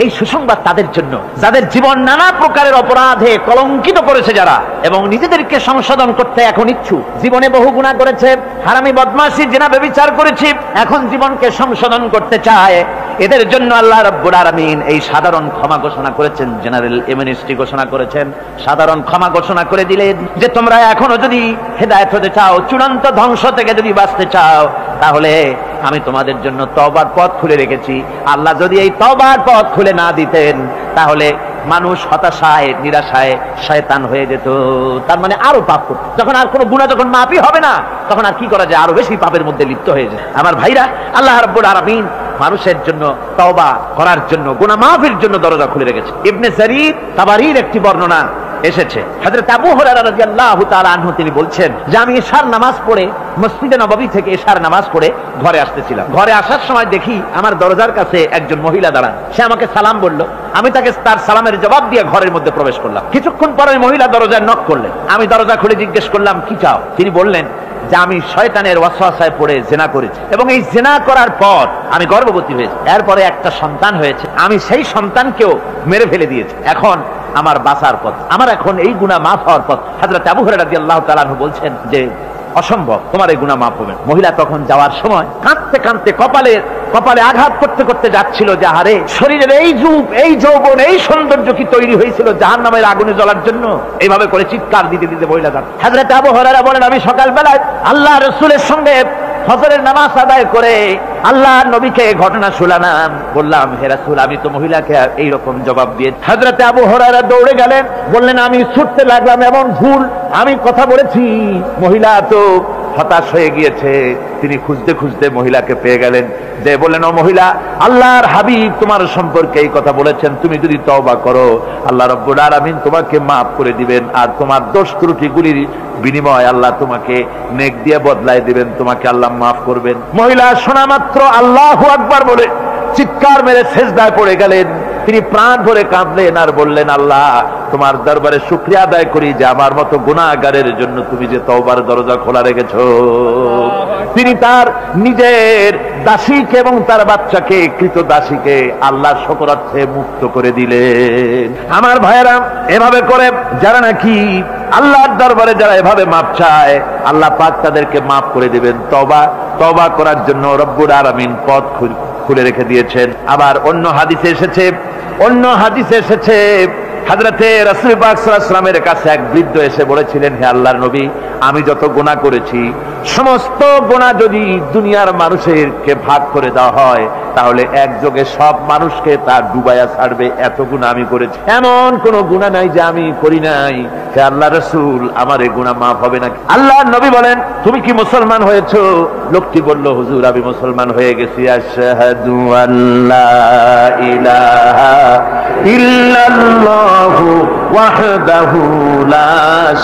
এই সুসংবাদ তাদের জন্য যাদের জীবন নানা প্রকারের অপরাধে কলঙ্কিত করেছে যারা, এবং নিজেদেরকে সংশোধন করতে এখন ইচ্ছুক। জীবনে বহু গুনাহ করেছে, হারামি, বদমাশি, জিনা, ব্যভিচার করেছে, এখন জীবনকে সংশোধন করতে চায়। এদের জন্য আল্লাহ রাব্বুল আলামিন এই সাধারণ ক্ষমা ঘোষণা করেছেন, জেনারেল এমনেস্টি ঘোষণা করেছেন, সাধারণ ক্ষমা ঘোষণা করে দিলেন যে তোমরা এখনো যদি হেদায়েত হতে চাও, চূড়ান্ত ধ্বংস থেকে যদি বাঁচতে চাও, তাহলে আমি তোমাদের জন্য তওবার পথ খুলে রেখেছি। আল্লাহ যদি এই তওবার পথ খুলে না দিতেন তাহলে মানুষ হতাশায়, নিরাশায় শয়তান হয়ে যেত। তার মানে আরো পাপ করত। যখন আর কোনো গুনাহ যখন মাফই হবে না, তখন আর কি করা যায়? আরো বেশি পাপের মধ্যে লিপ্ত হয়ে যায়। আমার ভাইরা, আল্লাহ রাব্বুল আলামিন মানুষের জন্য তওবা করার জন্য, গুনাহ মাফের জন্য দরজা খুলে রেখেছে। ইবনে জারীর তাবারীর একটি বর্ণনা এসেছে, হযরত আবু হুরায়রা রাদিয়াল্লাহু তাআলা আনহু তিনি বলছেন যে আমি ইশার নামাজ পড়ে মসজিদে নববী থেকে ইশার নামাজ পড়ে ঘরে আসতেছিলাম। ঘরে আসার সময় দেখি আমার দরজার কাছে একজন মহিলা দাঁড়ান। সে আমাকে সালাম বলল, আমি তাকে তার সালামের জবাব দিয়ে ঘরের মধ্যে প্রবেশ করলাম। কিছুক্ষণ পরে মহিলা দরজায় নক করলেন। আমি দরজা খুলে জিজ্ঞেস করলাম, কি চাও? তিনি বললেন যে আমি শয়তানের ওয়াসওয়াসায় পড়ে জিনা করেছি, এবং এই জিনা করার পর আমি গর্ভবতী হয়েছি। এরপরে একটা সন্তান হয়েছে, আমি সেই সন্তানকেও মেরে ফেলে দিয়েছি। এখন আমার বাঁচার পথ, আমার এখন এই গুনাহ মাফ হওয়ার পথ। হযরত আবু হুরায়রা রাদিয়াল্লাহু তাআলা আনহু বলছেন যে অসম্ভব, তোমার এই গুনাহ মাফ হবে না। মহিলা তখন যাওয়ার সময় কাঁদতে কাঁদতে কপালে আঘাত করতে করতে যাচ্ছিল যে আরে শরীরের এই রূপ, এই যৌবন, এই সৌন্দর্য কি তৈরি হয়েছিল জাহান্নামের আগুনে জ্বলার জন্য? এইভাবে করে চিৎকার দিতে দিতে মহিলা যান। হযরত আবু হুরায়রা বলেন, আমি সকালবেলায় আল্লাহ রাসূলের সঙ্গে ফজরের নামাজ আদায় করে আল্লাহ নবীকে ঘটনা শুনালাম। বললাম, হে রাসূল, আমি তো মহিলাকে এইরকম জবাব দিয়ে। হযরত আবু হুরায়রা দৌড়ে গেলেন, বললেন আমি ছুটতে লাগলাম, এমন ভুল আমি কথা বলেছি। মহিলা তো হতাশ হয়ে গিয়েছে। তিনি খুঁজতে খুঁজতে মহিলাকে পেয়ে গেলেন, যে বললেন, ও মহিলা, আল্লাহর হাবিব তোমার সম্পর্কে এই কথা বলেছেন, তুমি যদি তওবা করো আল্লাহ রাব্বুল আলামিন তোমাকে মাফ করে দিবেন, আর তোমার দোষ ত্রুটিগুলির বিনিময় আল্লাহ তোমাকে নেক দিয়ে বদলায় দিবেন, তোমাকে আল্লাহ মাফ করবেন। মহিলা শোনা মাত্র আল্লাহু আকবার বলে চিৎকার মেরে সিজদায় পড়ে গেলেন। তিনি প্রাণ ভরে কাঁদলেন আর বললেন, আল্লাহ তোমার দরবারে শুকরিয়া আদায় করি যে আমার মতো গুনাহগারের জন্য তুমি যে তওবার দরজা খোলা রেখেছো। তিনি তার নিজের দাসীকে এবং তার বাচ্চাকে, কৃত দাসীকে আল্লাহর শকরার্থে মুক্ত করে দিলেন। আমার ভাইয়েরা, এভাবে করে যারা নাকি আল্লাহর দরবারে যারা এভাবে মাপ চায়, আল্লাহ পাক তাদেরকে মাফ করে দিবেন। তওবা করার জন্য রব্বুল আলামিন পথ খুলে রেখে দিয়েছেন। আবার অন্য হাদিসে এসেছে হযরতে রাসূল পাক সাল্লাল্লাহু আলাইহি ওয়াসাল্লামের কাছে এক বৃদ্ধ এসে বলেছিলেন, হে আল্লাহর নবী, আমি যত গুনাহ করেছি সমস্ত গুনাহ যদি দুনিয়ার মানুষেরকে ভাগ করে দেওয়া হয় তাহলে একযোগে সব মানুষকে তা ডুবাইয়া ছাড়বে, এত গুনাহ আমি করেছি। এমন কোন গুনাহ নাই যে আমি করি নাই। হে আল্লাহর রাসূল, আমার এই গুনাহ মাফ হবে নাকি? আল্লাহর নবী বলেন, তুমি কি মুসলমান হয়েছো? লোকটি বলল, হুজুর আমি মুসলমান হয়ে গেছি। আশহাদু আল্লা ইলাহা ইল্লাল্লাহু ওয়াহদাহু লা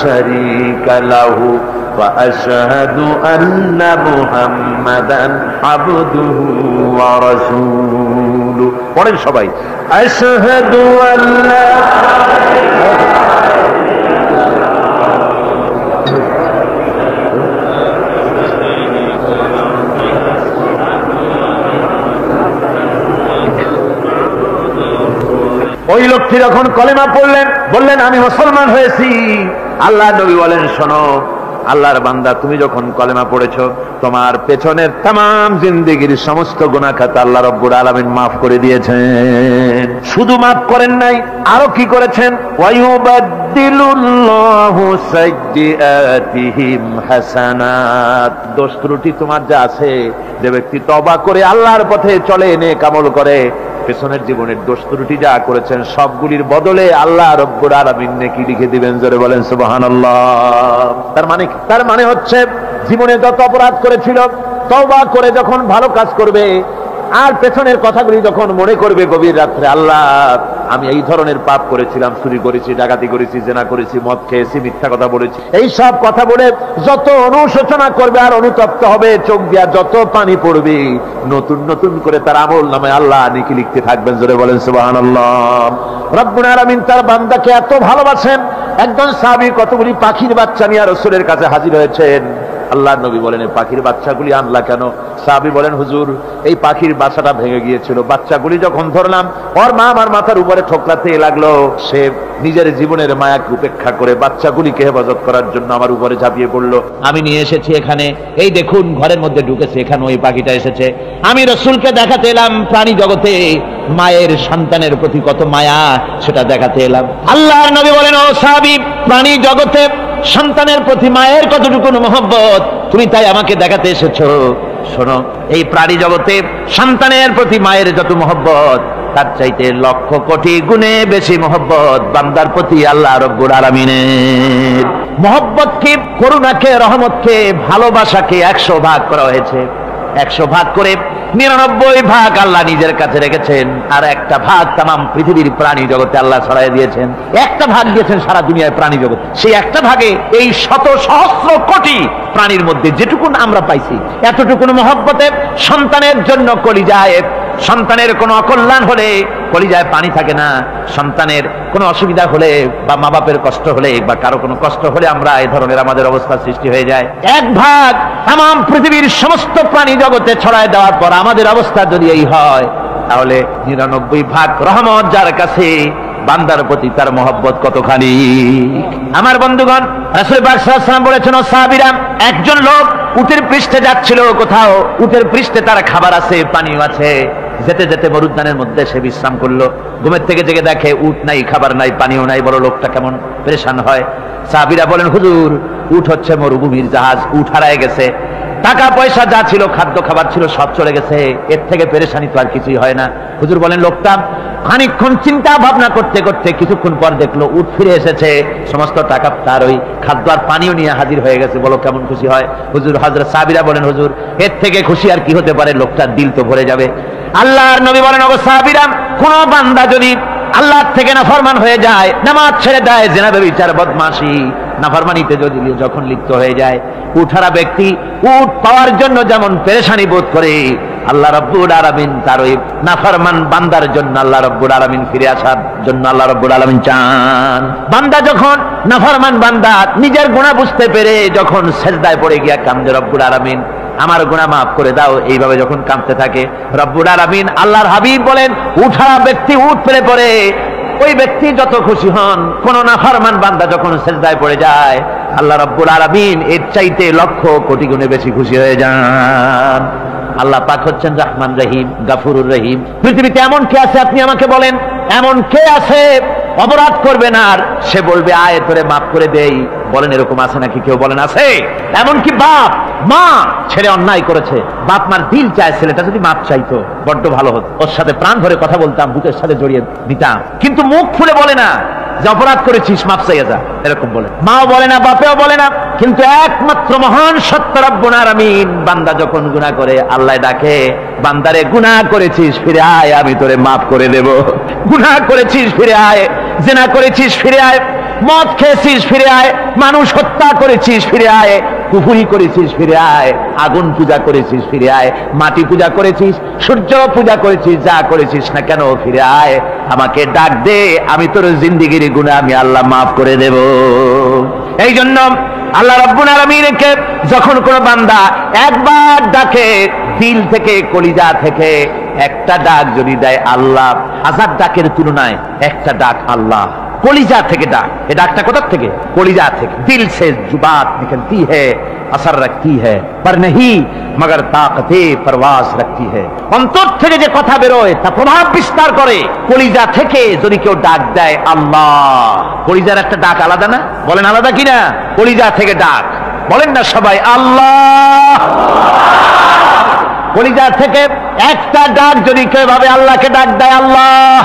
শারীকা লাহু ওয়া আশহাদু আন্না মুহাম্মাদান আবদুহু ওয়া রাসূলুহু। পড়েন সবাই, আশহাদু আল্লা ওই লোকটি যখন কলেমা পড়লেন, বললেন আমি মুসলমান হয়েছি। আল্লাহ নবী বলেন, শোনো আল্লাহর বান্দা, তুমি যখন কলেমা পড়েছো তোমার পেছনের तमाम জিন্দেগীর সমস্ত গুনাহ খাতা আল্লাহ রাব্বুল আলামিন মাফ করে দিয়েছেন। শুধু মাফ করেন নাই, আরো কি করেছেন? ওয়ায়ুবাদদিলুল্লাহু সাইয়্যাতিহিম হাসানাত। দোষ ত্রুটি তোমার যা আছে, যে ব্যক্তি তওবা করে আল্লাহর পথে চলে, নেক আমল করে, পেছনের জীবনের দোষ ত্রুটি যা করেছেন সবগুলির বদলে আল্লাহ রব্বুল আলামিন নেকি লিখে দিবেন। জোরে বলেন সুবহানাল্লাহ। তার মানে হচ্ছে জীবনে যত অপরাধ করেছিল তওবা করে যখন ভালো কাজ করবে, আর পেছনের কথাগুলি যখন মনে করবে গভীর রাত্রে, আল্লাহ আমি এই ধরনের পাপ করেছিলাম, চুরি করেছি, ডাকাতি করেছি, জেনা করেছি, মদ খেয়েছি, মিথ্যা কথা বলেছি, এই সব কথা বলে যত অনুশোচনা করবে আর অনুতপ্ত হবে, চোখ দিয়া যত পানি পড়বে, নতুন নতুন করে তার আমল নামে আল্লাহ নেকি লিখতে থাকবেন। জোরে বলেন সুবহানাল্লাহ। রব্বুল আলামিন তার বান্দাকে এত ভালোবাসেন, একজন সাহাবী কতগুলি পাখির বাচ্চা নিয়ে রাসূলের কাছে হাজির হয়েছেন। আল্লাহর নবী বলেন, এই পাখির বাচ্চাগুলি আনলা কেন? সাহাবী বলেন, হুজুর এই পাখির বাসাটা ভেঙে গিয়েছিল, বাচ্চাগুলি যখন ধরলাম ওর মা আমার মাথার উপরে ঠোকরাতে লাগলো, সে নিজের জীবনের মায়াকে উপেক্ষা করে বাচ্চাগুলিকে হেফাজত করার জন্য আমার উপরে ঝাঁপিয়ে পড়লো। আমি নিয়ে এসেছি এখানে, এই দেখুন ঘরের মধ্যে ঢুকেছে, এখানে ওই পাখিটা এসেছে। আমি রাসূলকে দেখাতে এলাম প্রাণী জগতে মায়ের সন্তানের প্রতি কত মায়া, সেটা দেখাতে এলাম। আল্লাহর নবী বলেন, ও সাহাবী, প্রাণী জগতে সন্তানের প্রতি মায়ের কতটুকু মহব্বত তুমি তাই আমাকে দেখাতে এসেছো। শোনো, এই প্রাণী জগতে সন্তানের প্রতি মায়ের যত মহব্বত, তার চাইতে লক্ষ কোটি গুণে বেশি মহব্বত বান্দার প্রতি আল্লাহ রব্বুল আলামিনের। মহব্বতকে, করুণাকে, রহমতকে, ভালোবাসাকে 100 ভাগ করা হয়েছে। 100 ভাগ করে 99 ভাগ আল্লাহ নিজের কাছে রেখেছেন, আর একটা ভাগ তামাম পৃথিবীর প্রাণী জগতে আল্লাহ ছড়াই দিয়েছেন। একটা ভাগ দিয়েছেন সারা দুনিয়ায় প্রাণী জগৎ। সেই একটা ভাগে এই শত সহস্র কোটি প্রাণীর মধ্যে যেটুকুন আমরা পাইছি, এতটুকুন মহব্বতে সন্তানের জন্য কলিজায়, সন্তানের কোনো অকল্যাণ হলে কলিজায় পানি থাকে না, সন্তানের কোনো অসুবিধা হলে বা মা বাপের কষ্ট হলে বা কারো কোনো কষ্ট হলে আমরা এই ধরনের আমাদের অবস্থা সৃষ্টি হয়ে যায়। এক ভাগ তামাম পৃথিবীর সমস্ত প্রাণী জগতে ছড়ায় দেওয়ার পর আমাদের অবস্থা যদি এই হয়, তাহলে 99 ভাগ রহমত যার কাছে, বান্দার প্রতি তার মহব্বত কতখানি। আমার বন্ধুগণ, রাসূল পাক সাল্লাল্লাহু আলাইহি ওয়াসাল্লাম বলেছেন, ও সাহাবীরা, একজন লোক উটের পৃষ্ঠে যাচ্ছিল কোথাও, উটের পৃষ্ঠে তার খাবার আছে, পানিও আছে। যেতে যেতে মরুদ্যানের মধ্যে সে বিশ্রাম করলো। ঘুমের থেকে জেগে দেখে উট নাই, খাবার নাই, পানিও নাই। বড় লোকটা কেমন পেরেশান হয়। সাহাবীরা বলেন, হুজুর, উট হচ্ছে মরুভূমির জাহাজ, উট হারায় গেছে, টাকা পয়সা যা ছিল, খাদ্য খাবার ছিল, সব চলে গেছে, এর থেকে পেরেশানি তো আর কিছুই হয় না। হুজুর বলেন, লোকটা খানিকক্ষণ চিন্তা ভাবনা করতে করতে কিছুক্ষণ পর দেখলো উট ফিরে এসেছে, সমস্ত টাকা তার ওই খাদ্য আর পানিও নিয়ে হাজির হয়ে গেছে। বলো কেমন খুশি হয়। হুজুর, হযরত সাহাবীরা বলেন, হুজুর, এর থেকে খুশি আর কি হতে পারে, লোকটার দিল তো ভরে যাবে। আল্লাহর নবী বলেন, ওগো সাহাবীরা, কোন বান্দা যদি আল্লাহ থেকে নাফরমান হয়ে যায়, নামাজ ছেড়ে দেয়, জিনা ব্যভিচার বদমাশি নাফরমানিতে যদি যখন লিপ্ত হয়ে যায়, উঠারা ব্যক্তি উট পাওয়ার জন্য যেমন পেরেশানি বোধ করে, আল্লাহ রাব্বুল আলামিন তার ওই নাফরমান বান্দার জন্য, আল্লাহ রাব্বুল আলামিন ফিরে আসার জন্য আল্লাহ রাব্বুল আলামিন চান। বান্দা যখন, নাফরমান বান্দা নিজের গুনাহ বুঝতে পেরে যখন সেজদায় পড়ে গিয়া কান্দে, রব্বুল আলামিন আমার গুনাহ মাফ করে দাও, এইভাবে যখন কাঁদতে থাকে, রব্বুল আলামিন, আল্লাহর হাবিব বলেন, উঠারা ব্যক্তি উঠ ফেলে পড়ে, ওই ব্যক্তি যত খুশি হন। কোন নাফরমান বান্দা যখন সেজদায় পড়ে যায়, আল্লাহ রাব্বুল আলামিন এর চাইতে লক্ষ কোটি গুণে বেশি খুশি হয়ে যান। আল্লাহ পাক হচ্ছেন রহমান রহিম, গাফুরুর রহিম। পৃথিবীতে এমন কে আছে আপনি আমাকে বলেন, এমন কে আছে অপরাধ করবে না আর সে বলবে আয় তোরে মাফ করে দেই? বলেন, এরকম আছে নাকি? কেউ বলেন আছে? এমনকি বাপ মা ছেলে অন্যায় করেছে, বাপ মার দিল চায় ছেলেটা যদি মাপ চাইতো, বড্ড ভালো হতো, ওর সাথে প্রাণ ভরে কথা বলতাম, বুকের সাথে জড়িয়ে নিতাম, কিন্তু মুখ খুলে বলে না যে অপরাধ করেছিস, মাপ চাইয়া যা, এরকম বলে। মাও বলে না, বাপেও বলে না, কিন্তু একমাত্র মহান সত্য রব্বুল আলামিন, বান্দা যখন গুনাহ করে আল্লাহ ডাকে, বান্দারে গুনাহ করেছিস ফিরে আয়, আমি তোরে মাফ করে দেব। গুনাহ করেছিস ফিরে আয়, জিনা করেছিস ফিরে আয়, মদ খেয়েছিস ফিরে আয়, মানুষ হত্যা করেছিস ফিরে আয়, কুফরি করেছিস ফিরে আয়, আগুন পূজা করেছিস ফিরে আয়, মাটি পূজা করেছিস, সূর্য পূজা করেছিস, যা করেছিস না কেন ফিরে আয়, আমাকে ডাক দে, আমি তোর জিন্দেগির গুনাহ আমি আল্লাহ মাফ করে দেব। এই জন্য আল্লাহ রাব্বুল আলামিনকে যখন কোন বান্দা একবার ডাকে, দিল থেকে, কলিজা থেকে একটা ডাক যদি দেয়, আল্লাহ 1000 ডাকের তুলনায় একটা ডাক আল্লাহ কলিজা থেকে ডাক। এই ডাকটা কোথা থেকে? কলিজা থেকে। দিল से जुबात निकलती है, असर रखती है, पर नहीं मगर ताकते परवास रखती है। অন্তর থেকে যে কথা বেরোয় তা প্রভাব বিস্তার করে। কলিজা থেকে যদি কেউ ডাক দেয় আল্লাহ, কলিজার একটা ডাক আলাদা না? বলেন আলাদা কিনা? কলিজা থেকে ডাক, বলেন না সবাই আল্লাহ। কলিজা থেকে একটা ডাক যদি কেউ ভাবে আল্লাহকে ডাক দেয় আল্লাহ,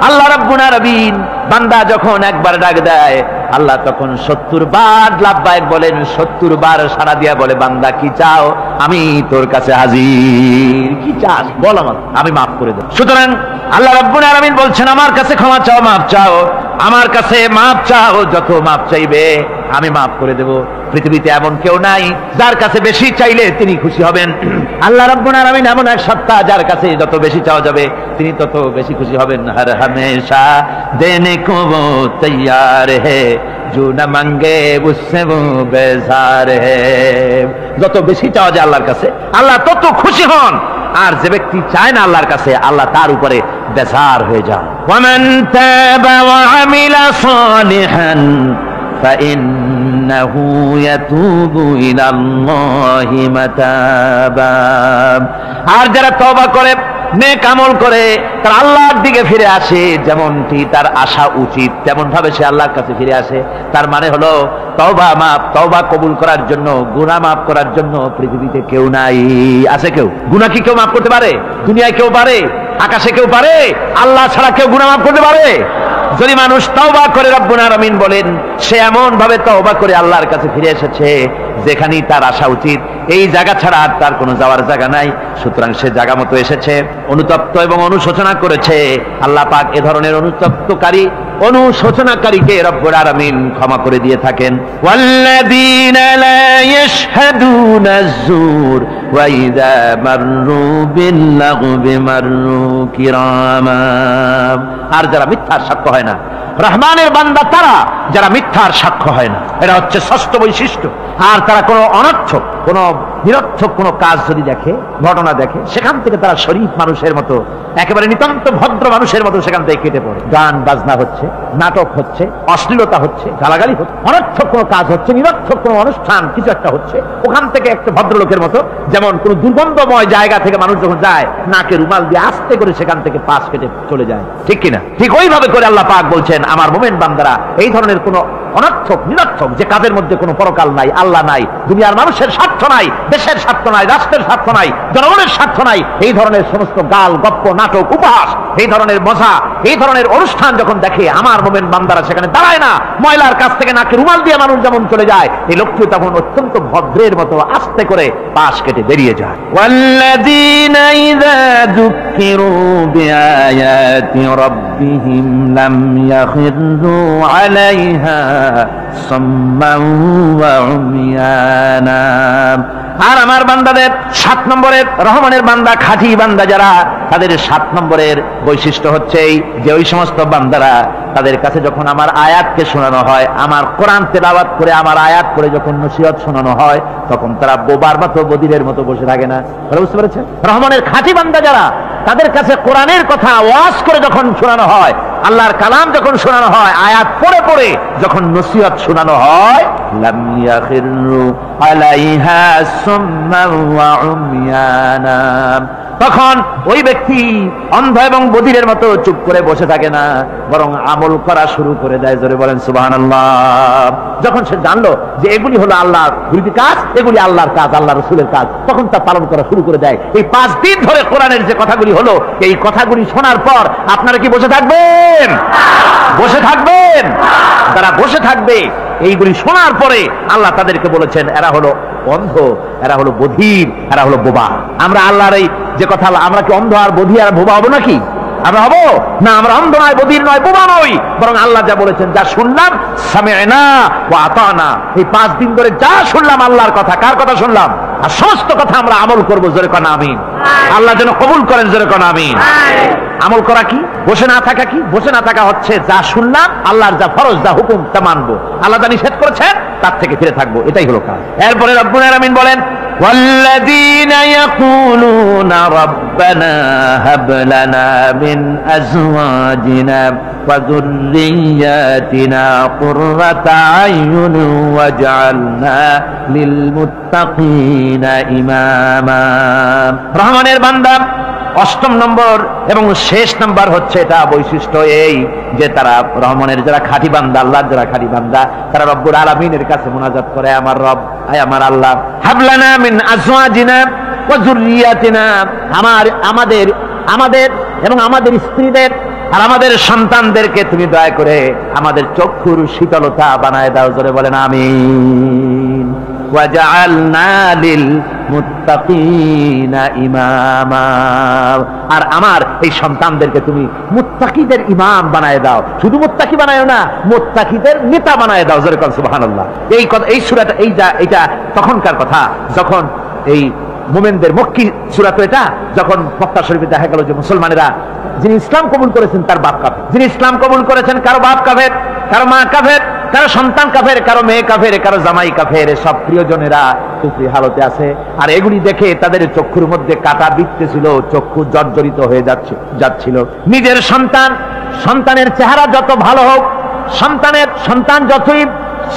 আল্লাহ রাব্বুল আলামিন বান্দা যখন একবার ডাক দেয়, আল্লাহ তখন 70 বার লাব্বাইক বলেন, 70 বার সাড়া দিয়া বলে, বান্দা কি চাও, আমি তোর কাছে হাজির। কি চাস বল, আমি মাফ করে দেব। সুতরাং আল্লাহ রাব্বুল আলামিন বলছেন, আমার কাছে ক্ষমা চাও, মাফ চাও, আমার কাছে মাফ চাও, যত মাফ চাইবে আমি মাফ করে দেব। পৃথিবীতে এমন কেউ নাই যার কাছে বেশি চাইলে তিনি খুশি হবেন। আল্লাহ রাব্বুল আলামিন এমন এক সত্তা যার কাছে যত বেশি চাওয়া যাবে তিনি তত বেশি খুশি হবেন। হর হামেশা দেনে কো वो तैयार है जो न मांगे उससे वो बेजार है। যত বেশি চাওয়া যায় আল্লাহর কাছে আল্লাহ তত খুশি হন, আর যে ব্যক্তি চায় না আল্লাহর কাছে আল্লাহ তার উপরে বেজার হয়ে যান। ওয়ামান তাবা ওয়া আমিলা সালিহান فإنه يتوب إلى الله متابا। আর যারা তওবা করে নেক আমল করে তার আল্লাহর দিকে ফিরে আসে, যেমনটি তার আশা উচিত তেমন ভাবে সে আল্লাহর কাছে ফিরে আসে, তার মানে হলো তওবা কবুল করার জন্য, গুনাহ মাফ করার জন্য পৃথিবীতে কেউ নাই। আছে কেউ? গুনাহ কি কেউ মাফ করতে পারে? দুনিয়ায় কেউ পারে? আকাশে কেউ পারে? আল্লাহ ছাড়া কেউ গুনাহ মাফ করতে পারে? যদি মানুষ তওবা করে রব্বুল আলামিন বলেন সে এমন ভাবে তওবা করে আল্লাহর কাছে ফিরে এসেছে যেখানেই তার আসা উচিত, এই জায়গা ছাড়া আর তার কোনো যাওয়ার জায়গা নাই, সুতরাং সে জায়গা মতো এসেছে, অনুতপ্ত এবং অনুশোচনা করেছে। আল্লাহ পাক এ ধরনের অনুতপ্তকারী অনুশোচনাকারীকে রব্বুল আলামিন ক্ষমা করে দিয়ে থাকেন। ওয়াল্লাযীনা লা ইয়াশহাদুনা আয-যুর ওয়া ইযা মাররু বিল-লাগবি মাররু কিরামা। আর যারা মিথ্যার সাক্ষ্য হয় না, রহমানের বান্দা তারা যারা মিথ্যার সাক্ষ্য হয় না, এটা হচ্ছে ষষ্ঠ বৈশিষ্ট্য। আর তারা কোনো অনর্থক, কোনো নিরর্থক কোনো কাজ যদি দেখে, ঘটনা দেখে, সেখান থেকে তারা শরীফ মানুষের মতো, একেবারে নিতান্ত ভদ্র মানুষের মতো সেখান থেকে কেটে পড়ে। গান বাজনা হচ্ছে, নাটক হচ্ছে, অশ্লীলতা হচ্ছে, গালাগালি হচ্ছে, অনর্থক কোনো কাজ হচ্ছে, নিরর্থক কোনো অনুষ্ঠান কিছু একটা হচ্ছে, ওখান থেকে একটা ভদ্রলোকের মতো, যেমন কোনো দুর্গন্ধময় জায়গা থেকে মানুষ যখন যায় নাকে রুমাল দিয়ে আস্তে করে সেখান থেকে পাশ কেটে চলে যায়, ঠিক কিনা? ঠিক ওইভাবে করে আল্লাহ পাক বলছেন আমার মুমিন বান্দারা এই ধরনের কোনো অনর্থক নিরর্থক যে কাজের মধ্যে কোনো পরকাল নাই, আল্লাহ নাই, দুনিয়ার মানুষের স্বার্থ নাই, দেশের স্বার্থ নাই, রাষ্ট্রের স্বার্থ নাই, জনগণের স্বার্থ নাই, এই ধরনের সমস্ত গাল গপ্প নাটক উপহাস, এই ধরনের মজা, এই ধরনের অনুষ্ঠান যখন দেখে আমার মুমিন বান্দারা সেখানে দাঁড়ায় না, ময়লার কাছ থেকে নাকে রুমাল দিয়ে মানুষ যেমন চলে যায়, এই লোকটি তখন অত্যন্ত ভদ্রের মতো আস্তে করে পাশ কেটে বেরিয়ে যায়। ওয়াল্লাযীনা ইযা যুক্কিরু বিআয়াতি রাব্বিহিম লাম ইয়াখিরু আলাইহা সাম্মান ওয়া উমিয়ানা। আর আমার বান্দাদের 7 নম্বরের রহমানের বান্দা, খাঁটি বান্দা যারা, তাদের 7 নম্বরের বৈশিষ্ট্য হচ্ছে যে ওই সমস্ত বান্দারা তাদের কাছে যখন আমার আয়াতকে শোনানো হয়, আমার কোরআন তেলাওয়াত করে আমার আয়াত করে যখন নসিহত শোনানো হয়, তখন তারা বোবার মতো বধিরের মতো বসে থাকে না। বুঝতে পেরেছেন? রহমানের খাঁটি বান্দা যারা, তাদের কাছে কোরআনের কথা ওয়াজ করে যখন শোনানো হয়, আল্লাহর কালাম যখন শোনানো হয়, আয়াত পড়ে পড়ে যখন নসিহত শোনানো হয়, লাম ইয়াখিরু আলাইহা সুম্মান ওয়া উমিয়ানা, তখন ওই ব্যক্তি অন্ধ এবং বধিরের মতো চুপ করে বসে থাকে না, বরং আমল করা শুরু করে দেয়। জোরে বলেন সুবহানাল্লাহ। যখন সে জানলো যে এগুলি হলো আল্লাহর দুইটি কাজ, এগুলি আল্লাহর কাজ, আল্লাহ রাসূলের কাজ, তখন তা পালন করা শুরু করে দেয়। এই 5 দিন ধরে কোরআনের যে কথাগুলি হলো, এই কথাগুলি শোনার পর আপনারা কি বসে থাকবেন? বসে থাকবেন? তারা বসে থাকবে। এইগুলি শোনার পরে আল্লাহ তাদেরকে বলেছেন এরা হলো অন্ধ, এরা হলো বধির, এরা হলো বোবা। আমরা আল্লাহর এই যে কথা, আমরা কি অন্ধ আর বধির আর বোবা হবো নাকি? আমরা হবো না। আমরা অন্ধ নয়, বধির নয়, বোবা নই, বরং আল্লাহ যা বলেছেন, যা শুনলাম সামি'না ওয়া আতানা, এই 5 দিন ধরে যা শুনলাম আল্লাহর কথা, কার কথা শুনলাম? আর সমস্ত কথা আমরা আমল করবো। জোরে কোন আমিন। আল্লাহ যেন কবুল করেন। জোরে কোন আমিন। আমল করা কি? বসে না থাকা কি? বসে না থাকা হচ্ছে যা শুনলাম, আল্লাহর যা ফরজ, যা হুকুম, তা মানবো, আল্লাহ যা নিষেধ করেছেন তার থেকে ফিরে থাকবো, এটাই হলো কাজ। এরপরে রব্বুল আলামিন বলেন والذين يقولون ربنا هب لنا من أزواجنا وذرياتنا قرة أعين واجعلنا للمتقين إماما। রহমানের বান্দা 8ম নম্বর এবং শেষ নাম্বার হচ্ছে এটা বৈশিষ্ট্য এই যে তারা রহমানের যারা খাঁটি বান্দা, আল্লাহর যারা খাঁটি বান্দা, তারা রব্বুল আলামিনের কাছে মুনাজাত করে, আমার রব, আয় আমার আল্লাহ, হাবলানা মিন আজওয়াজিনা ওয়া যুররিয়াতিনা, আমাদের এবং আমাদের স্ত্রীদের আর আমাদের সন্তানদেরকে তুমি দয়া করে আমাদের চক্ষুর শীতলতা বানায় দাও। জোরে বলেন আমিন। ওয়াজআলনা লিল মুত্তাকিনা ইমামা, আর আমার এই সন্তানদেরকে তুমি মুত্তাকিদের ইমাম বানায় দাও। শুধু মুত্তাকি বানায়ও না, মুত্তাকিদের নেতা বানায় দাও। জোরে বলেন সুবহানাল্লাহ। এই কথা, এই সূরাটা, এইটা তখনকার কথা যখন এই মুমিনদের মক্কি সূরা তো এটা। যখন মক্কা শরীফে দেখা গেল যে মুসলমানেরা, যিনি ইসলাম কবুল করেছেন তার বাপ কাফের, যিনি ইসলাম কবুল করেছেন কারো বাপ কাফের, কারো মা কাফের, কারো সন্তান কাফের, কারো মেয়ে কাফের, কারো জামাই কাফের, সব প্রিয়জনেরা কুফরি হালতে আছে। আর এগুলি দেখে তাদের চক্ষুর মধ্যে কাঁটা বিঁধতেছিল, চক্ষু জর্জরিত হয়ে যাচ্ছিল। নিজের সন্তানের চেহারা যত ভালো হোক, সন্তান যতই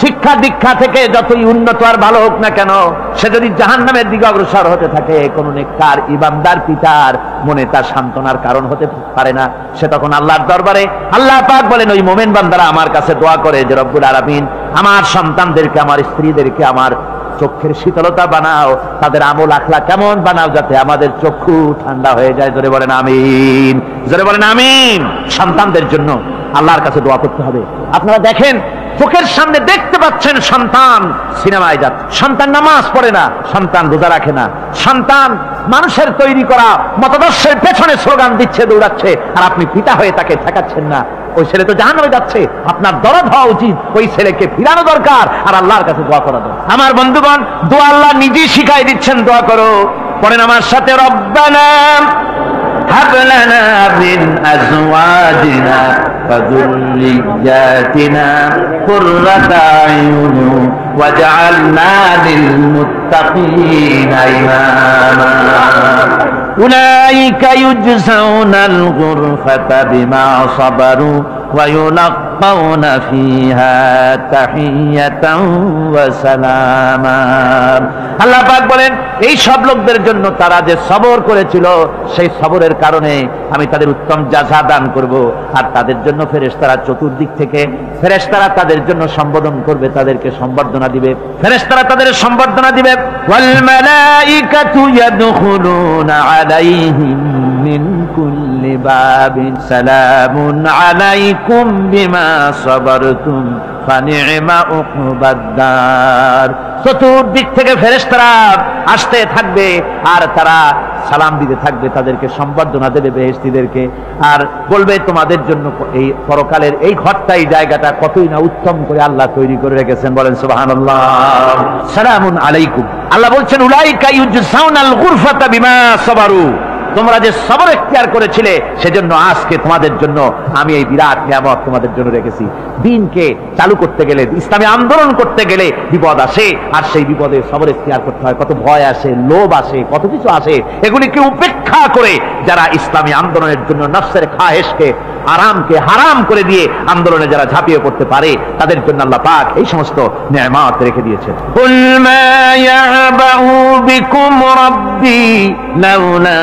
শিক্ষা দীক্ষা থেকে যতই উন্নত আর ভালো হোক না কেন, সে যদি জাহান্নামের দিকে অগ্রসর হতে থাকে, কোন নেককার ইমানদার পিতার মনে তার সান্ত্বনার কারণ হতে পারে না। সে তখন আল্লাহর দরবারে, আল্লাহ পাক বলেন ওই মুমিন বান্দারা আমার কাছে দোয়া করে যে রব্বুল আলামিন আমার সন্তানদেরকে, আমার স্ত্রীদেরকে আমার চোখের শীতলতা বানাও, তাদের আমল আখলাক কেমন বানাও, যাতে আমাদের চক্ষু ঠান্ডা হয়ে যায়। জোরে বলেন আমিন, জোরে বলেন আমিন। সন্তানদের জন্য আল্লাহর কাছে দোয়া করতে হবে। আপনারা দেখেন, চোখের সামনে দেখতে পাচ্ছেন সন্তান সিনেমায় যাচ্ছে, সন্তান নামাজ পড়ে না, সন্তান রোজা রাখে না, সন্তান মানুষের তৈরি করা মতাদর্শের পেছনে স্লোগান দিচ্ছে, দৌড়াচ্ছে, আর আপনি পিতা হয়ে তাকে ঠেকাচ্ছেন না। ওই ছেলে তো জাহান্নামে যাচ্ছে, আপনার দরদ হওয়া উচিত, ওই ছেলেকে ফিরানো দরকার আর আল্লাহর কাছে দোয়া করা দরকার। আমার বন্ধুগণ, দোয়া আল্লাহ নিজেই শিখাই দিচ্ছেন, দোয়া করো। পড়েন আমার সাথে, রব্বানা হাব লানা মিন আজওয়াজিনা ওয়া যুররিয়্যাতিনা কুররাতা আয়ুন ওয়াজআলনা লিল মুত্তাকিনা ইমামা। উলাইকা ইউজজাউনাল গুরফাতা বিমা সাবারু ওয়া ইউলাক্কাউনা ফিহা তাহিয়াতান ওয়া সালামা। আল্লাহ পাক বলেন, এই সব লোকদের জন্য তারা যে সবর করেছিল, সেই সবরের কারণে আমি তাদের উত্তম জাযা দান করব। আর তাদের জন্য ফেরেশতারা চতুর্দিক থেকে ফেরেশতারা তাদের জন্য সম্বোধন করবে, তাদেরকে সম্বর্ধনা দিবে, ফেরেশতারা তাদের সম্বর্ধনা দিবে। ওয়াল মালাইকাতু ইয়াদখুলুনা আলাইহিম মিন কুল্লি বাবিন সালামুন আলাইকুম বিমা সাবারতুম ফানি'মা উকবাদ-দার। চতুর্দিক থেকে ফেরেশতারা আসতে থাকবে আর তারা সালাম দিতে থাকবে, তাদেরকে সম্বর্ধনা দেবে বেহেশতীদেরকে, আর বলবে তোমাদের জন্য এই পরকালের এই ঘরটা, এই জায়গাটা কতই না উত্তম করে আল্লাহ তৈরি করে রেখেছেন। বলেন সুবহানাল্লাহ। সালামুন আলাইকুম। আল্লাহ বলছেন, উলাইকা ইউজজাউনাল গুরফাতা বিমা সাবারু। তোমরা যে সবর এখতিয়ার করেছিলে, সেজন্য আজকে তোমাদের জন্য আমি এই বিরাট নিয়ামত তোমাদের জন্য রেখেছি। দিনকে চালু করতে গেলে, ইসলামী আন্দোলন করতে গেলে বিপদ আসে, আর সেই বিপদে সবর এখতিয়ার করতে হয়। কত ভয় আসে, লোভ আসে, কত কিছু আসে। এগুলিকে উপেক্ষা করে যারা ইসলামী আন্দোলনের জন্য নফসের খাহেশকে, আরামকে হারাম করে দিয়ে আন্দোলনে যারা ঝাঁপিয়ে পড়তে পারে, তাদের জন্য আল্লাহ পাক এই সমস্ত নিয়ামত রেখে দিয়েছেন। কুল মা ইয়াবাউ বিকুম রাব্বি লাউলা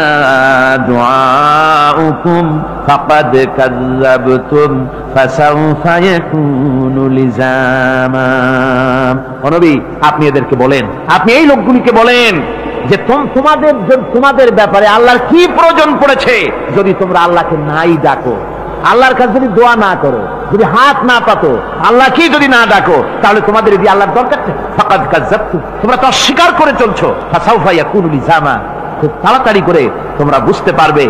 দুআউকুম ফাকাদ কাযাবতুম ফাসাউফা ইয়াকুনু লিজামা। ও নবী, আপনি এদেরকে বলেন, আপনি এই লোকগুলিকে বলেন যে তোমাদের ব্যাপারে আল্লাহর কি প্রয়োজন পড়েছে যদি তোমরা আল্লাহকে নাই ডাকো, আল্লাহর কাছে যদি দোয়া না করো, যদি হাত না পাতো, আল্লাহ কি যদি না ডাকো, তাহলে তোমাদের এই আল্লাহর দরকার নেই। ফাকাদ কাযাবতুম, তোমরা তো অস্বীকার করে চলছো। ফাসাউফা ইয়াকুনু লিজামা, খুব তাড়াতাড়ি করে তোমরা বুঝতে পারবে,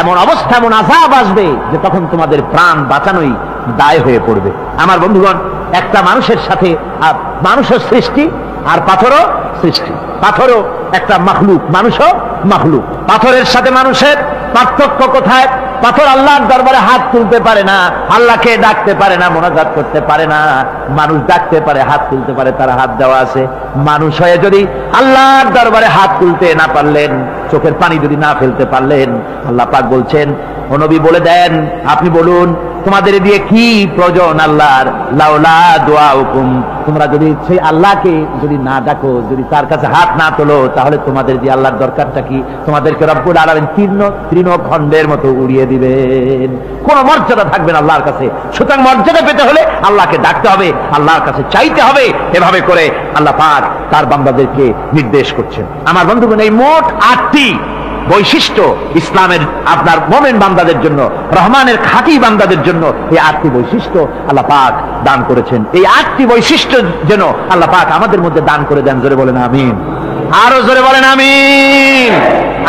এমন অবস্থা, এমন আযাব আসবে যে তখন তোমাদের প্রাণ বাঁচানোই দায় হয়ে পড়বে। আমার বন্ধুগণ, একটা মানুষের সাথে মানুষের সৃষ্টি আর পাথরও সৃষ্টি, পাথরও একটা মাখলুক, মানুষও মাখলুক। পাথরের সাথে মানুষের পার্থক্য কোথায়? পাথর আল্লাহর দরবারে হাত তুলতে পারে না, আল্লাহকে ডাকতে পারে না, মোনাজাত করতে পারে না। মানুষ ডাকতে পারে, হাত তুলতে পারে, তার হাত দেওয়া আছে। মানুষ হয়ে যদি আল্লাহর দরবারে হাত তুলতে না পারলেন, চোখের পানি যদি না ফেলতে পারলেন, আল্লাহ পাক বলছেন, ও নবী বলে দেন, আপনি বলুন তোমাদের দিয়ে কি প্রয়োজন আল্লাহর? লাউলা দুআউকুম, তোমরা যদি সেই আল্লাহকে যদি না ডাকো, যদি তার কাছে হাত না তোলো, তাহলে তোমাদের দিয়ে আল্লাহর দরকারটা কি? তোমাদেরকে রব্বুল আলামিন তৃণখণ্ডের মতো উড়িয়ে দিবেন, কোন মর্যাদা থাকবে না আল্লাহর কাছে। সুতরাং মর্যাদা পেতে হলে আল্লাহকে ডাকতে হবে, আল্লাহর কাছে চাইতে হবে। এভাবে করে আল্লাহ পাক তার বান্দাদেরকে নির্দেশ করছেন। আমার বন্ধুগণ, এই মোট 8টি বৈশিষ্ট্য ইসলামের আপনার মুমিন বান্দাদের জন্য, রহমানের খাঁটি বান্দাদের জন্য এই 8টি বৈশিষ্ট্য আল্লাহ পাক দান করেছেন। এই 8টি বৈশিষ্ট্য যেন আল্লাহ পাক আমাদের মধ্যে দান করে দেন। জোরে বলেন আমিন, আরো জোরে বলেন আমিন।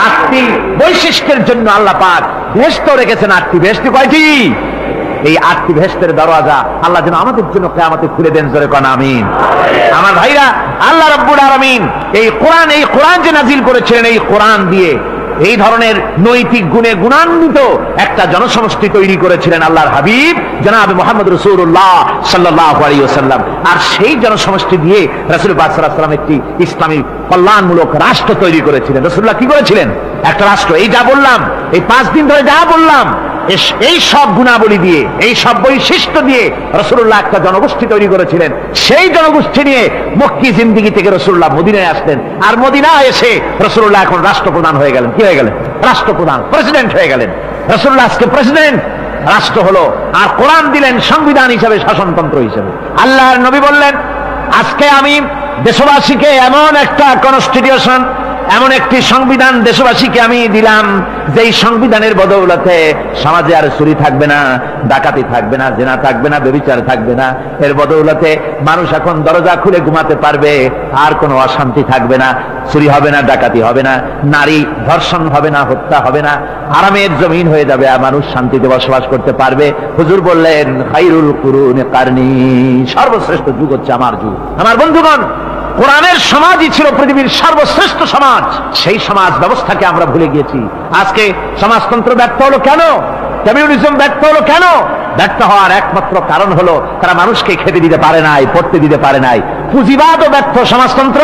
8টি বৈশিষ্ট্যের জন্য আল্লাহ পাক বেহেশত রেখেছেন। 8টি বেহেশত কয়টি? এই 8টি বেহেশতের দরওয়াজা আল্লাহ যেন আমাদের জন্য কিয়ামতে খুলে দেন। জোরে কোন আমিন। আমার ভাইরা, আল্লাহ রাব্বুল আলামিন এই কোরআন যে নাজিল করেছিলেন, এই কোরআন দিয়ে এই ধরনের নৈতিক গুণে গুণান্বিত একটা জনসমষ্টি তৈরি করেছিলেন আল্লাহর হাবিব জনাব মুহাম্মদ রাসূলুল্লাহ সাল্লাল্লাহু আলাইহি ওয়াসাল্লাম। আর সেই জনসমষ্টি দিয়ে রাসূল পাক সাল্লাল্লাহু আলাইহি ওয়াসাল্লাম একটি ইসলামী কল্যাণমূলক রাষ্ট্র তৈরি করেছিলেন। রাসূলুল্লাহ কি করেছিলেন? একটা রাষ্ট্র, এই যা বললাম, এই 5 দিন ধরে যা বললাম, এই সব গুণাবলী দিয়ে, এই সব বৈশিষ্ট্য দিয়ে রাসূলুল্লাহ একটা জনগোষ্ঠী তৈরি করেছিলেন। সেই জনগোষ্ঠী নিয়ে মক্কি জিন্দেগি থেকে রাসূলুল্লাহ মদিনায় আসলেন। আর মদিনায় এসে রাসূলুল্লাহ এখন রাষ্ট্রপ্রধান হয়ে গেলেন। কি হয়ে গেলেন? রাষ্ট্রপ্রধান, প্রেসিডেন্ট হয়ে গেলেন। রাসূলুল্লাহ আজকে প্রেসিডেন্ট, রাষ্ট্র হলো। আর কোরআন দিলেন সংবিধান হিসেবে, শাসনতন্ত্র হিসেবে। আল্লাহর নবী বললেন, আজকে আমি দেশবাসীকে এমন একটা কনস্টিটিউশন, এমন একটি সংবিধান দেশবাসীকে আমি দিলাম, যেই সংবিধানের বদৌলতে সমাজে আর চুরি থাকবে না, ডাকাতি থাকবে না, জেনা থাকবে না, ব্যভিচার থাকবে না। এর বদৌলতে মানুষ এখন দরজা খুলে ঘুমাতে পারবে, আর কোনো অশান্তি থাকবে না, চুরি হবে না, ডাকাতি হবে না, নারী ধর্ষণ হবে না, হত্যা হবে না, আরামের জমিন হয়ে যাবে, আর মানুষ শান্তিতে বসবাস করতে পারবে। হুজুর বললেন, খায়রুল কুরুনি কারনি, সর্বশ্রেষ্ঠ যুগ হচ্ছে আমার যুগ। আমার বন্ধুগণ, কোরআনের সমাজই ছিল পৃথিবীর সর্বশ্রেষ্ঠ সমাজ। সেই সমাজ ব্যবস্থাকে আমরা ভুলে গিয়েছি। আজকে সমাজতন্ত্র ব্যর্থ হলো কেন? কমিউনিজম ব্যর্থ হলো কেন? ব্যর্থ হওয়ার একমাত্র কারণ হলো তারা মানুষকে খেতে দিতে পারে নাই, পড়তে দিতে পারে নাই। পুঁজিবাদও ব্যর্থ, সমাজতন্ত্র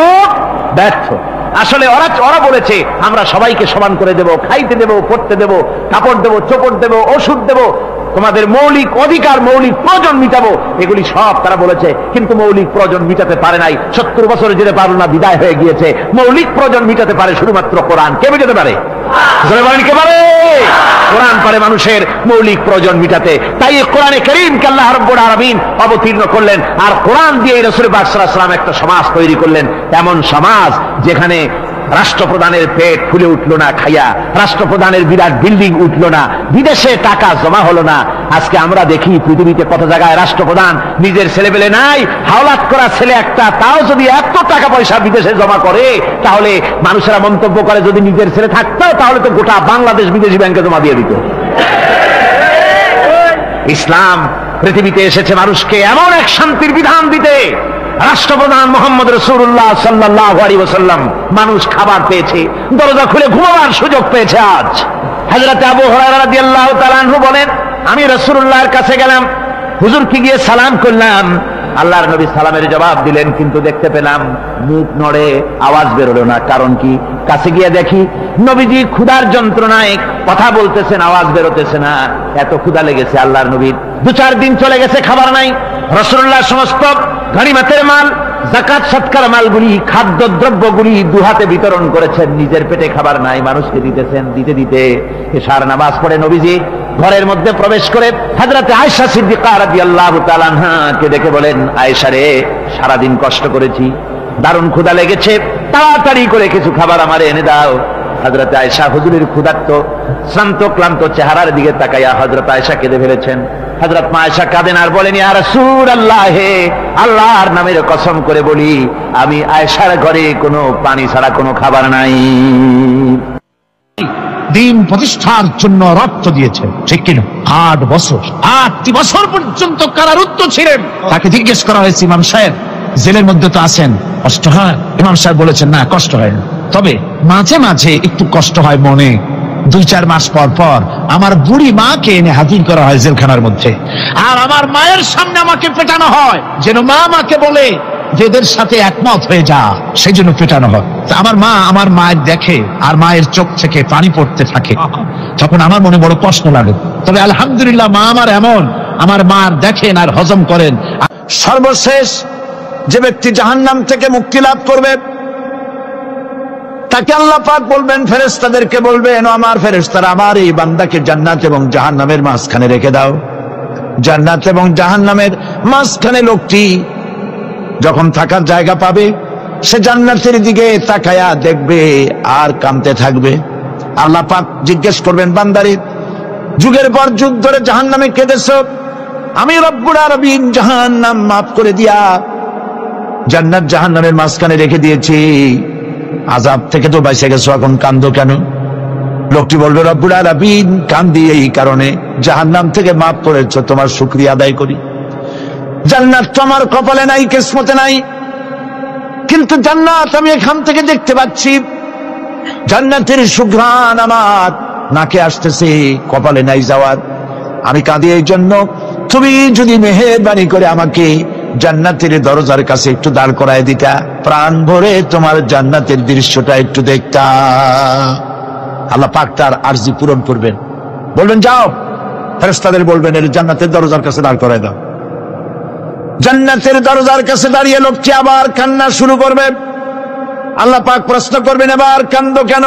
ব্যর্থ। আসলে ওরা বলেছে আমরা সবাইকে সমান করে দেব, খাইতে দেব, পড়তে দেব, কাপড় দেব, চোপড় দেব, ওষুধ দেব, তোমাদের মৌলিক অধিকার, মৌলিক প্রয়োজন মিটাবো, এগুলি সব তারা বলেছে। কিন্তু মৌলিক প্রয়োজন মিটাতে পারে নাই। 70 বছর যেতে পারল না, বিদায় হয়ে গিয়েছে। মৌলিক প্রয়োজন মিটাতে পারে শুধুমাত্র কোরআন। কে মিটাতে পারে? কে পারে? কোরআন পারে মানুষের মৌলিক প্রয়োজন মিটাতে। তাই কোরআনে কারীমকে আল্লাহ রাব্বুল আলামিন অবতীর্ণ করলেন। আর কোরআন দিয়ে রাসূল পাক সাল্লাল্লাহু আলাইহি ওয়াসাল্লাম একটা সমাজ তৈরি করলেন, এমন সমাজ যেখানে রাষ্ট্রপ্রধানের পেট ফুলে উঠলো না খাইয়া, রাষ্ট্রপ্রধানের বিরাট বিল্ডিং উঠলো না, বিদেশে টাকা জমা হলো না। আজকে আমরা দেখি পৃথিবীতে কত জায়গায় রাষ্ট্রপ্রধান নিজের ছেলেপেলে নাই, হাওলাত করা ছেলে একটা, তাও যদি এত টাকা পয়সা বিদেশে জমা করে, তাহলে মানুষেরা মন্তব্য করে যদি নিজের ছেলে থাকতো তাহলে তো গোটা বাংলাদেশ বিদেশি ব্যাংকে জমা দিয়ে দিত। ইসলাম পৃথিবীতে এসেছে মানুষকে এমন এক শান্তির বিধান দিতে। রাষ্ট্রপ্রধান মুহাম্মদ রাসূলুল্লাহ সাল্লাল্লাহু আলাইহি ওয়াসাল্লাম, মানুষ খাবার পেয়েছে, দরজা খুলে ঘুমাবার সুযোগ পেয়েছে। আজ হযরত আবু হুরায়রা রাদিয়াল্লাহু তাআলা আনহু বলেন, আমি রাসূলুল্লাহর কাছে গেলাম, হুজুরকে গিয়ে সালাম করলাম। আল্লাহর নবী সালামের জবাব দিলেন, কিন্তু দেখতে পেলাম মুখ নড়ে, আওয়াজ বেরোলো না। কারণ কি? কাছে গিয়ে দেখি নবীজি ক্ষুধার যন্ত্রণায় কথা বলতেছেন, আওয়াজ বেরোতেছে না। এত ক্ষুধা লেগেছে আল্লাহর নবীর। 2-4 দিন চলে গেছে, খাবার নাই। রাসূলুল্লাহ সমস্ত গনিমতের মাল, যাকাত সদকার মালগুলি, খাদ্য দ্রব্যগুলি দুহাতে বিতরণ করেছেন। নিজের পেটে খাবার নাই, মানুষকে দিতেছেন। দিতে দিতে এশার নামাজ পড়ে নবীজি ঘরের মধ্যে প্রবেশ করে হযরত আয়েশা সিদ্দিকা রাদিয়াল্লাহু তাআলা আনহাকে ডেকে বলেন, আয়েশা রে, সারাদিন কষ্ট করেছি, দারুণ ক্ষুধা লেগেছে, তাড়াতাড়ি করে কিছু খাবার আমারে এনে দাও। হযরত আয়েশা হুজুরের ক্ষুধার্ত শ্রান্ত ক্লান্ত চেহারার দিকে তাকাইয়া হযরত আয়েশা কেঁদে ফেলেছেন। হযরত আয়েশা কাঁদেন আর বলেন, ইয়া রাসূলুল্লাহ, হে আল্লাহর নামের কসম করে বলি, আমি আয়েশার ঘরে কোনো পানি ছাড়া কোনো খাবার নাই। দিন প্রতিষ্ঠার জন্য রক্ত দিয়েছে, ঠিক কিনা? 8 বছর, 8টি বছর পর্যন্ত কারারুদ্ধ ছিলেন। তাকে জিজ্ঞেস করা হয়েছে, ইমাম সাহেব জেলের মধ্যে তো আছেন, কষ্ট হয়? ইমাম সাহেব বলেছেন, না কষ্ট হয় না, তবে মাঝে মাঝে একটু কষ্ট হয় মনে। 2-4 মাস পর পর আমার বুড়ি মাকে এনে হাজির করা হয় জেলখানার মধ্যে, আর আমার মায়ের সামনে আমাকে পেটানো হয়, যেন মা আমাকে বলে যে এদের সাথে একমত হয়ে যা, সেই জন্য পেটানো হয়। আমার মা আমার মায়ের দেখে, আর মায়ের চোখ থেকে পানি পড়তে থাকে, তখন আমার মনে বড় কষ্ট লাগে। তবে আলহামদুলিল্লাহ, মা আমার এমন, আমার মা দেখেন আর হজম করেন। সর্বশেষ যে ব্যক্তি জাহান্নাম থেকে মুক্তি লাভ করবে, তাকে আল্লাহ পাক বলবেন, ফেরেশতাদেরকে বলবেন, আমার ফেরেশতারা আমার এই বান্দাকে জান্নাত এবং জাহান্নামের মাঝখানে রেখে দাও। জান্নাত এবং জাহান্নামের মাঝখানে লোকটি যখন থাকার জায়গা পাবে, সে জান্নাতের দিকে তাকায়া দেখবে আর কাঁদতে থাকবে। আল্লাহ পাক জিজ্ঞেস করবেন, বান্দারে, যুগের পর যুগ ধরে জাহান্নামে কেঁদেছো, আমি রব্বুল আলামিন জাহান্নাম মাফ করে দিয়া জান্নাত জাহান্নামের মাঝখানে রেখে দিয়েছি, আযাব থেকে তো বেঁচে গেছো, এখন কান্দো কেন? লোকটি বলবে, রব্বুল আলামিন কান্দি এই কারণে, জাহান্নাম থেকে মাফ করেছো, তোমার শুকরিয়া আদায় করি। জান্নাত তো আমার কপালে নাই, কিসমতে নাই, কিন্তু জান্নাত আমি এখান থেকে দেখতে পাচ্ছি, জান্নাতের সুঘ্রাণ আমার নাকে আসতেছে, কপালে নাই যাওয়ার। আমি কাঁদি এই জন্য, তুমি যদি মেহেরবানি করে আমাকে জান্নাতের দরজার কাছে একটু দাঁড় করায় দিতা, প্রাণ ভরে তোমার জান্নাতের দৃশ্যটা একটু দেখতা। আল্লাহ পাক তার আরজি পূরণ করবেন, বলবেন যাও, ফেরেশতাদের বলবেন এর জান্নাতের দরজার কাছে দাঁড় করায় দাও। জান্নাতের দরজার কাছে দাঁড়িয়ে লোকটি আবার কান্না শুরু করবে। আল্লাহ পাক প্রশ্ন করবেন, এবার কান্দো কেন?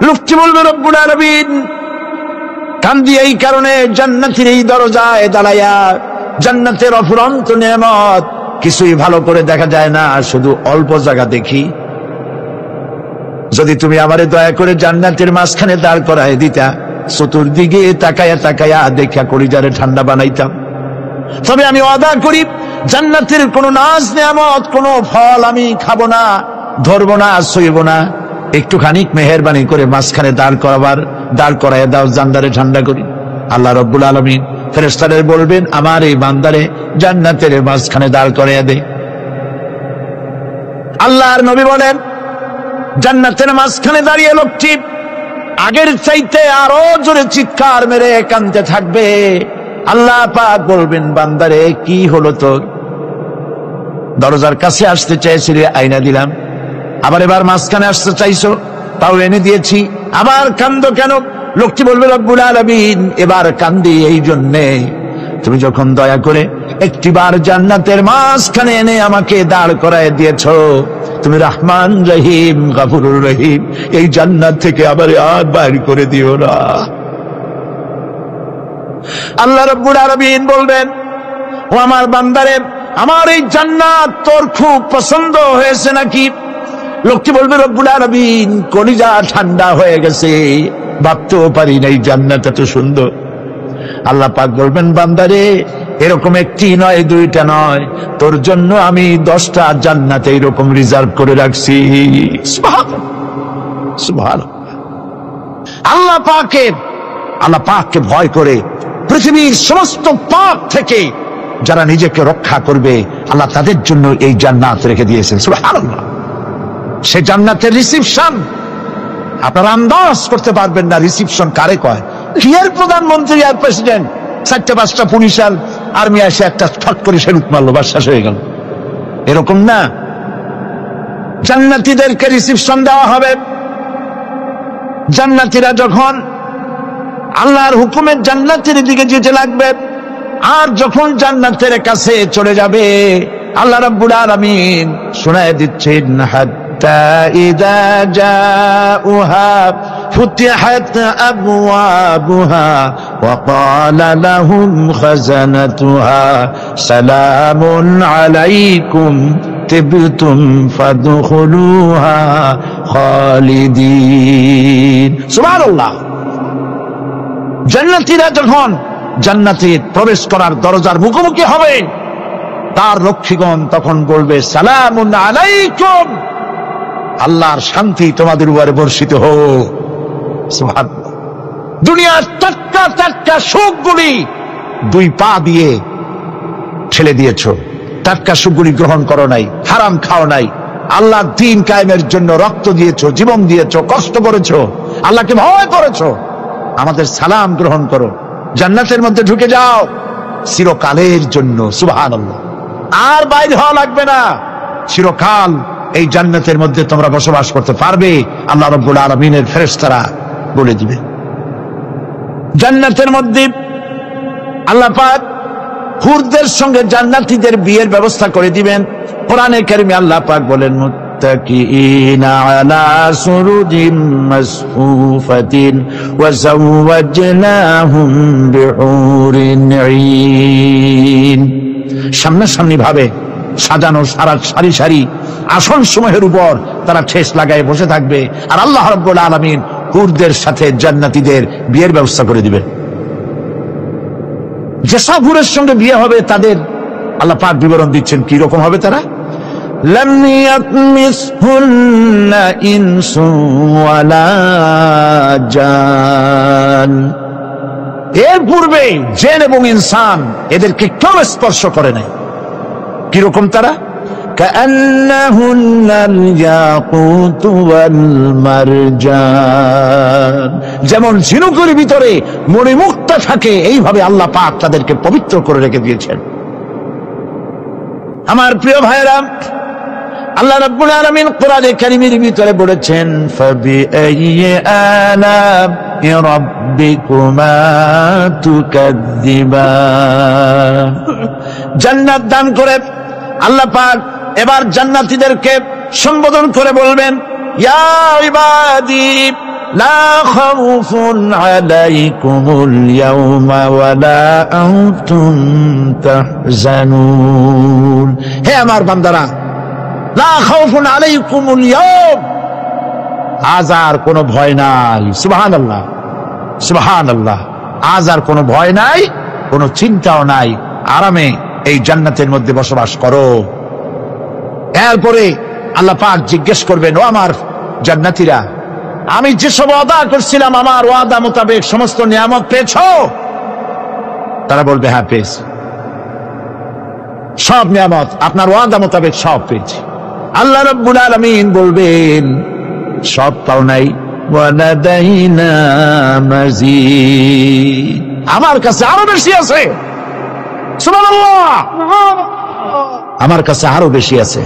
লোকটি বলবে, রব্বুল আলামিন, কান্দি এই কারণে, জান্নাতের এই দরজায় দাঁড়াইয়া জান্নাতের অফুরন্ত নেয়ামত কিছুই ভালো করে দেখা যায় না, শুধু অল্প জায়গা দেখি। যদি তুমি আমারে দয়া করে জান্নাতের মাঝখানে দাঁড় করায় দিতা, চতুর্দিকে তাকায়া তাকায়া দেখা কলিজারে ঠান্ডা বানাইতাম। তবে আমি ওয়াদা করি, জান্নাতের কোন নাজ নেয়ামত, কোন ফল আমি খাবো না, ধরবো না, সইব না। একটুখানি মেহেরবানি করে মাঝখানে দাঁড় করায় দাও, জান্নারে ঠান্ডা করি। আল্লাহ রব্বুল আলামিন ফেরেশতাদের বলবেন, আমার এই বান্দারে জান্নাতের মাঝখানে দাঁড় করাইয়া দে। আল্লাহর নবী বলেন, জান্নাতের মাঝখানে দাঁড়িয়ে লোকটি আগের চাইতে আরো জোরে চিৎকার মেরে কাঁদতে থাকবে। আল্লাহ পাক বলবেন, বান্দারে কি হলো তোর? দরজার কাছে আসতে চাইছিলে, আইনা দিলাম। আবার এবার মাঝখানে আসতে চাইছো, তাও এনে দিয়েছি। আবার কান্দো কেন? লোকটি বলবে, রব্বুল আলামিন, এবার কান্দি এই জন্যে, তুমি যখন দয়া করে একটিবার জান্নাতের মাঝখানে এনে আমাকে দাঁড় করায় দিয়েছো, তুমি রহমান রহিম গফুরুর রহিম, এই জান্নাত থেকে আবার আর বাইর করে দিও না। আল্লাহ রাব্বুল আলামিন বলবেন, ও আমার বান্দারে, আমার এই জান্নাত তোর খুব পছন্দ হয়েছে নাকি? লোকটি বলবে, রব্বুল আলামিন, কলিজা ঠান্ডা হয়ে গেছে, ভাবতেও পারি নাই জান্নাত এত সুন্দর। আল্লাহ পাক বলবেন, বান্দারে, এরকম একটি নয়, দুইটা নয়, তোর জন্য আমি 10টা জান্নাত এইরকম রিজার্ভ করে রাখছি। সুবহানাল্লাহ, সুবহানাল্লাহ। আল্লাহ পাককে ভয় করে পৃথিবীর সমস্ত পাপ থেকে যারা নিজেকে রক্ষা করবে, আল্লাহ তাদের জন্য এই জান্নাত রেখে দিয়েছেন। সুবহানাল্লাহ। সে জান্নাতের রিসিপশন আপনারা আন্দাজ করতে পারবেন না, রিসিপশন কারে কয়। কি এর প্রধানমন্ত্রী আর প্রেসিডেন্ট, 4-5টা পুলিশ আর আর্মি এসে একটা ঠট করে সেরুত মারলো, বাস শেষ হয়ে গেল, এরকম না। জান্নাতীদেরকে রিসিপশন দেওয়া হবে। জান্নাতীরা যখন আল্লাহর হুকুমে জান্নাতের দিকে যেতে লাগবে, আর যখন জান্নাতের কাছে চলে যাবে, আল্লাহ রাব্বুল আলামিন শোনায় দিচ্ছেন, হাত্তা ইযা জাউহা ফুতিহাত আবওয়াবুহা ওয়া ক্বালা লাহুম খাযানাতুহা সালামুন আলাইকুম তিবতুম ফাদখুলুহা খালিদিন। সুবহানাল্লাহ। জান্নাতীরা যখন জান্নাতে প্রবেশ করার দরজার মুখোমুখি হবে, তার রক্ষীগণ তখন বলবে, সালামুন আলাইকুম, আল্লাহর শান্তি তোমাদের উপরে বর্ষিত হোক। সুবহানাল্লাহ। দুনিয়ার টাটকা টাটকা সুখগুলি 2 পা দিয়ে ঠেলে দিয়েছ, টাটকা সুখগুলি গ্রহণ করো নাই, হারাম খাও নাই, আল্লাহর দ্বীন কায়েমের জন্য রক্ত দিয়েছ, জীবন দিয়েছ, কষ্ট করেছ, আল্লাহকে ভয় করেছ। আমাদের সালাম গ্রহণ করো, জান্নাতের মধ্যে ঢুকে যাও চিরকালের জন্য। সুবহানাল্লাহ। আর বাইরে হওয়া লাগবে না, চিরকাল এই জান্নাতের মধ্যে তোমরা বসবাস করতে পারবে, আল্লাহ রাব্বুল আলামিনের ফেরেশতারা বলে দিবে। জান্নাতের মধ্যে আল্লাহ পাক হুরদের সঙ্গে জান্নাতীদের বিয়ের ব্যবস্থা করে দিবেন। কোরআনে কারিমে আল্লাহ পাক বলেন, মুত্তাকিনা আলা সুরুজিম মাসফুফাতিন ওয়া যাওয়াজনাহুম বিহুরিন ঈন। সামনাসামনি ভাবে সাজানো সারি সারি আসন সমূহের উপর তারা ঠেস লাগায় বসে থাকবে, আর আল্লাহ রাব্বুল আলামিন হুরদের সাথে জান্নাতীদের বিয়ের ব্যবস্থা করে দিবেন। যেসব হুরের সঙ্গে বিয়ে হবে তাদের আল্লাহ পাক বিবরণ দিচ্ছেন, কি রকম হবে তারা। লাম ইয়াতমিসহুন্না ইনসুন ওয়ালা জান। এর পূর্বে জিন এবং ইনসান এদেরকে কেউ স্পর্শ করে নাই। কিরকম তারা? কাআন্নাহুন্নাল ইয়াকুতু ওয়াল মারজান, যেমন ঝিনুকের ভিতরে মণিমুক্তা থাকে এইভাবে আল্লাহ পাক তাদেরকে পবিত্র করে রেখে দিয়েছেন। আমার প্রিয় ভাইরা, আল্লাহ রাব্বুল আলামিন কোরআনে কারীমের ভিতরে বলেছেন ফাবিআইয়ি আলা'i রাব্বিকুমা তুকাযযিবান। জান্নাত দান করে আল্লাহ পাক এবার জান্নাতীদেরকে সম্বোধন করে বলবেন, ইয়া ইবাদি লা খাউফুন আলাইকুমুল ইয়াওমা ওয়ালা আনতুম তাহজানুন। হে আমার বান্দারা, লা খাউফুন আলাইকুমুল ইয়াওম, আজ আর কোনো ভয় নাই। সুবহানাল্লাহ, সুবহানাল্লাহ। আজ আর কোনো ভয় নাই, কোনো চিন্তাও নাই, আরামে এই জান্নাতের মধ্যে বসবাস করো। এরপরে আল্লাহ পাক জিজ্ঞেস করবেন, ও আমার জান্নাতীরা, আমি যেসব ওয়াদা করছিলাম আমার ওয়াদা মোতাবেক সমস্ত নিয়ামত পেয়েছো? তারা বলবে, হ্যাঁ পেয়েছি, সব নিয়ামত আপনার ওয়াদা মোতাবেক সব পেয়েছি। আল্লাহ রাব্বুল আলামিন বলবেন, সব পাও নাই, ওয়ালাদাইনা মাজিদ, আমার কাছে আরো বেশি আছে। সুবহানাল্লাহ, আমার কাছে আরো বেশি আছে।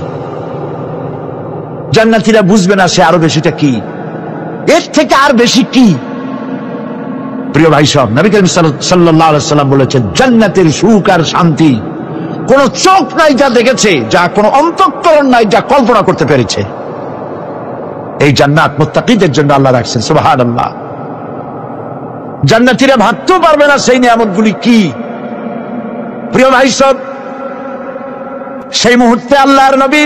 জান্নাতীরা বুঝবে না সে আরো বেশিটা কি, এর থেকে আর বেশি কি। প্রিয় ভাই সব, নবী করিম সাল্লাল্লাহু আলাইহি সাল্লাম বলেছেন, জান্নাতের সুখ আর শান্তি কোন চোখ নাই যা দেখেছে, যা কোন অন্তঃকরণ নাই যা কল্পনা করতে পেরেছে। এই জান্নাত মুত্তাকিদের জন্য আল্লাহ রাখছেন। সুবহানাল্লাহ। জান্নাতীরা ভাবতেও পারবে না সেই নিয়ামতগুলি কি। প্রিয় ভাই সব, সেই মুহূর্তে আল্লাহর নবী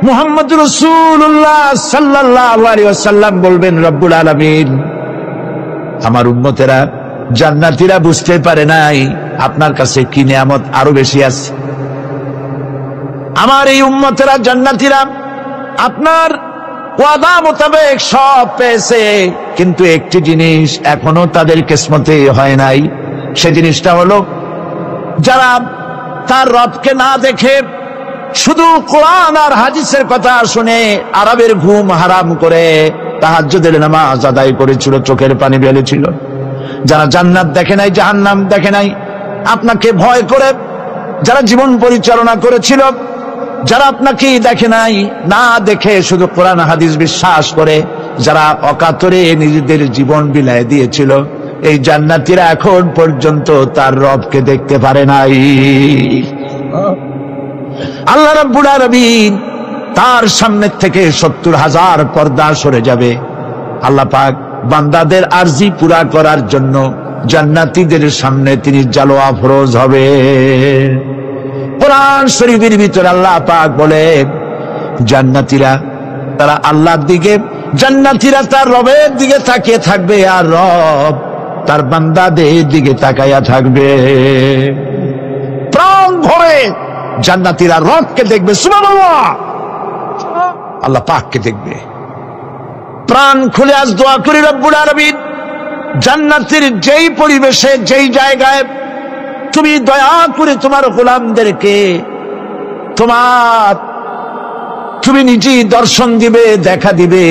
মুহাম্মদ রাসূলুল্লাহ সাল্লাল্লাহু আলাইহি ওয়াসাল্লাম বলবেন, রব্বুল আলামিন, আমার উম্মতেরা জান্নাতীরা বুঝতে পারে নাই আপনার কাছে কি নিয়ামত আরো বেশি আছে। আমার এই উম্মতেরা জান্নাতীরা আপনার ওয়াদা মোতাবেক সব পেয়েছে, কিন্তু একটি জিনিস এখনো তাদের কিসমতে হয় নাই। সে জিনিসটা হলো, যারা তার রবকে না দেখে শুধু কোরআন আর হাদিসের কথা শুনে আরবের ঘুম হারাম করে তাহাজ্জুদের নামাজ আদায় করেছিল, চোখের পানি ফেলেছিল, যারা জান্নাত দেখে নাই, জাহান্নাম দেখে নাই, আপনাকে ভয় করে যারা জীবন পরিচালনা করেছিল, যারা আপনাকে দেখে নাই, না দেখে শুধু কোরআন হাদিস বিশ্বাস করে যারা অকাতরে নিজেদের জীবন বিলায় দিয়েছিল, এই জান্নাতীরা এখন পর্যন্ত তার রবকে দেখতে পারে নাই। আল্লাহ রাব্বুল আলামিন তার সামনে থেকে ৭০,০০০ পর্দা সরে যাবে। আল্লাহ পাক বান্দাদের আরজি পুরা করার জন্য জান্নাতীদের সামনে তিনি জালোয়া ফরজ হবে। কোরআন শরীফের ভিতরে আল্লাহ পাক বলে, জান্নাতীরা তারা আল্লাহর দিকে, জান্নাতীরা তার রবের দিকে তাকিয়ে থাকবে, আর রব তার বান্দাদের দিকে তাকাইয়া থাকবে। প্রাণ ভরে জান্নাতীরা রবকে দেখবে। সুবহানাল্লাহ, আল্লাহ পাককে দেখবে। প্রাণ খুলে আজ দোয়া করি, রব্বুল আলামিন, জান্নাতের যেই পরিবেশে, যেই জায়গায় তুমি দয়া করে তোমার গোলামদেরকে তুমি নিজেই দর্শন দিবে, দেখা দিবে।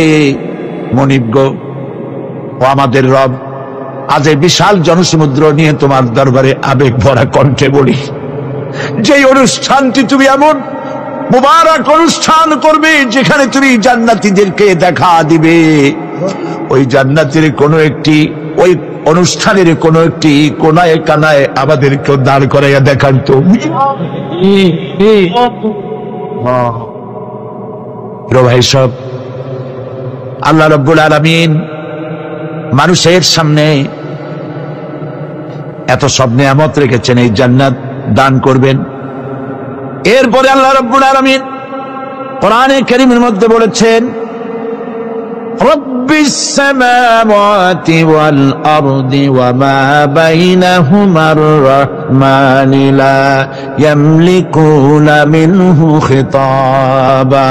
মনিব গো, ও আমাদের রব, আজ এই বিশাল জনসমুদ্র নিয়ে তোমার দরবারে আবেগ ভরা কণ্ঠে বলি, যেই অনুষ্ঠানটি তুমি এমন মুবারক অনুষ্ঠান করবে যেখানে তুমি জান্নাতীদেরকে দেখা দিবে, ওই জান্নাতের কোনো একটি, ওই অনুষ্ঠানের কোনো একটি কোনায় কানায় আমাদেরকেও দাঁড় করাইয়া দেখান তো। ভাই সব, আল্লাহ রাব্বুল আলামিন মানুষের সামনে এত সব নিয়ামত রেখেছেন, এই জান্নাত দান করবেন। এরপরে আল্লাহ রাব্বুল আলামিন কোরআনে কারীমের মধ্যে বলেছেন, রব্বিস সামাওয়াতি ওয়াল আরদি ওয়া মা বাইনাহুমার রাহমানি লা ইয়ামলিকুনা মিনহু খিতাবা।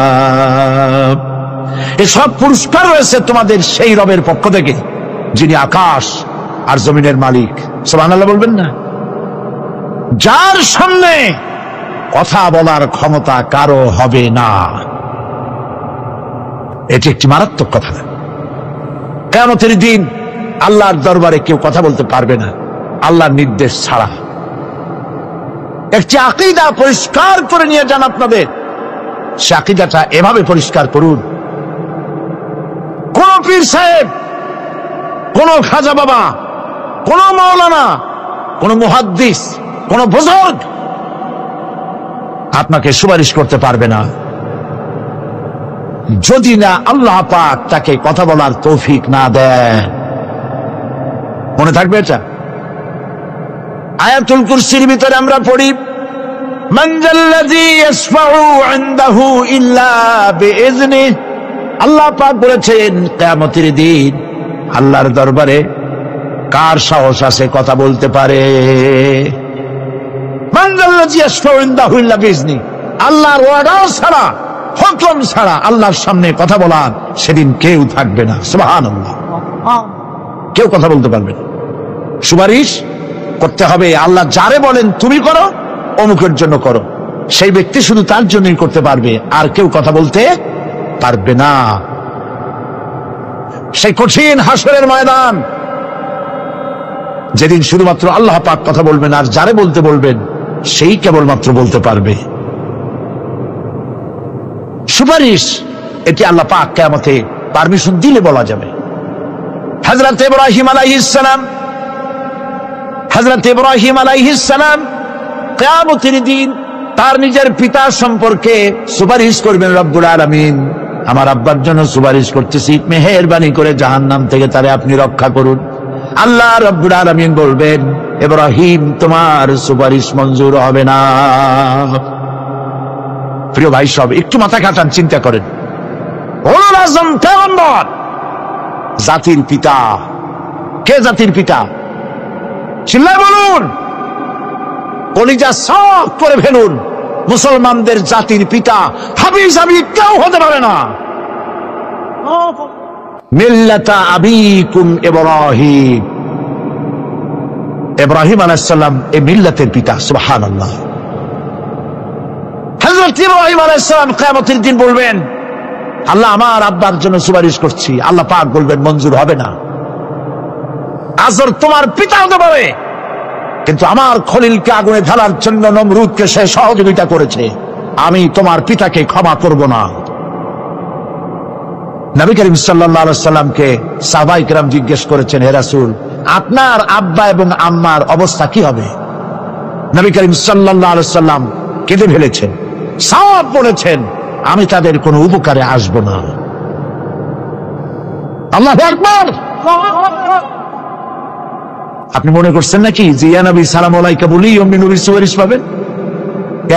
এসব পুরস্কার রয়েছে তোমাদের সেই রবের পক্ষ থেকে যিনি আকাশ আর জমিনের মালিক। সুবহানাল্লাহ বলবেন না? যার সামনে কথা বলার ক্ষমতা কারো হবে না। এটি একটি মারাত্মক কথা। কিয়ামতের দিন আল্লাহর দরবারে কেউ কথা বলতে পারবে না আল্লাহর নির্দেশ ছাড়া। একটি আকীদা পরিষ্কার করে নিয়ে যান আপনাদের, সে আকীদাটা এভাবে পরিষ্কার করুন, কোন পীর সাহেব, কোন খাজা বাবা, কোন মাওলানা, কোন মুহাদ্দিস, কোন বুজুর্গ আপনাকে সুপারিশ করতে পারবে না যদি না আল্লাহ পাক তাকে কথা বলার তৌফিক না দেন। মনে থাকবে এটা। আয়াতুল কুরসির ভিতরে আমরা পড়ি, মান যাল্লাযী ইয়াশফাউ ইনদাহু ইল্লা বিইজনিহি। আল্লাহ পাক বলেছেন কিয়ামতের দিন আল্লাহর দরবারে কার সাহস আছে কথা বলতে পারে? মান যাল্লাযী ইয়াশফাউ ইনদাহু ইল্লা বিইজনিহি। আল্লাহর অর্ডার ছাড়া, হুকুম ছাড়া আল্লাহর সামনে কথা বলার সেদিন কেউ থাকবে না। সুবহানাল্লাহ। কেউ কথা বলতে পারবে না। সুপারিশ করতে হবে আল্লাহ যারে বলেন তুমি করো, অমুকের জন্য করো, সেই ব্যক্তি শুধু তার জন্যই করতে পারবে, আর কেউ কথা বলতে পারবে না। সেই কঠিন হাসরের ময়দান, যেদিন শুধুমাত্র আল্লাহ পাক কথা বলবেন, আর যারে বলতে বলবেন সেই কেবলমাত্র বলতে পারবে। সুপারিশ এটি আল্লাহ পাক কিয়ামতে পারমিশন দিলে বলা যাবে। হযরত ইব্রাহিম আলাইহিস সালাম, হযরত ইব্রাহিম আলাইহিস সালাম কিয়ামতের দিন তার নিজের পিতা সম্পর্কে সুপারিশ করবেন, রব্বুল আলামিন আমার আব্বার জন্য সুপারিশ করতেছি, মেহেরবানি করে জাহান্নাম থেকে তারে আপনি রক্ষা করুন। আল্লাহ রব্বুল আলামিন বলবেন, ইব্রাহিম তোমার সুপারিশ মঞ্জুর হবে না। প্রিয় ভাই সব, একটু মাথা খাটান, চিন্তা করেন। উলুল আযম পয়গম্বর, জাতির পিতা। কে জাতির পিতা? চিল্লায় বলুন, কলিজা সাফ করে ফেলুন। মুসলমানদের জাতির পিতা হাবিজ হাবিব কেউ হতে পারে না। মিল্লাতা আবিকুম ইব্রাহিম। ইব্রাহিম আলাইহিস সালাম এই মিল্লাতের পিতা। সুবহানাল্লাহ। হযরত ইব্রাহিম আলাইহিস সালাম কিয়ামতের দিন বলবেন, আল্লাহ আমার আব্বার জন্য সুপারিশ করছি। আল্লাহ পাক বলবেন মঞ্জুর হবে না। আজর তোমার পিতা হতে পারে, কিন্তু আমার খলিলকে আগুনে ঢালার জন্য নমরুদকে সে সহযোগিতা করেছে, আমি তোমার পিতাকে ক্ষমা করব না। নবী করিম সাল্লাল্লাহু আলাইহি সাল্লামকে সাহাবায়ে কেরাম জিজ্ঞেস করেছেন, হে রাসূল আপনার আব্বা এবং আম্মার অবস্থা কি হবে? নবী করিম সাল্লাল্লাহু আলাইহি সাল্লাম কেঁদে ফেলেছেন, সাফ বলেছেন আমি তাদের কোনো উপকারে আসব না। আল্লাহু আকবার। আপনি মনে করছেন নাকি যে ইয়া নবী সালাম আলাইকা বলি অমনি নবীর সুপারিশ পাবেন?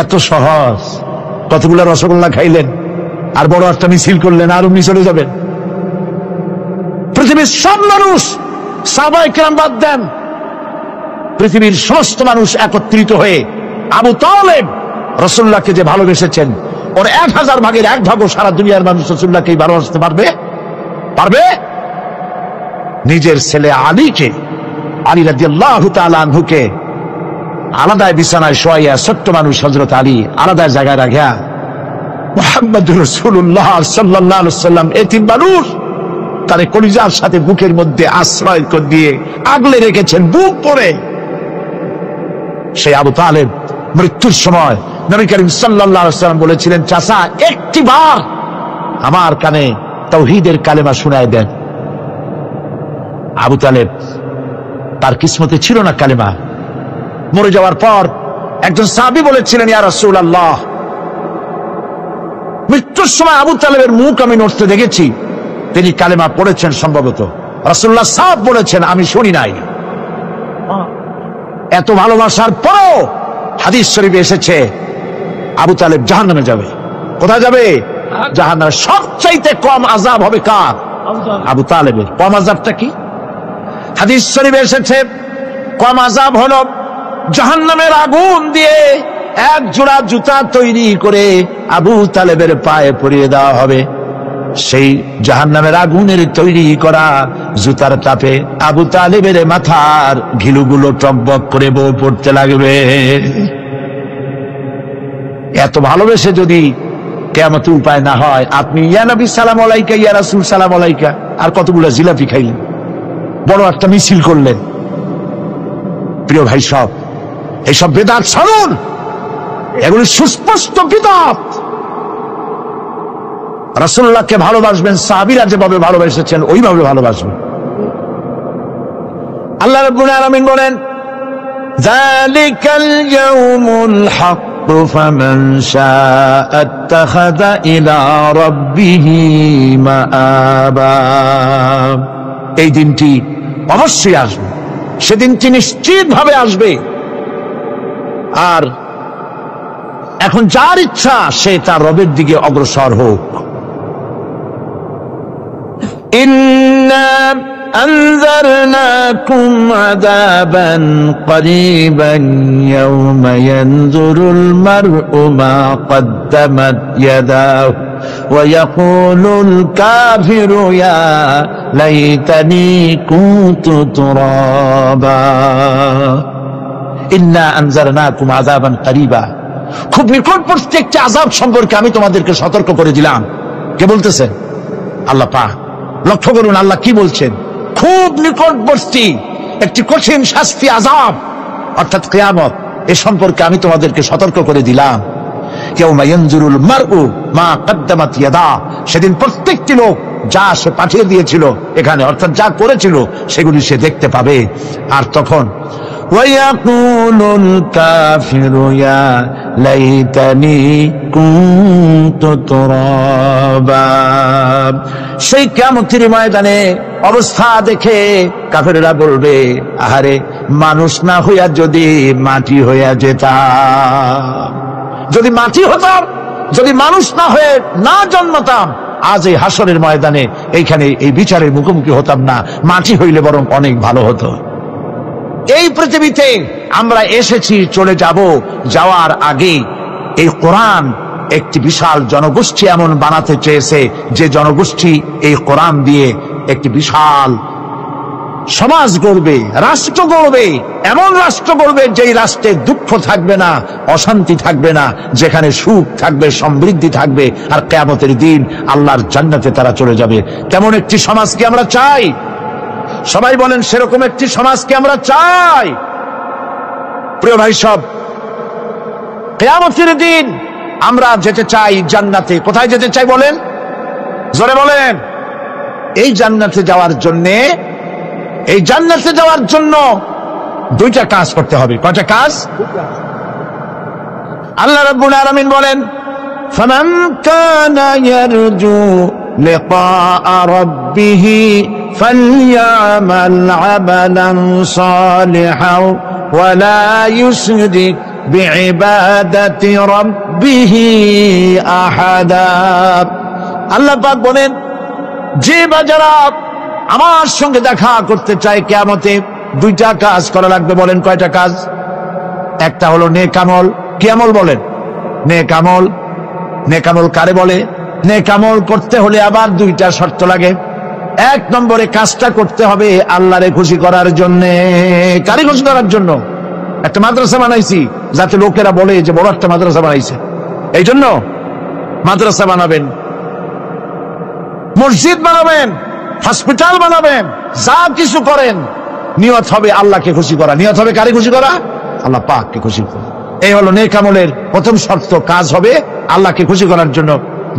এত সহজ। কতগুলো রসগোল্লা খাইলেন আর বড় একটা মিছিল করলেন আর অমনি চলে যাবেন? পৃথিবীর সব মানুষ, সাহাবায়ে কেরাম বাদ দেন, পৃথিবীর সমস্ত মানুষ একত্রিত হয়ে আবু তালেব রাসূলুল্লাহকে যে ভালোবেসেছেন, ওর 1000 ভাগের 1 ভাগও সারা দুনিয়ার মানুষ রাসূলুল্লাহকে ভালোবাসতে পারবে? পারবে? নিজের ছেলে আলীকে, আলী রাদিয়াল্লাহু তাআলা আনহুকে আলাদা বিছানায় শোয়াইয়া, ছোট্ট মানুষ হযরত আলী আলাদা জায়গায় রাখিয়া মুহাম্মদুর রাসূলুল্লাহ সাল্লাল্লাহু আলাইহি ওয়াসাল্লাম এতিম মানুষ তারে কলিজার সাথে বুকের মধ্যে আশ্রয় দিয়ে আগলে রেখেছেন বুক পড়ে। সেই আবু তালেব মৃত্যুর সময় নবী করিম সাল্লাল্লাহু আলাইহি ওয়াসাল্লাম বলেছিলেন, চাচা একটিবার আমার কানে তাওহীদের কালেমা শোনায় দেন। আবু তালেব তার কিসমতে ছিল না কালেমা। মরে যাওয়ার পর একজন সাহাবী বলেছিলেন, ইয়া রাসূলুল্লাহ মৃত্যুর সময় আবু তালেবের মুখ আমি নড়তে দেখেছি, তিনি কালেমা পড়েছেন সম্ভবত। রাসূলুল্লাহ সাফ বলেছেন আমি শুনি নাই। এত ভালোবাসার পরও হাদিস শরীফে এসেছে আবু তালেব জাহান্নামে যাবে। কোথায় যাবে? জাহান্নামে। সবচাইতে কম আযাব হবে কার? আবু তালেবের। কম আযাবটা কি? হাদিস শরীফে এসেছে কম আযাব হলো জাহান্নামের আগুন দিয়ে 1 জোড়া জুতা তৈরি করে আবু তালেবের পায়ে পরিয়ে দেওয়া হবে। সেই জাহান্নামের আগুনের তৈরি করা জুতার তাপে আবু তালেবের মাথার ঘিলুগুলো টকবক করে বউ পড়তে লাগবে। এত ভালোবেসে যদি কিয়ামতের উপায় না হয়, আপনি ইয়া নবী সালাম আলাইকা, ইয়া রাসূল সালাম আলাইকা, আর কতগুলো জিলাপি খাইলেন, বড় একটা মিছিল করলেন। প্রিয় ভাই সব, এইসব বেদাত ছাড়ুন, এগুলি সুস্পষ্ট বিদআত। রাসূলুল্লাহকে ভালোবাসবেন, সাহাবীরা যেভাবে ভালোবেসেছেন ওইভাবে ভালোবাসবেন। আল্লাহ রাব্বুল আলামিন বলেন, যালিকাল ইয়াউমুল হক ফামান শাআ আত্তাখাযা ইলা রাব্বিহি মাআবা। এই দিনটি অবশ্যই আসবে, সেদিনটি নিশ্চিতভাবে আসবে। আর এখন যার ইচ্ছা সে তার রবের দিকে অগ্রসর হোক। ইন্না আনজারনাকুম আযাবান করিবান ইয়াওমা ইয়ানজুরুল মার'উ মা কদ্দামাত ইয়াদাহু ওয়া ইয়াকুলুল কাফিরু ইয়া লাইতানি কুনতু তুরাবা। ইন্না আনজারনাকুম আযাবান করিবা, খুব নিকটবর্তী একটি আযাব সম্পর্কে আমি তোমাদেরকে সতর্ক করে দিলাম। কে বলতেছেন? আল্লাহ পাক। লক্ষ্য করুন আল্লাহ কি বলছেন, খুব নিকটবর্তী একটি কঠিন শাস্তি, আযাব অর্থাৎ কিয়ামত, এ সম্পর্কে আমি তোমাদেরকে সতর্ক করে দিলাম। ইয়াউমা ইয়ানজুরুল মার'উ মা কদ্দামাত ইয়াদা, সেদিন প্রত্যেকটি লোক যা সে পাঠিয়ে দিয়েছিল এখানে, অর্থাৎ যা করেছিল সেগুলি সে দেখতে পাবে। আর তখন ওয়ায়াকুলুল কাফিরু ইয়া লাইতানি কুনতু তুরাবা। সেই কিয়ামতের ময়দানে অবস্থা দেখে কাফেররা বলবে, আহারে মানুষ না হইয়া যদি মাটি হইয়া যেতাম, যদি মাটি হতাম, যদি মানুষ না হয়ে না জন্মতাম, আজ এই হাসরের ময়দানে এইখানে এই বিচারের মুখোমুখি হতাম না, মাটি হইলে বরং অনেক ভালো হতো। এই পৃথিবীতে আমরা এসেছি, চলে যাব, যাওয়ার আগে এই কোরআন একটি বিশাল জনগোষ্ঠী এমন বানাতে চেয়েছে, যে জনগোষ্ঠী এই কোরআন দিয়ে একটি বিশাল সমাজ গড়বে, রাষ্ট্র গড়বে, এমন রাষ্ট্র গড়বে যেই রাষ্ট্রে দুঃখ থাকবে না, অশান্তি থাকবে না, যেখানে সুখ থাকবে, সমৃদ্ধি থাকবে, আর কিয়ামতের দিন আল্লাহর জান্নাতে তারা চলে যাবে। তেমন একটি সমাজ কি আমরা চাই? সবাই বলেন, সেরকম একটি সমাজ কি আমরা চাই? প্রিয় ভাই সব, কিয়ামতের দিন আমরা যেতে চাই জান্নাতে। কোথায় যেতে চাই বলেন? জোরে বলেন। এই জান্নাতে যাওয়ার জন্যে, এই জান্নাতে যাওয়ার জন্য দুইটা কাজ করতে হবে। কয়টা কাজ? আল্লাহ রাব্বুল আলামিন বলেন, ফামান কানা ইয়ারজু লিকাআ রাব্বিহি ফালইয়ামাল আমালান সালিহান ওয়া লা ইউশরিক বিইবাদাতি রাব্বিহি আহাদা। আল্লাহ পাক বলেন, যে বাজারা আমার সঙ্গে দেখা করতে চায় কিয়ামতে, দুইটা কাজ করা লাগবে। বলেন কয়টা কাজ? একটা হলো নেক আমল। কি আমল বলেন? নেক আমল। নেক আমল কারে বলে? নেক আমল করতে হলে আবার দুইটা শর্ত লাগে। এক নম্বরে কাজটা করতে হবে আল্লাহরে খুশি করার জন্য। কারে খুশি করার জন্য? একটা মাদ্রাসা বানাইছি যাতে লোকেরা বলে যে বড় একটা মাদ্রাসা বানাইছে, এই জন্য মাদ্রাসা বানাবেন, মসজিদ বানাবেন, হসপিটাল বানাবেন, যা কিছু করেন নিয়ত হবে আল্লাহকে খুশি করা। নিয়ত হবে কারে খুশি করা? আল্লাহ পাককে খুশি করা। এই হলো নেক আমলের প্রথম শর্ত, কাজ হবে আল্লাহকে খুশি করার জন্য।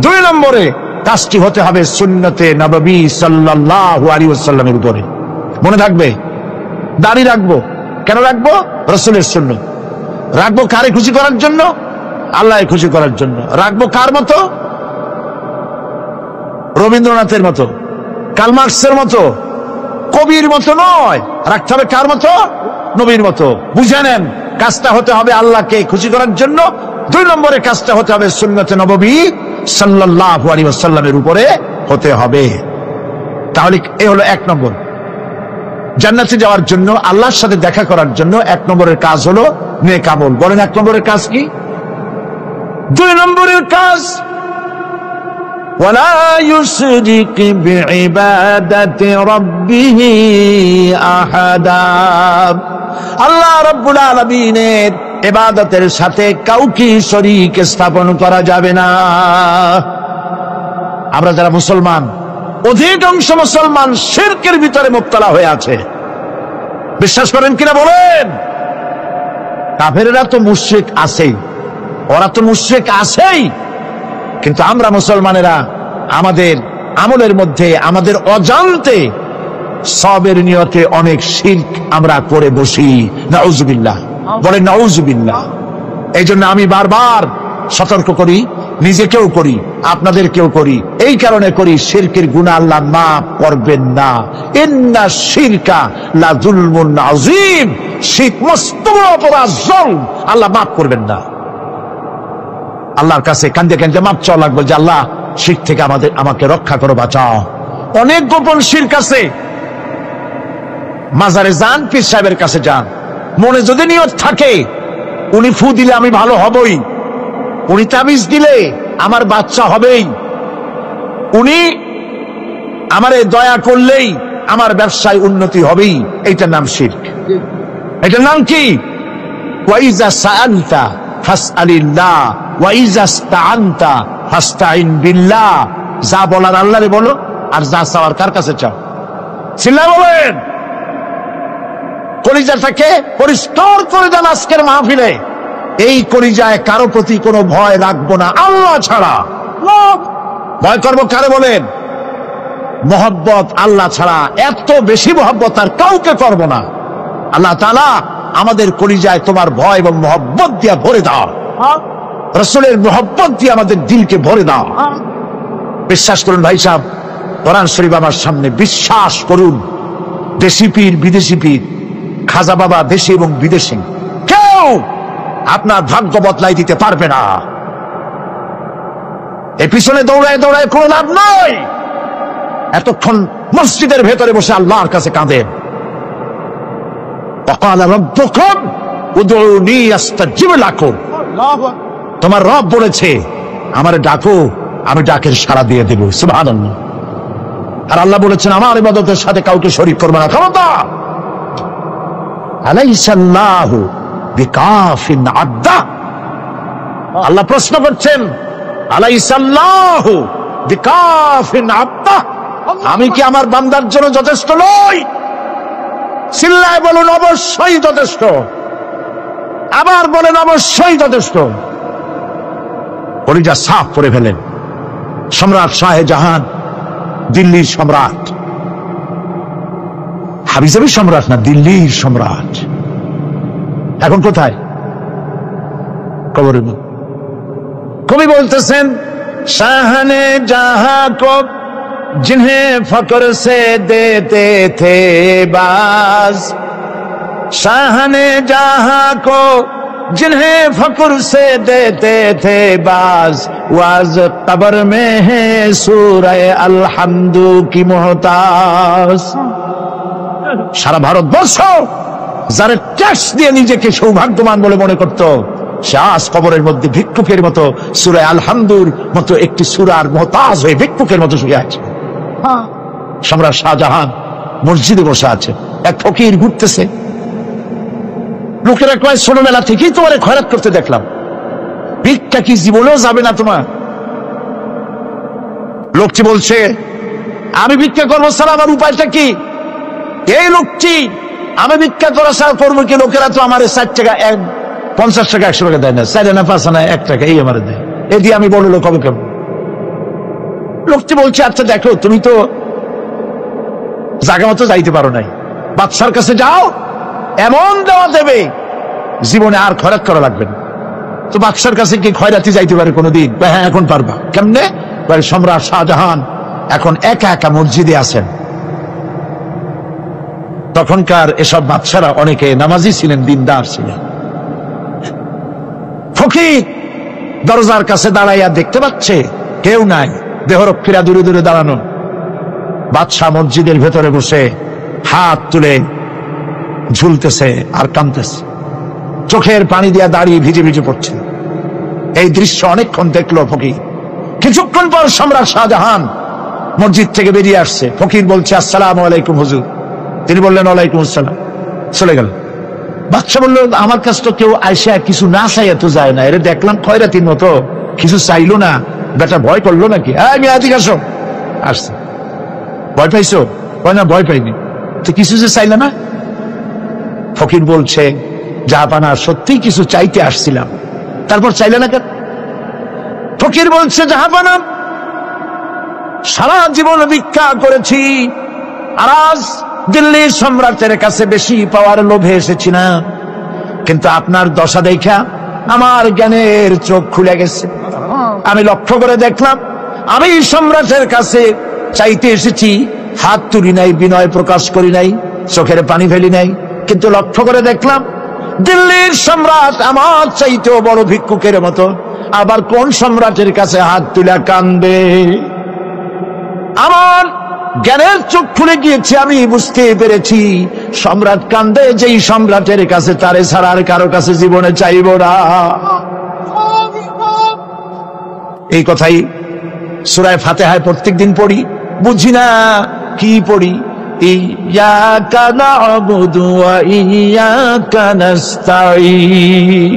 দুই নম্বরে কাজটি হতে হবে সুন্নতে নববী সাল্লাল্লাহু আলাইহি ওয়াসাল্লামের উপরে। মনে থাকবে, দাড়ি রাখবো। কেন রাখবো? রাসূলের সুন্নাত। রাখবো কারে খুশি করার জন্য? আল্লাহকে খুশি করার জন্য। রাখবো কার মতো? রবীন্দ্রনাথের মতো, কার্ল মার্কসের মতো, কবির মতো নয়। রাখতে হবে কার মতো? নবীর মতো। বুঝে নেন, কাজটা হতে হবে আল্লাহকে খুশি করার জন্য। দুই নম্বরে কাজটা হতে হবে সুন্নতে নববী সাল্লাল্লাহু আলাইহি ওয়াসাল্লামের উপরে হতে হবে। তাহলে এই হলো এক নম্বর। জান্নাতে যাওয়ার জন্য, আল্লাহর সাথে দেখা করার জন্য এক নম্বরের কাজ হলো নেক আমল। বলেন এক নম্বরের কাজ কি? দুই নম্বরের কাজ ওয়ালা ইউশরিক বিইবাদাতি রাব্বিহি আহাদা। আল্লাহ রাব্বুল আলামিনের ইবাদতের সাথে কাউকে শরীক স্থাপন করা যাবে না। আমরা যারা মুসলমান, অধিকাংশ মুসলমান শিরকের ভিতরে মুবতলা হয়ে আছে। বিশ্বাস করেন কিনা বলেন? কাফেররা তো মুশরিক আছেই, ওরা তো মুশরিক আছেই, কিন্তু আমরা মুসলমানেরা আমাদের আমলের মধ্যে আমাদের অজান্তে সবের নিয়তে অনেক শিরক আমরা করে বসি। নাউজুবিল্লাহ, বলে নাউজুবিল্লাহ। এই জন্য আমি বারবার সতর্ক করি, নিজেকেও করি, আপনাদেরকেও করি। এই কারণে করি, শিরকের গুনাহ আল্লাহ মাফ করবেন না। ইন্না শিরকা লা যুলমুন আযীম, শিরক মস্ত বড় অপরাধ, জুলম, আল্লাহ মাফ করবেন না। আল্লাহর কাছে কান্দে কান্দে মাপ চাওয়া লাগবে যে আল্লাহ শিরক থেকে আমাকে রক্ষা করো, বাঁচাও। অনেক গোপন শিরক আছে। মাজারে যান, পীর সাহেবের কাছে যান, মনে যদি নিয়ত থাকে উনি ফু দিলে আমি ভালো হবই, উনি তাবিজ দিলে আমার বাচ্চা হবেই, উনি আমারে দয়া করলেই আমার ব্যবসায় উন্নতি হবেই, এইটার নাম শিরক। এটার নাম কি? ওয়াইজা সাআলতা ফাসআলিল্লাহ ওয়াইজা ইসতাআনতা ফাসতাইন বিল্লাহ। যা বলার আল্লাহরে বলো, আর যা চাওয়ার কার কাছে চাও? চিল্লায় বলেন। কলিজাটাকে পরিষ্কার করে দেন আজকের মাহফিলে। এই কলিজায় কারো প্রতি কোনো ভয় রাখবো না আল্লাহ ছাড়া। ভয় করবো কারে বলেন? মহব্বত আল্লাহ ছাড়া, এত বেশি মহব্বত আর কাউকে করবো না। আল্লাহ তাআলা আমাদের কলিজায় তোমার ভয় এবং মহব্বত দিয়া ভরে দাও, রাসূলের মহব্বত দিয়ে আমাদের দিলকে ভরে দাও। বিশ্বাস করুন ভাই সাহেব, কোরআন শরীফ আমার সামনে, বিশ্বাস করুন, দেশি পীর বিদেশি পীর, খাজা বাবা দেশি এবং বিদেশি, কেউ আপনার ভাগ্য বদলাই দিতে পারবে না। এর পিছনে দৌড়ায় দৌড়ায় কোনো লাভ নয়। এতক্ষণ মসজিদের ভেতরে বসে আল্লাহর কাছে কাঁদেন। ওয়াকালা রাব্বুকুম উদউনি আস্তাজিব লাকুম। তোমার রব বলেছে আমারে ডাকো, আমি ডাকের সাড়া দিয়ে দেব। সুবহানাল্লাহ। আর আল্লাহ বলেছেন আমার ইবাদতের সাথে কাউকে শরীক করবে না। খবরদার। আলাইসাল্লাহু বিকাফিন আবদা। আল্লাহ প্রশ্ন করছেন, আলাইসাল্লাহু বিকাফিন আবদা, আমি কি আমার বান্দার জন্য যথেষ্ট নই? চিল্লায় বলুন অবশ্যই যথেষ্ট। আবার বলেন অবশ্যই যথেষ্ট। কলিজা সাফ করে ফেলেন। সম্রাট শাহজাহান, দিল্লির সম্রাট, হাবিজাবি সম্রাট না, দিল্লির সম্রাট। এখন কোথায়? কবরের মধ্যে। কবি বলতেছেন, শাহনে জাহাঁ কো जिन्हें फक्र से देते थे बाज, शाहने जहां को जिन्हें फक्र से देते थे बाज, वाज कब्र में है सूरह अलहम्दु की मोहताज। সারা ভারতবর্ষ যারা ট্যাক্স দিয়ে নিজেকে সৌভাগ্যবান বলে মনে করত, সে আজ কবরের মধ্যে ভিক্ষুকের মতো সূরা আলহামদুর মতো একটি সূরার মোহতাজ হয়ে ভিক্ষুকের মতো শুয়ে আছে। সম্রাট শাহজাহান মসজিদে বসে আছে, এক ফকির ঘুরতেছে। লোকেরা কয় ছোটবেলা থেকেই তোমার খয়রাত করতে দেখলাম, ভিক্ষা কি জীবনেও যাবে না তোমার? লোকটি বলছে, আমি ভিক্ষা করবো ছাড়া আমার উপায়টা কি? এই লোকটি, আমি ভিক্ষা করা ছাড়া করবো কি? লোকেরা তো আমার 60 টাকা 50 টাকা 100 টাকা দেয় না, 4 আনা 5 আনা 1 টাকা এই আমার দেয়, এ দিয়ে আমি বড় লোক হবে কেমন? লোকটি বলছে, আচ্ছা দেখো, তুমি তো জায়গা মতো যাইতে পারো নাই, বাদশার কাছে যাও, এমন দেওয়া দেবে জীবনে আর খয়রাত করা লাগবে না। তো বাদশার কাছে কি খয়রাতি যাইতে পারে কোনোদিন? হ্যাঁ, এখন পারবা। কেমনে? সম্রাট শাহজাহান এখন একা একা মসজিদে আছেন। তখনকার এসব বাদশারা অনেকে নামাজি ছিলেন, দিনদার ছিলেন। ফকির দরজার কাছে দাঁড়াইয়া দেখতে পাচ্ছে কেউ নাই, দেহরক্ষীরা দূরে দূরে দাঁড়ানো। বাদশাহ মসজিদের ভেতরে বসে হাত তুলে ঝুলতেছে আর কাঁদতেছে, চোখের পানি দিয়া দাঁড়িয়ে ভিজে ভিজে পড়ছে। এই দৃশ্য অনেকক্ষণ দেখলো ফকির। কিছুক্ষণ পর সম্রাট শাহজাহান মসজিদ থেকে বেরিয়ে আসছে। ফকির বলছে, আসসালামু আলাইকুম হুজুর। তিনি বললেন, ওয়ালাইকুম আসসালাম। চলে গেল। বাচ্চা বললো, আমার কাছে তো কেউ আইসা কিছু না চাইয়া তো যায় না, এর দেখলাম খয়রাতির মতো কিছু চাইলো না, বেটা ভয় করলো নাকি? আমি আদিক আসো, আসছে। ভয় পাইছো? কয় না, ভয় পাইনি। তো কিছু যে চাইলে না? ফকির বলছে, জাহাপানা সত্যি কিছু চাইতে আসছিলাম, তারপর চাইলে না কেন? ফকির বলছে, জাহাপানা সারা জীবন ভিক্ষা করেছি, আর আজ দিল্লির সম্রাটের কাছে বেশি পাওয়ার লোভে এসেছি না, কিন্তু আপনার দশা দেখা আমার জ্ঞানের চোখ খুলে গেছে। আমি লক্ষ্য করে দেখলাম, আমি সম্রাটের কাছে চাইতে এসেছি, হাত তুলি নাই, বিনয় প্রকাশ করি নাই, চোখের পানি ফেলি নাই, কিন্তু লক্ষ্য করে দেখলাম দিল্লির সম্রাট আমার চাইতেও বড় ভিক্ষুকের মতো। আবার কোন সম্রাটের কাছে হাত তুলে কান্দে? আমার জ্ঞানের চোখ খুলে গিয়েছে, আমি বুঝতে পেরেছি সম্রাট কান্দে যেই সম্রাটের কাছে, তারে ছাড়া আর কারো কাছে জীবনে চাইব না। এই কথাই সূরা ফাতিহায় প্রত্যেকদিন পড়ি, বুঝি না কি পড়ি। ইয়াকা না'বুদু ওয়া ইয়াকা নাস্তাঈন।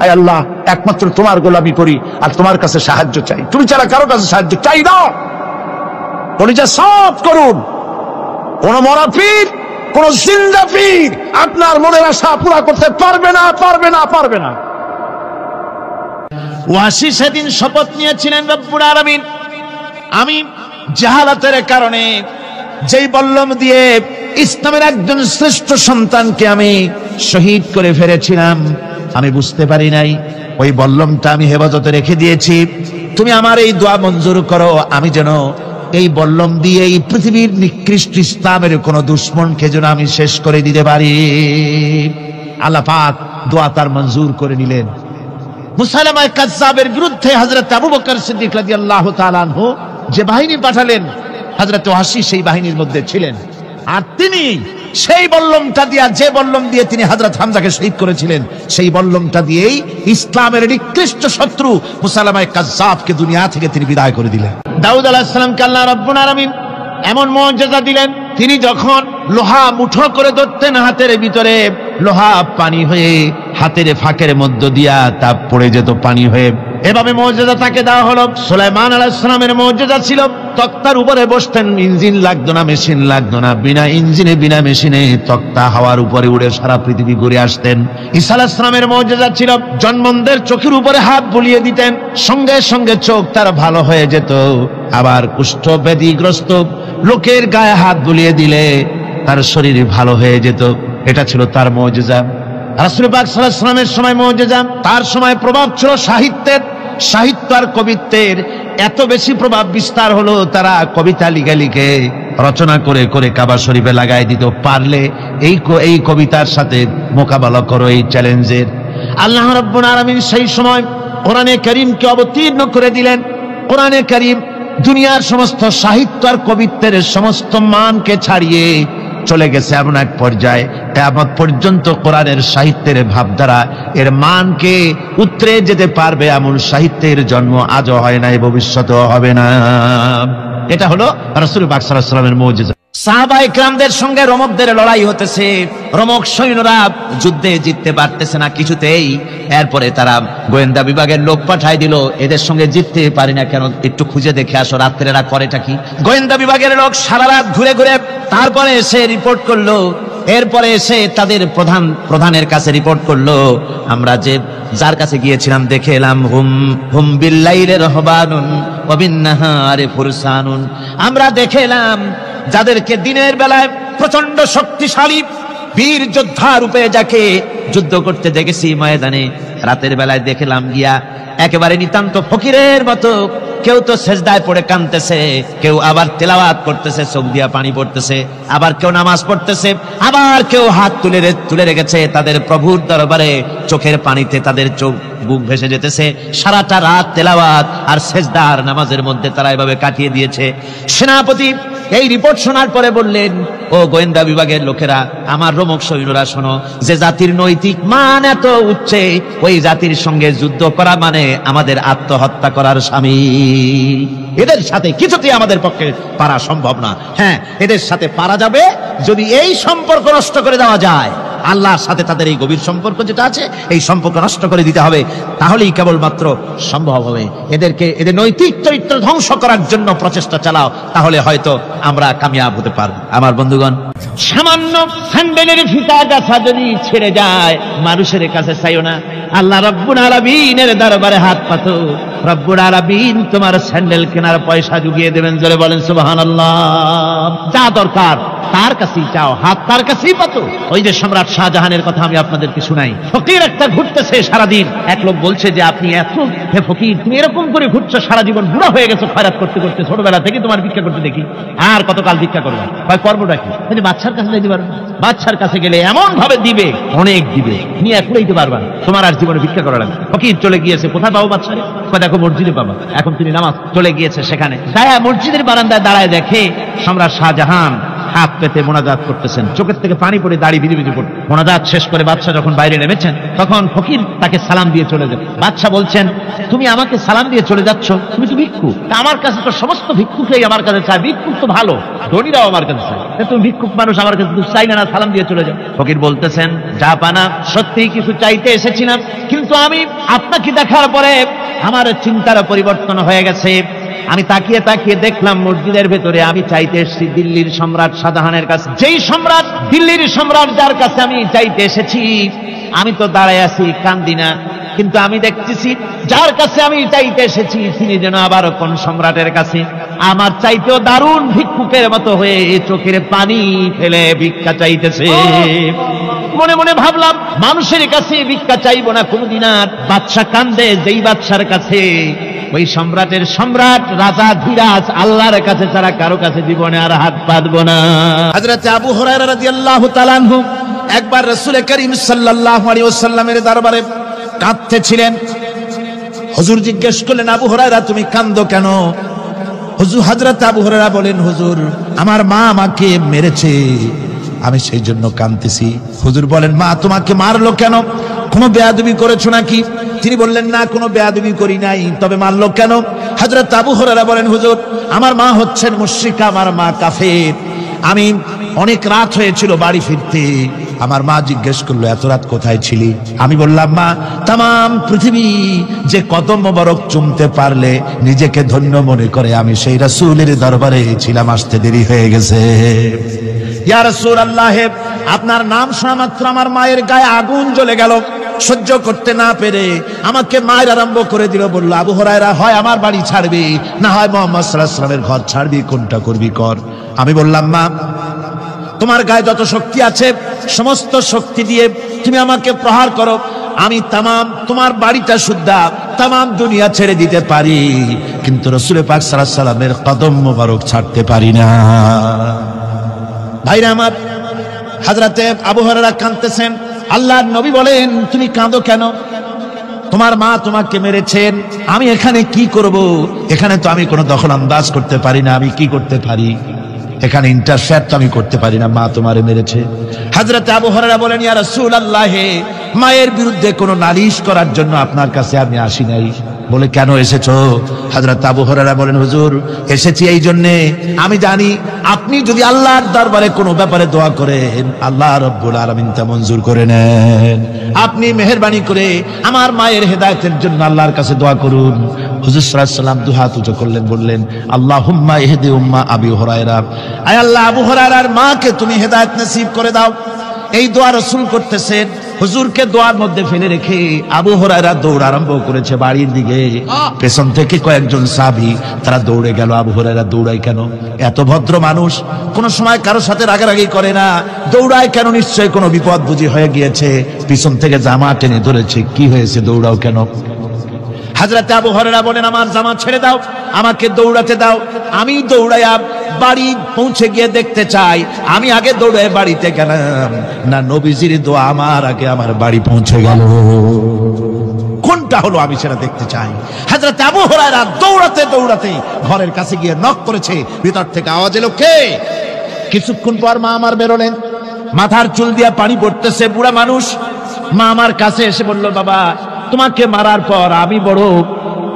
আয় আল্লাহ, একমাত্র তোমার গোলামি করি আর তোমার কাছে সাহায্য চাই, তুমি ছাড়া কারো কাছে সাহায্য চাই না। কলিজা সাফ করুন। কোন মরা পীর, কোন জিন্দা পীর আপনার মনের আশা পুরা করতে পারবে না, পারবে না, পারবে না। ওয়াসি সেদিন শপথ নিয়েছিলেন, রব্বুল আলামিন আমি জাহালাতের কারণে যেই বল্লম দিয়ে ইসলামের একজন শ্রেষ্ঠ সন্তানকে আমি শহীদ করে ফেলেছিলাম, আমি বুঝতে পারি নাই, ওই বল্লমটা আমি হেফাজতে রেখে দিয়েছি। তুমি আমার এই দোয়া মঞ্জুর করো, আমি যেন এই বল্লম দিয়ে এই পৃথিবীর নিকৃষ্ট ইসলামের কোন দুশ্মনকে যেন আমি শেষ করে দিতে পারি। আল্লাহ পাক দোয়া তার মঞ্জুর করে নিলেন। মুসাইলামা কাযযাবের বিরুদ্ধে হযরত আবু বকর সিদ্দিক রাদিয়াল্লাহু তাআলা আনহু যে বাহিনী পাঠালেন, হযরত ওয়াসি সেই বাহিনীর মধ্যে ছিলেন। আর তিনি সেই বল্লমটা দিয়া, যে বল্লম দিয়ে তিনি হযরত হামজাকে শহীদ করেছিলেন, সেই বল্লমটা দিয়েই ইসলামের নিকৃষ্ট শত্রু মুসাইলামা কাযযাবকে দুনিয়া থেকে তিনি বিদায় করে দিলেন। দাউদ আলাইহিস সালামকে আল্লাহ রাব্বুল আলামিন এমন মুআজিজা দিলেন, তিনি যখন লোহা মুঠো করে ধরতেন হাতের ভিতরে, লোহা পানি হয়ে হাতের ফাঁকের মধ্য দিয়া তা পড়ে যেত পানি হয়ে। এভাবে মুআজিজা তাকে দেওয়া হলো। সুলাইমান আলাইহিস সালামের মুআজিজা ছিল, তক্তার উপরে বসতেন, ইঞ্জিন লাগতো না, মেশিন লাগতো না, বিনা ইঞ্জিনে বিনা মেশিনে তক্তা হাওয়ার উপরে উড়ে সারা পৃথিবী ঘুরে আসতেন। ঈসা আলাইহিস সালামের মুআজিজা ছিল, জন্মন্ধের চোখের উপরে হাত বুলিয়ে দিতেন, সঙ্গে সঙ্গে চোখ তার ভালো হয়ে যেত। আবার কুষ্ঠ ব্যাধিগ্রস্ত লোকের গায়ে হাত বুলিয়ে দিলে তার শরীর ভালো হয়ে যেত। এটা ছিল তার মুআজিজা। রাসূল পাক সাল্লাল্লাহু আলাইহি ওয়াসাল্লামের সময় মুআজিজা, তার সময় প্রভাব ছিল সাহিত্যের, সাহিত্য আর কবিত্বের এত বেশি প্রভাব বিস্তার হলো, তারা কবিতা লিখে লিখে রচনা করে করে কাবা শরীফে লাগাই দিত। পারলে এই কবিতার সাথে মোকাবেলা করো এই চ্যালেঞ্জের। আল্লাহ রাব্বুল আলামিন সেই সময় কোরআনে কারীমকে অবতীর্ণ করে দিলেন। কোরআনে কারীম দুনিয়ার সমস্ত সাহিত্য আর কবিত্বের সমস্ত মানকে ছাড়িয়ে চলে গেছে এমন এক পর্যায়ে, কিয়ামত পর্যন্ত কোরআনের সাহিত্যের ভাবধারা এর মানকে উতরে যেতে পারবে এমন সাহিত্যের জন্ম আজও হয় নাই, ভবিষ্যতেও হবে না। এটা হলো রাসূল পাক সাল্লাল্লাহু আলাইহি ওয়াসাল্লামের মুআজিজা। সাহাবায়ে কেরামদের সঙ্গে রোমকদের লড়াই হতেছে, রোমক সৈন্যরা যুদ্ধে জিততে পারতেছে না কিছুতেই। এরপরে তারা গোয়েন্দা বিভাগের লোক পাঠায় দিল, এদের সঙ্গে জিততে পারি না কেন, একটু খুঁজে দেখে আসো রাত্রে এরা করেটা কি। গোয়েন্দা বিভাগের লোক সারা রাত ঘুরে ঘুরে তারপরে এসে রিপোর্ট করলো। এরপরে এসে তাদের প্রধানের কাছে রিপোর্ট করলো, আমরা যে যার কাছে গিয়েছিলাম দেখে এলাম, হুম বিল্লাইলি রাহবানুন ওয়া বিন্নাহারি ফুরসানুন, আমরা দেখে এলাম যাদেরকে দিনের বেলায় প্রচন্ড শক্তিশালী বীর যোদ্ধা রূপে যাকে যুদ্ধ করতে দেখেছি ময়দানে, রাতের বেলায় দেখলাম গিয়া একেবারে নিতান্ত ফকিরের মতো, কেউ তো সেজদায় পড়ে কাঁদতেছে, কেউ আবার তেলাওয়াত করতেছে, চোখ দিয়া পানি পড়তেছে, আবার কেউ নামাজ পড়তেছে, আবার কেউ হাত তুলে রেখেছে তাদের প্রভুর দরবারে, চোখের পানিতে তাদের চোখ বুক ভেসে যেতেছে। সারাটা রাত তেলাওয়াত আর সেজদা আর নামাজের মধ্যে তারা এভাবে কাটিয়ে দিয়েছে। সেনাপতি এই রিপোর্ট শোনার পরে বললেন, ও গোয়েন্দা বিভাগের লোকেরা, আমার রোমক সৈন্যরা শোনো, যে জাতির নৈতিক মান এত উচ্চে, ওই জাতির সঙ্গে যুদ্ধ করা মানে আমাদের আত্মহত্যা করার শামিল। এদের সাথে কিছুতেই আমাদের পক্ষে পারা সম্ভব না। হ্যাঁ, এদের সাথে পারা যাবে যদি এই সম্পর্ক নষ্ট করে দেওয়া যায়। আল্লাহর সাথে তাদের এই গভীর সম্পর্ক যেটা আছে, এই সম্পর্ক নষ্ট করে দিতে হবে। তাহলেই কেবলমাত্র সম্ভব হবে। এদের নৈতিক চরিত্র ধ্বংস করার জন্য প্রচেষ্টা চালাও, তাহলে হয়তো আমরা কামিয়াব হতে পারব। আমার বন্ধুগণ, সামান্য স্যান্ডেলের ফিতা গাছা যদি ছেড়ে যায়, মানুষের কাছে চাইও না, আল্লাহ রব্বুল আলামিনের দরবারে হাত পাতো। রব্বুল আলামিন তোমার স্যান্ডেল কেনার পয়সা জুগিয়ে দেবেন। জোরে বলেন সুবহানাল্লাহ। যা দরকার তার কাছেই চাও, হাত তার কাছেই পাতো। ওই যে সম্রাট শাহজাহানের কথা আমি আপনাদেরকে শুনাই। ফকির একটা ঘুরতেছে সারাদিন। এক লোক বলছে যে আপনি এত হে ফকির, তুমি এরকম করে ঘুরছো সারা জীবন, বুড়া হয়ে গেছো খয়রাত করতে করতে, ছোটবেলা থেকে তোমার ভিক্ষা করতে দেখি, আর কতকাল ভিক্ষা করবে? ভাই করবোটা কি? বাচ্চার কাছে যাইতে পারবে? বাচ্চার কাছে গেলে এমন ভাবে দিবে, অনেক দিবে, নিয়ে এখনইতে পারবা, তোমার আর জীবনে ভিক্ষা করা লাগবে। ফকির চলে গিয়েছে, কোথায় পাবো বাচ্চারে? দেখো মসজিদে পাবা। এখন তিনি নামাজ চলে গিয়েছে সেখানে, মসজিদের বারান্দায় দাঁড়ায় দেখে সম্রাট শাহজাহান হাত পেতে মোনাজাত করতেছেন, চোখের থেকে পানি পড়ে দাড়ি ভিজে ভিজে পড়ে। মোনাজাত শেষ করে বাদশা যখন বাইরে নেমেছেন, তখন ফকির তাকে সালাম দিয়ে চলে যান। বাদশা বলছেন, তুমি আমাকে সালাম দিয়ে চলে যাচ্ছ, তুমি তো ভিক্ষুক। আমার কাছে তো সমস্ত ভিক্ষুকই আমার কাছে চায়, ভিক্ষুক তো ভালো, ধনীরাও আমার কাছে চায়, তুমি ভিক্ষুক মানুষ, আমার কাছে তুমি চাই না, সালাম দিয়ে চলে যাও। ফকির বলতেছেন, যা পানা, সত্যিই কিছু চাইতে এসেছিলাম, কিন্তু আমি আপনাকে দেখার পরে আমার চিন্তার পরিবর্তন হয়ে গেছে। আমি তাকিয়ে তাকিয়ে দেখলাম মসজিদের ভেতরে আমি চাইতে এসেছি দিল্লির সম্রাট শাহজাহানের কাছে। যেই সম্রাট, দিল্লির সম্রাট যার কাছে আমি চাইতে এসেছি, আমি তো দাঁড়ায় আছি, কান্দি না, কিন্তু আমি দেখতেছি যার কাছে আমি চাইতে এসেছি তিনি যেন আবার কোন সম্রাটের কাছে আমার চাইতেও দারুণ ভিক্ষুকের মতো হয়ে চোখের পানি ফেলে ভিক্ষা চাইতেছে। মনে মনে ভাবলাম, মানুষের কাছে ভিক্ষা চাইবো না কোনদিন আর। বাদশা কান্দে, যেই বাদশার কাছে ওই সম্রাটের সম্রাট রাজা ধীরাজ আল্লাহর কাছে ছাড়া কারো কাছে জীবনে আর হাত পাতবো না। হযরত আবু হুরায়রা রাদিয়াল্লাহু তাআলা আনহু একবার রাসূল করিম সাল্লাল্লাহু আলাইহি ওয়াসাল্লামের দরবারে কাঁদতেছিলেন। হুজুর জিজ্ঞেস করলেন, আবু হুরায়রা তুমি কাঁদো কেন? হযরত আবু হুরায়রা বলেন, হুজুর আমার মা আমাকে মেরেছে, আমি সেই জন্য কাঁদতেছি। হুজুর বলেন, মা তোমাকে মারলো কেন? কোনো বেয়াদবি করেছো নাকি? তিনি বললেন, না কোনো বেয়াদবি করি নাই, তবে মারলো কেন? হযরত আবু হুরায়রা বলেন, হুজুর আমার মা হচ্ছেন মুশরিকা, আমার মা কাফের। আমি অনেক রাত হয়েছিল বাড়ি ফিরতে, আমার মা জিজ্ঞেস করলো এত রাত কোথায় ছিলি? আমি বললাম, মা তাম পৃথিবী যে কদম মোবারক চুমতে পারলে নিজেকে ধন্য মনে করে, আমি সেই রাসূলের দরবারে ছিলাম, আসতে দেরি হয়ে গেছে। ইয়া রাসূলুল্লাহ, আপনার নাম শোনা মাত্র আমার মায়ের গায়ে আগুন জ্বলে গেল। সহ্য করতে না পেরে আমাকে মায়ের আরম্ভ করে দিল। বলল, আবু হুরায়রা হয় আমার বাড়ি ছাড়বি, না হয় মুহাম্মদ সাল্লাল্লাহু আলাইহি ওয়াসাল্লামের ঘর ছাড়বি, কোনটা করবি কর। আমি বললাম, মা তোমার গায়ে যত শক্তি আছে সমস্ত শক্তি দিয়ে তুমি আমাকে প্রহার করো, আমি তামাম তোমার বাড়িটা সুদ্ধা তামাম দুনিয়া ছেড়ে দিতে পারি, কিন্তু রাসূল পাক সাল্লাল্লাহু আলাইহি ওয়াসাল্লামের কদম মোবারক ছাড়তে পারি না। ভাইরা আমার, হযরতে আবু হুরায়রা কাঁদতেছেন। আল্লাহর নবী বলেন, তুমি কাঁদো কেন? তোমার মা তোমাকে মেরেছেন, আমি এখানে কি করব? এখানে তো আমি কোনো দখল আন্দাজ করতে পারি না, আমি কি করতে পারি? এখানে ইন্টারফেয়ার তো আমি করতে পারি না, মা তোমারে মেরেছে। হযরত আবু হুরায়রা বলেন, ইয়া রাসূলুল্লাহ, মায়ের বিরুদ্ধে কোনো নালিশ করার জন্য আপনার কাছে আমি আসি নাই। বলে, কেন এসেছো? হযরত আবু হুরায়রা বলেন, হুজুর এসেছি এই জন্য, আমি জানি আপনি যদি আল্লাহর দরবারে কোনো ব্যাপারে দোয়া করেন আল্লাহ রাব্বুল আলামিন তা মঞ্জুর করে নেন। আপনি মেহেরবানি করে আমার মায়ের হেদায়েতের জন্য আল্লাহর কাছে দোয়া করুন। হুজুর সাল্লাল্লাহু আলাইহি ওয়াসাল্লাম দুহাত উঁচু করলেন, বললেন, আল্লাহুম্মা ইহদি উম্মা আবি হুরায়রা, আয় আল্লাহ আবু হুরায়রার মাকে তুমি হেদায়েত নসিব করে দাও। এই দোয়া রাসূল করতেছেন। হুজুরকে দোয়ার মধ্যে ফেলে রেখে আবু হুরায়রা দৌড় আরম্ভ করেছে বাড়ির দিকে। পেছন থেকে কয়েকজন সাহাবী তারা দৌড়ে গেল। আবু হুরায়রা দৌড়ায় কেন? এত ভদ্র মানুষ, কোন সময় কারো সাথে রাগারাগি করে না, দৌড়ায় কেন? নিশ্চয়ই কোনো বিপদ বুঝি হয়ে গিয়েছে, পিছন থেকে জামা টেনে ধরেছে। কি হয়েছে, দৌড়াও কেন? হযরত আবু হুরায়রা বলেন, আমার জামা ছেড়ে দাও, আমাকে দৌড়াতে দাও, আমি দৌড়াইয়া বাড়ি পৌঁছে গিয়ে দেখতে চাই আমি আগে দৌড়ে বাড়িতে গেলাম না নবীজির দোয়া আমার আগে আমার বাড়ি পৌঁছে গেল। কোনটা হলো আমি সেটা দেখতে চাই। হযরত আবু হুরায়রা দৌড়াতে দৌড়াতে ঘরের কাছে গিয়ে নক করেছে। ভিতর থেকে আওয়াজ এলো, কে? কিছুক্ষণ পর মা আমার বেরোলেন, মাথার চুল দিয়া পানি পড়তেছে, বুড়া মানুষ। মা আমার কাছে এসে বলল, বাবা তোমাকে মারার পর আমি বড়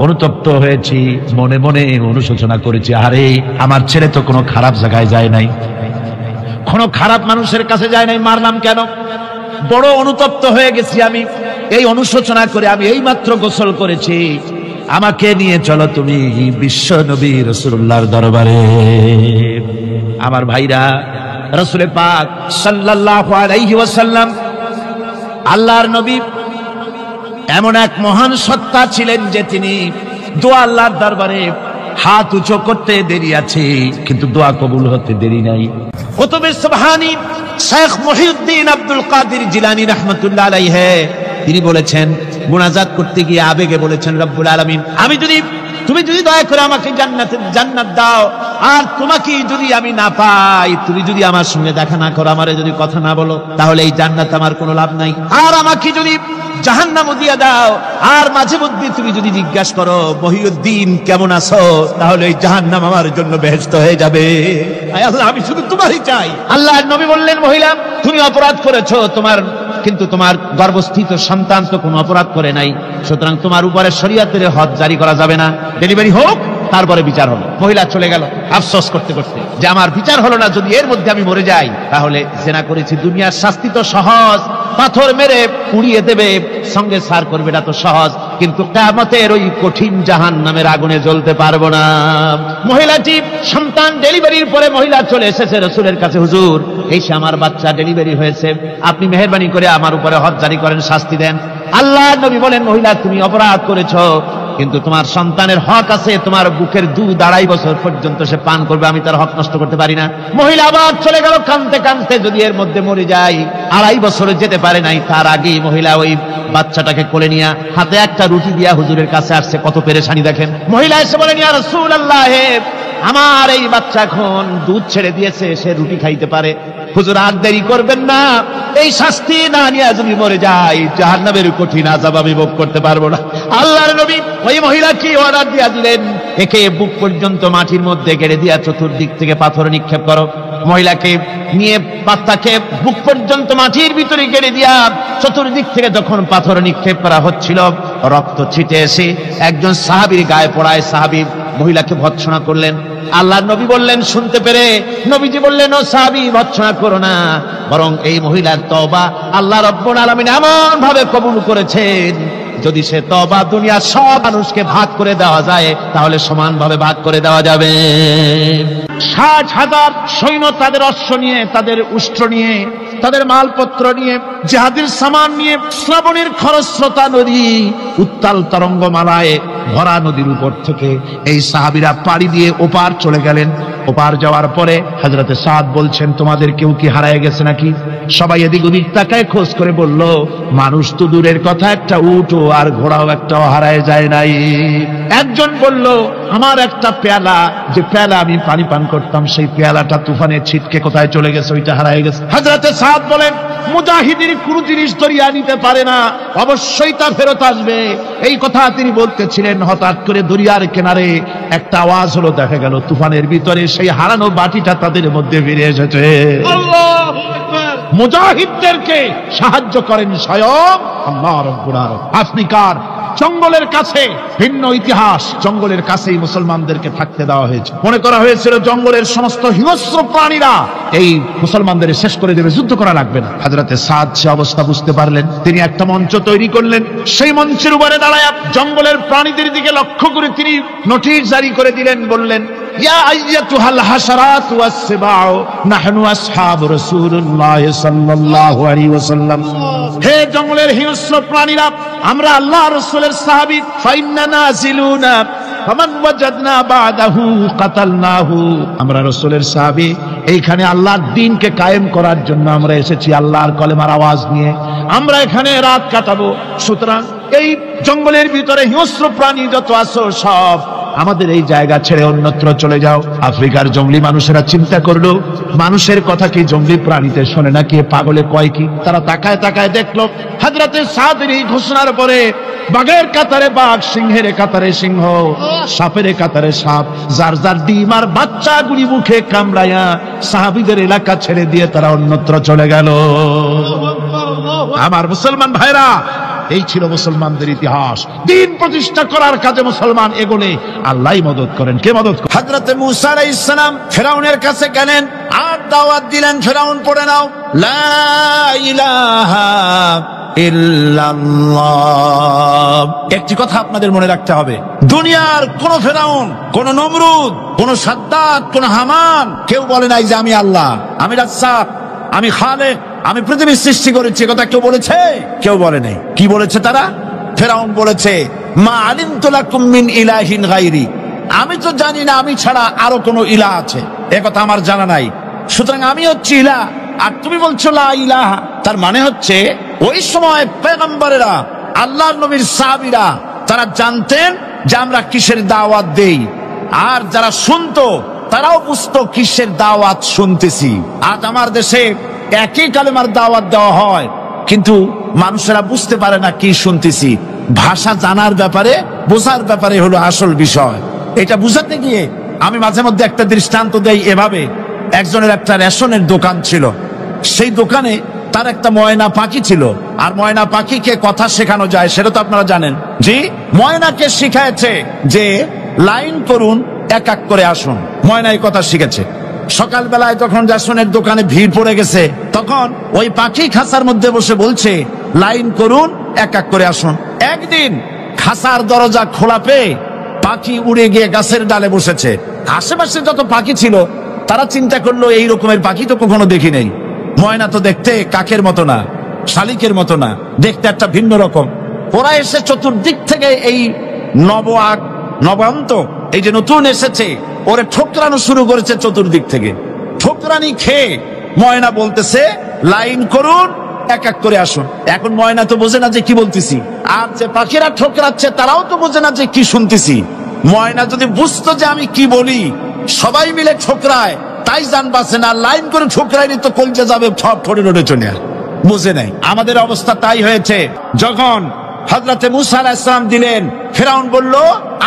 অনুতপ্ত হয়েছি, মনে মনে অনুশোচনা করেছি, আরে আমার ছেলে তো কোনো খারাপ জায়গায় যায় নাই, কোনো খারাপ মানুষের কাছে যায় নাই, মারলাম কেন? বড় অনুতপ্ত হয়ে গেছি আমি, এই অনুশোচনা করে আমি এই মাত্র গোসল করেছি, আমাকে নিয়ে চলো তুমি বিশ্ব নবী রাসূলুল্লাহর দরবারে। আমার ভাইরা, রাসূল পাক সাল্লাল্লাহু আলাইহি ওয়াসাল্লাম আল্লাহর নবী এমন এক মহান সত্তা ছিলেন যে তিনি দোয়া আল্লাহর দরবারে হাত উঁচু করতে দেরি আছে, কিন্তু দোয়া কবুল হতে দেরি নাই। কুতুবে সুবহানী শেখ মুহিউদ্দিন আব্দুল কাদের জিলানী রাহমাতুল্লাহ আলাইহি তিনি বলেছেন, মুনাজাত করতে গিয়ে আবেগে বলেছেন, রব্বুল আলামিন তুমি যদি দয়া করে আমাকে জান্নাত দাও, আর তোমাকে যদি আমি না পাই, তুমি যদি আমার সঙ্গে দেখা না করো, আমারে যদি কথা না বলো, তাহলে এই জান্নাত আমার কোনো লাভ নাই। আর আমাকে যদি জাহান্নামও দিয়ে দাও, আর মাঝে মধ্যে তুমি যদি জিজ্ঞাসা করো মহিউদ্দিন কেমন আছো, তাহলে এই জাহান্নাম আমার জন্য বেহেশত হয়ে যাবে। আয় আল্লাহ, আমি শুধু তোমারই চাই। আল্লাহর নবী বললেন, মহিলা তুমি অপরাধ করেছো, কিন্তু তোমার গর্ভস্থিত সন্তান তো কোনো অপরাধ করে নাই, সুতরাং তোমার উপরে শরীয়তের হদ জারি করা যাবে না, ডেলিভারি হোক, তারপরে বিচার হলো। মহিলা চলে গেল আফসোস করতে করতে যে আমার বিচার হলো না, যদি এর মধ্যে আমি মরে যাই তাহলে জেনা করেছি, দুনিয়ার শাস্তি তো সহজ, পাথর মেরে পুড়িয়ে দেবে, সঙ্গে সার করবে, এটা তো সহজ, কিন্তু কিয়ামতের ওই কঠিন জাহান্নামের আগুনে জ্বলতে পারবো না। মহিলাটি সন্তান ডেলিভারির পরে মহিলা চলে এসেছে রাসূলের কাছে, হুজুর এই সে আমার বাচ্চা ডেলিভারি হয়েছে, আপনি মেহেরবানি করে আমার উপরে হদ জারি করেন, শাস্তি দেন। আল্লাহর নবী বলেন, মহিলা তুমি অপরাধ করেছো, কিন্তু তোমার সন্তানের হক আছে, তোমার বুকের দুধ 2.5 বছর পর্যন্ত সে পান করবে, আমি তার হক নষ্ট করতে পারি না। মহিলা আবার চলে গেল কাঁদতে কাঁদতে, যদি এর মধ্যে মরে যায়, 2.5 বছরে যেতে পারে নাই, তার আগেই মহিলা ওই বাচ্চাটাকে কোলে নিয়ে হাতে একটা রুটি দিয়া হুজুরের কাছে আসছে। কত পেরেশানি দেখেন। মহিলা এসে বলেন, ইয়া রাসূলুল্লাহ, আমার এই বাচ্চা এখন দুধ ছেড়ে দিয়েছে, সে রুটি খাইতে পারে, হুজুর আর দেরি করবেন না, এই শাস্তি না নিয়ে যদি মরে যায়, জাহান্নামের কঠিন আযাব আমি ভোগ করতে পারবো না। আল্লাহর নবী ওই মহিলাকে অর্ডার দিয়া দিলেন, একে বুক পর্যন্ত মাটির মধ্যে গেড়ে দিয়া চতুর্দিক থেকে পাথর নিক্ষেপ করো। মহিলাকে নিয়ে বাচ্চাকে বুক পর্যন্ত মাটির ভিতরে গেড়ে দিয়া চতুর্দিক থেকে যখন পাথর নিক্ষেপ করা হচ্ছিল, রক্ত ছিটে এসে একজন সাহাবীর গায়ে পড়ায়, সাহাবী মহিলাকে ভৎসনা করলেন। আল্লাহর নবী বললেন শুনতে পেরে, নবীজি বললেন, ও সাহাবী ভৎসনা করো না, বরং এই মহিলার তওবা আল্লাহ রাব্বুল আলামিন এমন ভাবে কবুল করেছেন, যদি সে তওবা দুনিয়ার সব মানুষকে ভাগ করে দেওয়া যায়, তাহলে সমানভাবে ভাগ করে দেওয়া যাবে। 60,000 সৈন্য তাদের অশ্ব নিয়ে, তাদের উষ্ট্র নিয়ে, তাদের মালপত্র নিয়ে, জিহাদের সামান নিয়ে শ্রাবণের খরস্রোতা নদী, উত্তাল তরঙ্গমালায় ভরা নদীর উপর থেকে এই সাহাবীরা পাড়ি দিয়ে ওপার চলে গেলেন। ওপার যাওয়ার পরে হযরতে সাদ বলছেন, তোমাদের কেউ কি হারায় গেছে নাকি? সবাই এদিক ওদিক তাকায় খোঁজ করে বলল, মানুষ তো দূরের কথা, একটা উটও আর ঘোড়াও একটাও হারায় যায় নাই। একজন বলল, আমার একটা পেয়ালা, যে পেয়ালা আমি পানি পান করতাম, সেই পেয়ালাটা তুফানে ছিটকে কোথায় চলে গেছে, ওইটা হারায় গেছে। হযরতে সাদ বলেন, মুজাহিদের কোনো জিনিস দরিয়া নিতে পারে না, অবশ্যই তা ফেরত আসবে। এই কথা তিনি বলতেছিলেন, হঠাৎ করে দরিয়ার কিনারে একটা আওয়াজ হলো, দেখা গেল তুফানের ভিতরে সেই হারানো বাটিটা তাদের মধ্যে ফিরে এসেছে। আল্লাহু আকবার। মুজাহিদদেরকে সাহায্য করেন স্বয়ং আল্লাহ রাব্বুল আলামিন। আফ্রিকার জঙ্গলের কাছে ভিন্ন ইতিহাস, জঙ্গলের কাছেই মুসলমানদেরকে থাকতে দেওয়া হয়েছে। মনে করা হয়েছিল জঙ্গলের সমস্ত হিংস্র প্রাণীরা এই মুসলমানদের শেষ করে দেবে, যুদ্ধ করা লাগবে না। হযরতে সাদ সে অবস্থা বুঝতে পারলেন, তিনি একটা মঞ্চ তৈরি করলেন। সেই মঞ্চের উপরে দাঁড়ায় জঙ্গলের প্রাণীদের দিকে লক্ষ্য করে তিনি নোটিশ জারি করে দিলেন, বললেন, ইয়া আইয়াতুহাল হাশারাতু ওয়াস-সিবাউ নাহনু আসহাবু রাসূলুল্লাহ সাল্লাল্লাহু আলাইহি ওয়াসাল্লাম। হে জঙ্গলের হিংস্র প্রাণীরা, আমরা আল্লাহর রাসূলের সাহাবী, ফাইন্না নাজিলুনা ফামান ওয়াজাদনা বাদাহু কাতালনাহু। আমরা রাসূলের সাহাবী, এইখানে আল্লাহর দ্বীনকে কায়েম করার জন্য আমরা এসেছি, আল্লাহর কলেমার আওয়াজ নিয়ে আমরা এখানে রাত কাটাবো। সুতরাং এই জঙ্গলের ভিতরে হিংস্র প্রাণী যত আছো, সব আমাদের এই জায়গা ছেড়ে অন্যত্র চলে যাও। আফ্রিকার জঙ্গলি মানুষেরা চিন্তা করলো, মানুষের কথা কি জঙ্গলি প্রাণীতে শোনে নাকি, পাগলে কয় কি? তারা তাকায় তাকায় দেখলো, হযরতে সাদের এই ঘোষণার পরে বাঘের কাতারে বাঘ, সিংহের কাতারে সিংহ, সাপের কাতারে সাপ, যার যার ডিম আর বাচ্চাগুলি মুখে কামড়াইয়া সাহাবীদের এলাকা ছেড়ে দিয়ে তারা অন্যত্র চলে গেল। আমার মুসলমান ভাইরা, এই ছিল মুসলমানদের ইতিহাস। দ্বীন প্রতিষ্ঠা করার কাজে মুসলমান এগোলে আল্লাহই মদদ করেন। কে মদদ করেন? হযরতে মূসা আলাইহিস সালাম ফেরাউনের কাছে গেলেন আর দাওয়াত দিলেন, ফেরাউন পড়ে নাও। লা ইলাহা ইল্লাল্লাহ। একটি কথা আপনাদের মনে রাখতে হবে, দুনিয়ার কোন ফেরাউন, কোন নমরুদ, কোন সাদ্দাত, কোন হামান কেউ বলে নাই যে আমি আল্লাহ, আমি রাজ্জাক, আমি খালেক, আমি পৃথিবীর সৃষ্টি করেছি। কথা কেউ বলেছে? কেউ বলে নাই। কি বলেছে তারা? ফেরাউন বলেছে মা আলিমতু লাকুম মিন ইলাহিন গায়রি, আমি তো জানি না আমি ছাড়া আরো কোনো ইলাহ আছে, এ কথা আমার জানা নাই, সুতরাং আমি হচ্ছি ইলাহ, আর তুমি বলছো লা ইলাহা। তার মানে হচ্ছে ওই সময় পয়গম্বরেরা, আল্লাহর নবীর সাহাবীরা তারা জানতেন যে আমরা কিসের দাওয়াত দেই, আর যারা শুনতো তারাও বুঝতো কিসের দাওয়াত শুনতেছি। আজ আমার দেশে একই কালেমার দাওয়াত দেওয়া হয়, কিন্তু মানুষেরা বুঝতে পারে না কি শুনতেছি। ভাষা জানার ব্যাপারে, বোঝার ব্যাপারে হলো আসল বিষয়। এটা বুঝাতে গিয়ে আমি মাঝে মধ্যে একটা দৃষ্টান্ত দেই এভাবে। একজনের একটা রেশনের দোকান ছিল, সেই দোকানে তার একটা ময়না পাখি ছিল। আর ময়না পাখিকে কথা শেখানো যায় সেটা তো আপনারা জানেন। জি, ময়নাকে শিখাইছে যে লাইন করুন, এক এক করে আসুন। ময়না এই কথা শিখেছে। সকালবেলায় যখন রেশনের দোকানে ভিড় পড়ে গেছে, তখন ওই পাখি খাঁচার মধ্যে বসে বলছে লাইন করুন, এক এক করে আসুন। একদিন খাঁচার দরজা খোলা পেয়ে পাখি উড়ে গিয়ে গাছের ডালে বসেছে। আশেপাশে যত পাখি ছিল তারা চিন্তা করলো এই রকমের পাখি তো কখনো দেখি নেই। ময়না তো দেখতে কাকের মতো না, শালিকের মতো না, দেখতে একটা ভিন্ন রকম। ওরা এসে চতুর্দিক থেকে এই নবান্ত, এই যে নতুন এসেছে, ওরে ঠোকরানো শুরু করেছে চতুর্দিক থেকে। ঠোকরানি খেয়ে ময়না বলতেছে লাইন করুন, এক এক করে আসুন। এখন ময়না তো বোঝে না যে কি বলতেছি, আর যে পাখিরা ঠোকরাচ্ছে তারাও তো বোঝে না যে কি শুনতেছি। ময়না যদি বুঝতো যে আমি কি বলি, সবাই মিলে ঠোকরায়, তাই জান বাঁচে না। লাইন করে ঠোকরাইনি তো কলজে যাবে, সব ঠোঁটে ঠোঁটে চলে বুঝে নাই। আমাদের অবস্থা তাই হয়েছে। যখন হযরতে মূসা আলাইহিস সালাম দিলেন, ফেরাউন বলল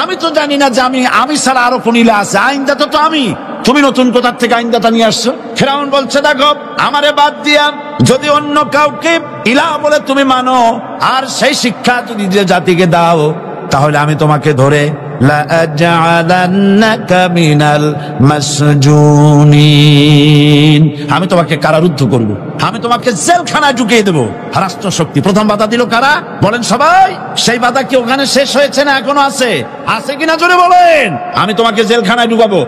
আমি তো জানি না যে আমি ছাড়া আরো কোন ইলাহ আছে, আইনদাতা তো আমি, তুমি নতুন কোথা থেকে আইনদাতা নিয়ে আসছো? ফেরাউন বলছে দেখো, আমারে বাদ দিয়া যদি অন্য কাউকে ইলাহ বলে তুমি মানো, আর সেই শিক্ষা যদি যে জাতিকে দাও, তাহলে আমি তোমাকে ধরে লাআজআলান্নাকা মিনাল মাসজুনিন, আমি তোমাকে কারারুদ্ধ করব, আমি তোমাকে জেলখানায় ঢুকিয়ে দেবো। রাষ্ট্র শক্তি প্রথম বাধা দিল কারা? বলেন সবাই। সেই বাধা কি ওখানে শেষ হয়েছে না এখনো আছে? আছে কিনা জোরে বলেন। আমি তোমাকে জেলখানায় ঢুকাবো।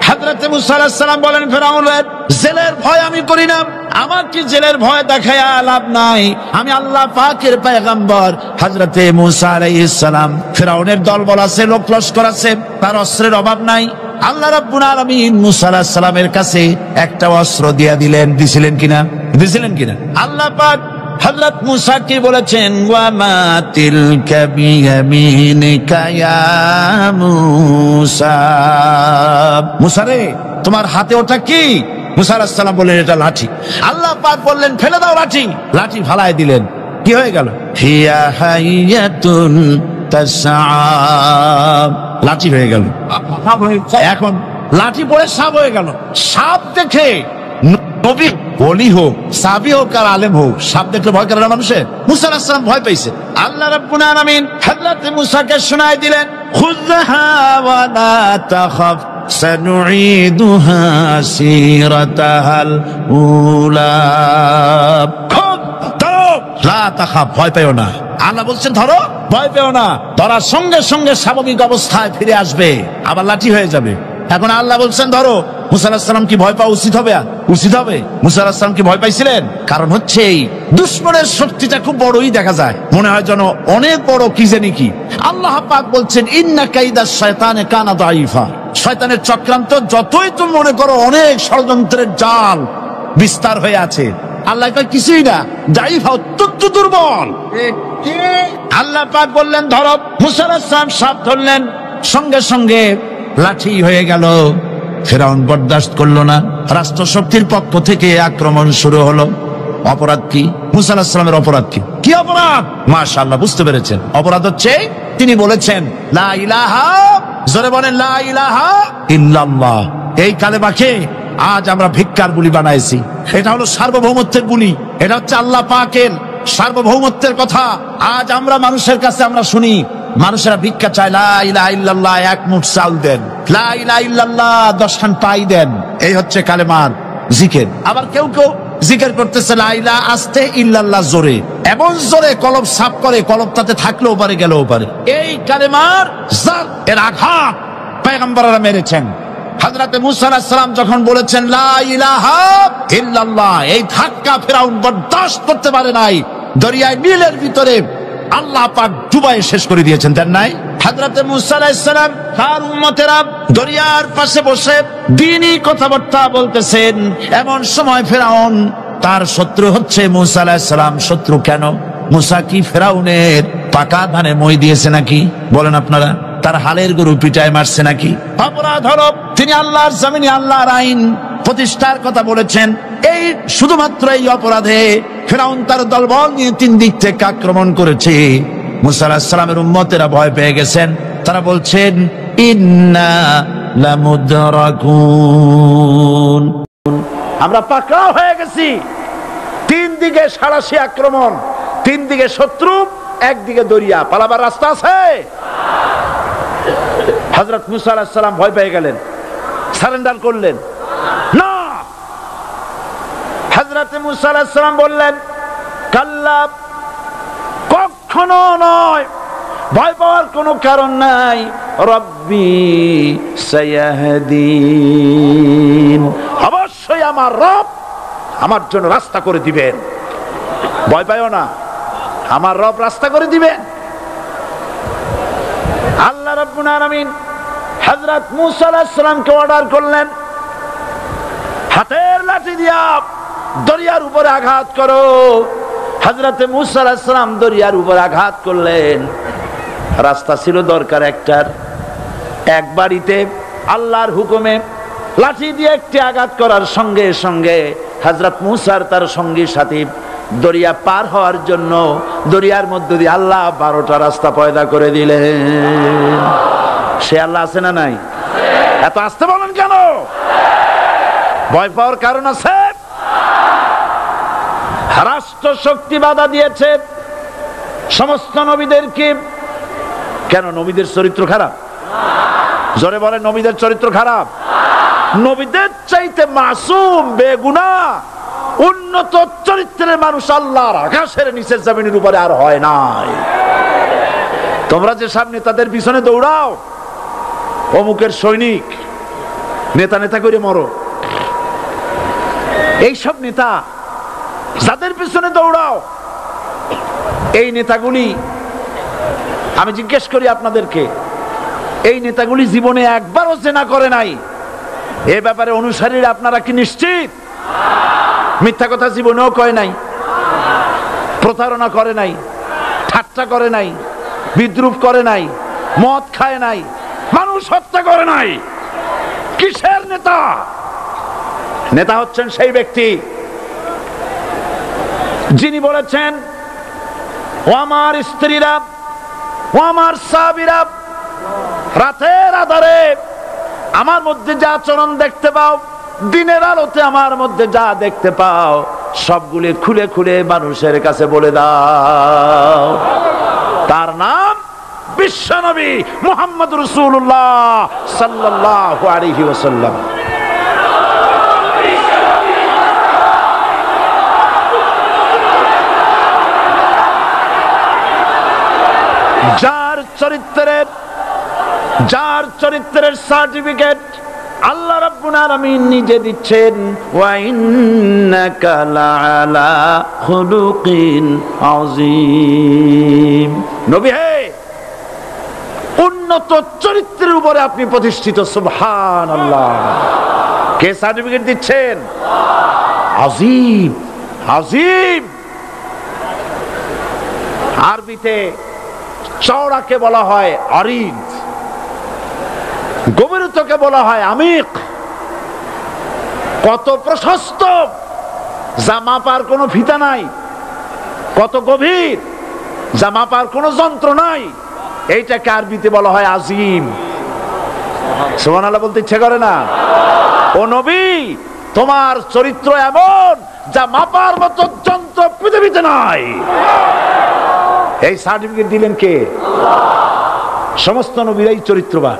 হযরত মূসা আলাইহিস সালাম বলেন ফেরাউনের, জেলের ভয় আমি করি না, আমার কি জেলের ভয় দেখায়া লাভ নাই, আমি আল্লাহ পাকের পয়গম্বর। হযরতে মূসা আলাইহিস সালাম, ফেরাউনের দলবল আছে, লোক লস্কর আছে, তার অস্ত্রের অভাব নাই। আল্লাহ রাব্বুল আলামিন মূসা আলাইহিস সালামের কাছে একটা অস্ত্র দিয়া দিলেন। দিছিলেন কিনা? আল্লাহ পাক হযরত মূসা কি বলেছেন? ওয়া মা তিলকা বিয়ামিনিকা ইয়া মূসা, মূসা রে তোমার হাতে ওটা কি? মূসা আলাইহিস সালাম বললেন এটা লাঠি। আল্লাহ পাক বললেন ফেলে দাও লাঠি। লাঠি ফালায় দিলেন। কি হয়ে গেল? হিয়া হাইয়াতুন তাসআ, লাঠি হয়ে গেল। এখন লাঠি পড়ে সাপ হয়ে গেল। সাপ দেখে নবী, ওলি হোক, সাহাবী হোক আর আলেম হোক, সাপ দেখলে ভয় করে না মানুষের? মূসা আলাইহিস সালাম ভয় পাইছে। আল্লাহ রাব্বুল আলামিন হযরত মূসাকে শোনায় দিলেন, খুযহা ওয়া লা তাখাফ সানুঈদুহা সিরাতাহাল উলা, ধরো, লা তাখাফ, ভয় পেও না। আল্লাহ বলছেন ধরো, ভয় পেও না। ধরার সঙ্গে সঙ্গে স্বাভাবিক অবস্থায় ফিরে আসবে, আবার লাঠি হয়ে যাবে। এখন আল্লাহ বলছেন ধরো। মূসা আলাইহিস সালাম কি ভয় পাওয়া উচিত হবে? মূসা আলাইহিস সালাম কি ভয় পাইছিলেন? কারণ হচ্ছে এই দুশমনের শক্তিটা খুব বড়ই দেখা যায়, মনে হয় যেন অনেক বড় কি জানি কি। আল্লাহ পাক বলছেন ইন্না কাইদাশ শায়তানে কানা দাঈফা, শয়তানের চক্রান্ত যতই তুমি মনে করো অনেক ষড়যন্ত্রের জাল বিস্তার হয়ে আছে, আল্লাহ কয় কিছুই না, দাঈফা, অত্যন্ত দুর্বল। আল্লাহ পাক বললেন ধরো। মূসা আলাইহিস সালাম সাপ ধরলেন, সঙ্গে সঙ্গে লাঠি হয়ে গেল। ফেরাউন বরদাস্ত করলো না। রাষ্ট্র শক্তির পক্ষ থেকে আক্রমণ শুরু হলো। অপরাধ কি? মূসা আলাইহিস সালামের অপরাধ কি? কি অপরাধ? মাশাআল্লাহ, বুঝতে পেরেছেন। অপরাধ হচ্ছে তিনি বলেছেন লা ইলাহা, জোরে বলেন লা ইলাহা ইল্লাল্লাহ। এই কালেমাকে আজ আমরা ভিক্ষার বুলি বানাইছি। এটা হলো সার্বভৌমত্বের বুলি, এটা হচ্ছে আল্লাহ পাকের সার্বভৌমত্বের কথা। আজ আমরা মানুষের কাছে আমরা শুনি, মানুষেরা ভিক্ষা চায়, লা ইলাহা ইল্লাল্লাহ, এক মুঠ চাউল দেন, লা ইলাহা ইল্লাল্লাহ 10 খান পাই দেন। এই হচ্ছে কালেমার জিকির। আবার কেউ কেউ জিকির করতেছে লা ইলাহা আস্তে ইল্লাল্লাহ জোরে, এমন জোরে কলব সাফ করে, কলব তাতে থাকলেও পারে গেলেও পারে। এই কালেমার জাত এর আঘাত পয়গম্বররা মেরেছেন। হযরত মুসা আলাইহিস সালাম যখন বলেছেন লা ইলাহা ইল্লাল্লাহ, এই ধাক্কা ফেরাউন বরদাশত করতে পারে নাই। দরিয়ায় নীলের ভিতরে আল্লাহ পাক ডুবাইয়ে শেষ করে দিয়েছেন, দেন নাই? হযরত মুসা আলাইহিস সালাম তার উম্মতেরা দরিয়ার পাশে বসে দ্বীনি কথাবার্তা বলতেছেন। এমন সময় ফেরাউন, তার শত্রু হচ্ছে মুসা আলাইহিস সালাম। শত্রু কেন? মুসা কি ফেরাউনের পাকা ধানে মই দিয়েছে নাকি? বলেন আপনারা। তার হালের গরু পিটায় মারছে নাকি? অপরাধ হলো তিনি আল্লাহর জমিনে আল্লাহর আইন প্রতিষ্ঠার কথা বলেছেন। এই শুধুমাত্র এই অপরাধে ফেরাউন তার দলবল নিয়ে 3 দিক থেকে আক্রমণ করেছে। মুসা আলাইহিস সালামের উম্মতেরা ভয় পেয়ে গেছেন। তারা বলছেন ইন্না লামুদরাকুন, আমরা পাকড়াও হয়ে গেছি। 3 দিকে সাড়াশি আক্রমণ, 3 দিকে শত্রু, একদিকে দরিয়া, পালাবার রাস্তা আছে? হযরত মুসা আলাইহিস সালাম ভয় পেয়ে গেলেন, সারেন্ডার করলেন না। হযরত মুসা আলাইহিস সালাম বললেন কাল্লা, কখনো নয়, ভয় পাওয়ার কোনো কারণ নাই। রব্বি সায়াহদিন, অবশ্যই আমার রব আমার জন্য রাস্তা করে দিবেন। ভয় পাইও না, আমার রব রাস্তা করে দিবেন। আল্লাহ রাব্বুল আলামিন হযরত মুসা আলাইহিস সালামকে অর্ডার করলেন, হাতের লাঠি দিয়া দরিয়ার উপরে আঘাত করো। হযরত মুসা আলাইহিস সালাম দরিয়ার উপরে আঘাত করলেন। রাস্তা ছিল দরকার একটার, এক বাড়িতে আল্লাহর হুকুমে লাঠি দিয়ে একটি আঘাত করার সঙ্গে সঙ্গে হযরত মুসার তার সঙ্গী সাথী দরিয়া পার হওয়ার জন্য দরিয়ার মধ্য দিয়ে আল্লাহ 12টা রাস্তা পয়দা করে দিলেন। সে আল্লাহ আছে না নাই? এত আসতে বলেন কেন? ভয় পাওয়ার কারণ আছে? রাষ্ট্র শক্তি বাধা দিয়েছে সমস্ত নবীদেরকে। কেন? নবীদের চরিত্র খারাপ? জোরে বলেন, নবীদের চরিত্র খারাপ? নবীদের চাইতে মাসুম বেগুনাহ উন্নত চরিত্রের মানুষ আল্লাহর আকাশের নিচের জমিনের উপরে আর হয় নাই। তোমরা যে সামনে তাদের পিছনে দৌড়াও, অমুকের সৈনিক, নেতা নেতা করে মরো, এইসব নেতা যাদের পিছনে দৌড়াও, এই নেতাগুলি, আমি জিজ্ঞেস করি আপনাদেরকে, এই নেতাগুলি জীবনে একবারও জেনা করে নাই? এ ব্যাপারে অনুসারীরা আপনারা কি নিশ্চিত? মিথ্যা কথা জীবনেও কয় নাই, প্রতারণা করে নাই, ঠাট্টা করে নাই, বিদ্রুপ করে নাই, মদ খায় নাই, মানুষ হত্যা করে নাই। কিসের নেতা? নেতা হচ্ছেন সেই ব্যক্তি যিনি বলেছেন, ও আমার স্ত্রীরা, ও আমার সাহাবীরা, রাতের আধারে আমার মধ্যে যা আচরণ দেখতে পাও, দিনের আলোতে আমার মধ্যে যা দেখতে পাও, সবগুলি খুলে খুলে মানুষের কাছে বলে দাও। তার নাম বিশ্বনবী মুহাম্মদ রাসূলুল্লাহ সাল্লাল্লাহু আলাইহি ওয়াসাল্লাম। যার চরিত্রের সার্টিফিকেট আল্লাহ রাব্বুল আলামিন নিজে দিচ্ছেন, ওয়া ইন্নাকা লাআলা খুলুকিন আযীম। নবী হে, উন্নত চরিত্রের উপরে আপনি প্রতিষ্ঠিত। সুবহানাল্লাহ। কে সার্টিফিকেট দিচ্ছেন? আযীম, আযীম। আরবিতে চওড়াকে বলা হয় আরিদ, গভীরতাকে বলা হয় আমিক। কত প্রশস্ত, যা মাপার কোনো ফিতা নাই, কত গভীর, যা মাপার কোনো যন্ত্র নাই, এইটাকে আরবিতে বলা হয় আজিম। সুবহানাল্লাহ বলতে ইচ্ছে করে না? ও নবী, তোমার চরিত্র এমন যা মাপার মতো যন্ত্র পৃথিবীতে নাই। এই সার্টিফিকেট দিলেন কে? সমস্ত নবীরাই চরিত্রবান,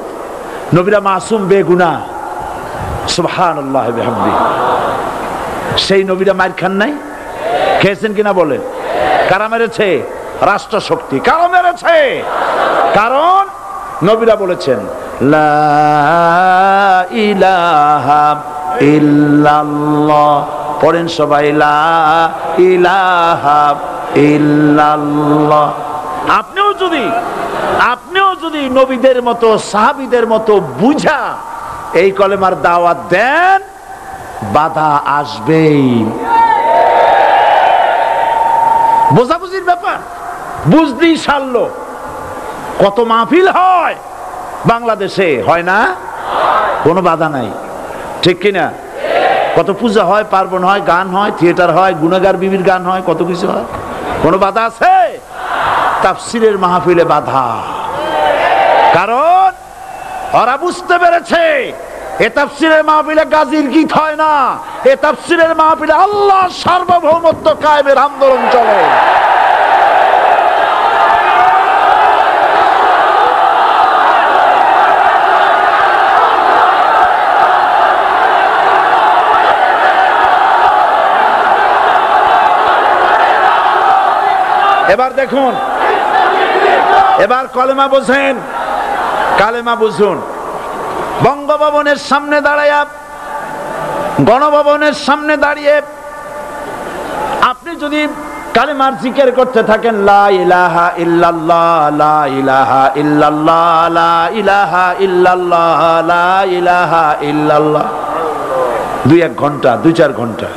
নবীরা মাসুম বেগুনাহ। সুবহানাল্লাহ বিহামদিহি। সেই নবীরা মার খান নাই? খেয়েছেন কিনা বলেন? কারা মেরেছে? রাষ্ট্র শক্তি। কারা মেরেছে? কারণ নবীরা বলেছেন লা ইলাহা ইল্লাল্লাহ। পড়েন সবাই লা ইলাহা ইল্লাল্লাহ। আপনিও যদি নবীদের মতো সাহাবীদের মতো বুঝা এই কলেমার দাওয়াত দেন, বাধা আসবেই। বোঝাবুঝির ব্যাপার, বুঝতেই সারলো। কত মাহফিল হয় বাংলাদেশে, হয় না? কোনো বাধা নাই, ঠিক কিনা? কত পূজা হয়, পার্বণ হয়, গান হয়, থিয়েটার হয়, গুনাগার বিবির গান হয়, কত কিছু হয়। কোনো বাধা আছে? তাফসীরের মাহফিলে বাধা। কারণ ওরা বুঝতে পেরেছে এ তাফসীরের মাহফিলে গাজীর গীত হয় না, এ তাফসীরের মাহফিলে আল্লাহর সার্বভৌমত্ব কায়েমের আন্দোলন চলে। এবার দেখুন, এবার কলেমা বোঝেন, কালেমা বুঝুন। বঙ্গভবনের সামনে দাঁড়ায়া, গণভবনের সামনে দাঁড়িয়ে আপনি যদি কালেমার জিকির করতে থাকেন লা ইলাহা ইল্লাল্লাহ, লা ইলাহা ইল্লাল্লাহ, লা ইলাহা ইল্লাল্লাহ, লা ইলাহা ইল্লাল্লাহ, 2-1 ঘন্টা, 2-4 ঘন্টা,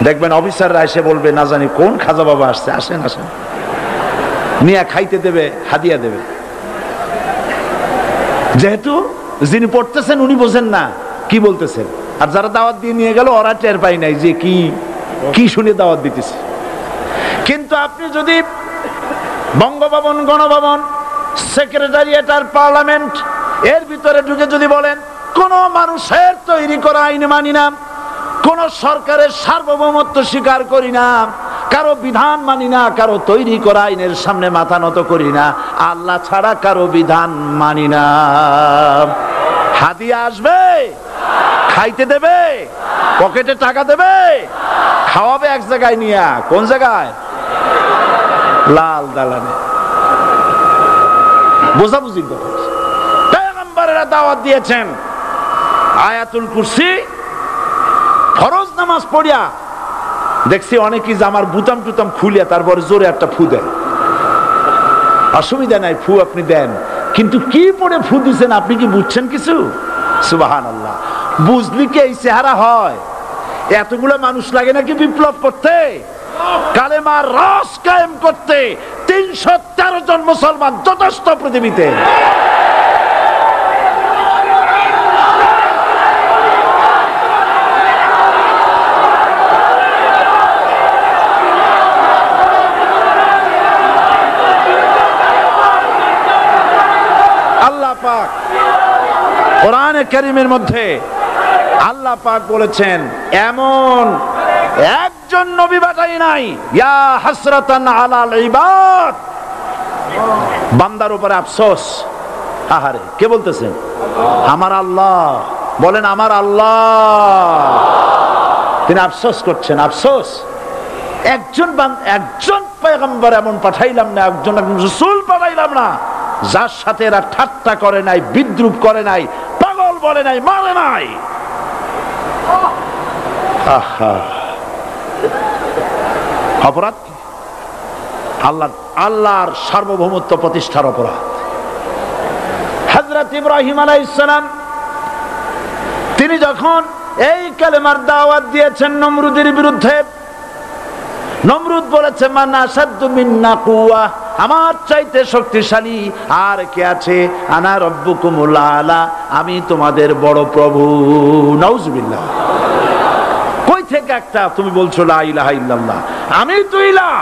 দেখবেন অফিসাররা এসে বলবে না জানি কোন খাজা বাবা আসছে, আসেন আসেন, নিয়ে খাইতে দেবে, হাদিয়া দেবে। যেহেতু যিনি পড়তেছেন উনি বোঝেন না কি বলতেছেন, আর যারা দাওয়াত দিয়ে নিয়ে গেল ওরা টের পায় নাই যে কি শুনে দাওয়াত দিতেছে। কিন্তু আপনি যদি বঙ্গভবন, গণভবন, সেক্রেটারিয়েট আর পার্লামেন্ট এর ভিতরে ঢুকে যদি বলেন কোন মানুষের তৈরি করা আইন মানি না, কোন সরকারের সার্বভৌমত্ব স্বীকার করি না, কারো বিধান মানি না, কারো তৈরি করা আইনের সামনে মাথা নত করি না, আল্লাহ ছাড়া কারো বিধান মানি না, হাদিয়া আসবে, খাইতে দেবে, পকেটে টাকা দেবে, খাওয়াবে এক জায়গায় নিয়ে। কোন জায়গায়? লাল দালানে। বোঝাবুঝি পয়গম্বরেরা দাওয়াত দিয়েছেন আয়াতুল কুরসি ফরজ নামাজ পড়িয়া। দেখছি অনেকেই জামার বুতাম টুতাম খুলিয়া তারপরে জোরে একটা ফু দেন। অসুবিধা নাই, ফু আপনি দেন, কিন্তু কি পড়ে ফু দিচ্ছেন আপনি কি বুঝছেন কিছু? সুবহানাল্লাহ। বুঝলি কি এই চেহারা হয়? এতগুলো মানুষ লাগে নাকি বিপ্লব করতে, কালেমার রস কায়েম করতে? 313 জন মুসলমান যথেষ্ট পৃথিবীতে। আল্লাহ পাক কোরআনে কারীমের মধ্যে আল্লাহ পাক বলেছেন এমন একজন নবী পাঠাই নাই, ইয়া হাসরাতান আলাল ইবাদ, বান্দার উপরে আফসোস। আহারে, কে বলতেছেন? আমার আল্লাহ। বলেন আমার আল্লাহ। তিনি আফসোস করছেন, আফসোস। একজন পয়গম্বর এমন পাঠাইলাম না, একজন রাসূল পাঠাইলাম না যার সাথে এরা ঠাট্টা করে নাই, বিদ্রুপ করে নাই, পাগল বলে নাই, মারে নাই। অপরাধ আল্লাহর সার্বভৌমত্ব প্রতিষ্ঠার অপরাধ। হযরত ইব্রাহিম আলাইহিস সালাম তিনি যখন এই কালেমার দাওয়াত দিয়েছেন নমরুদের বিরুদ্ধে, নমরুদ বলেছে মান আশাদ্দু মিন্না কুওয়া, আমার চাইতে শক্তিশালী আর কে আছে? আনা রব্বুকুমুল আলা, আমি তোমাদের বড় প্রভু। নাউজুবিল্লাহ। কই থেকে একটা তুমি বলছো লা ইলাহা ইল্লাল্লাহ, আমি তো ইলাহ।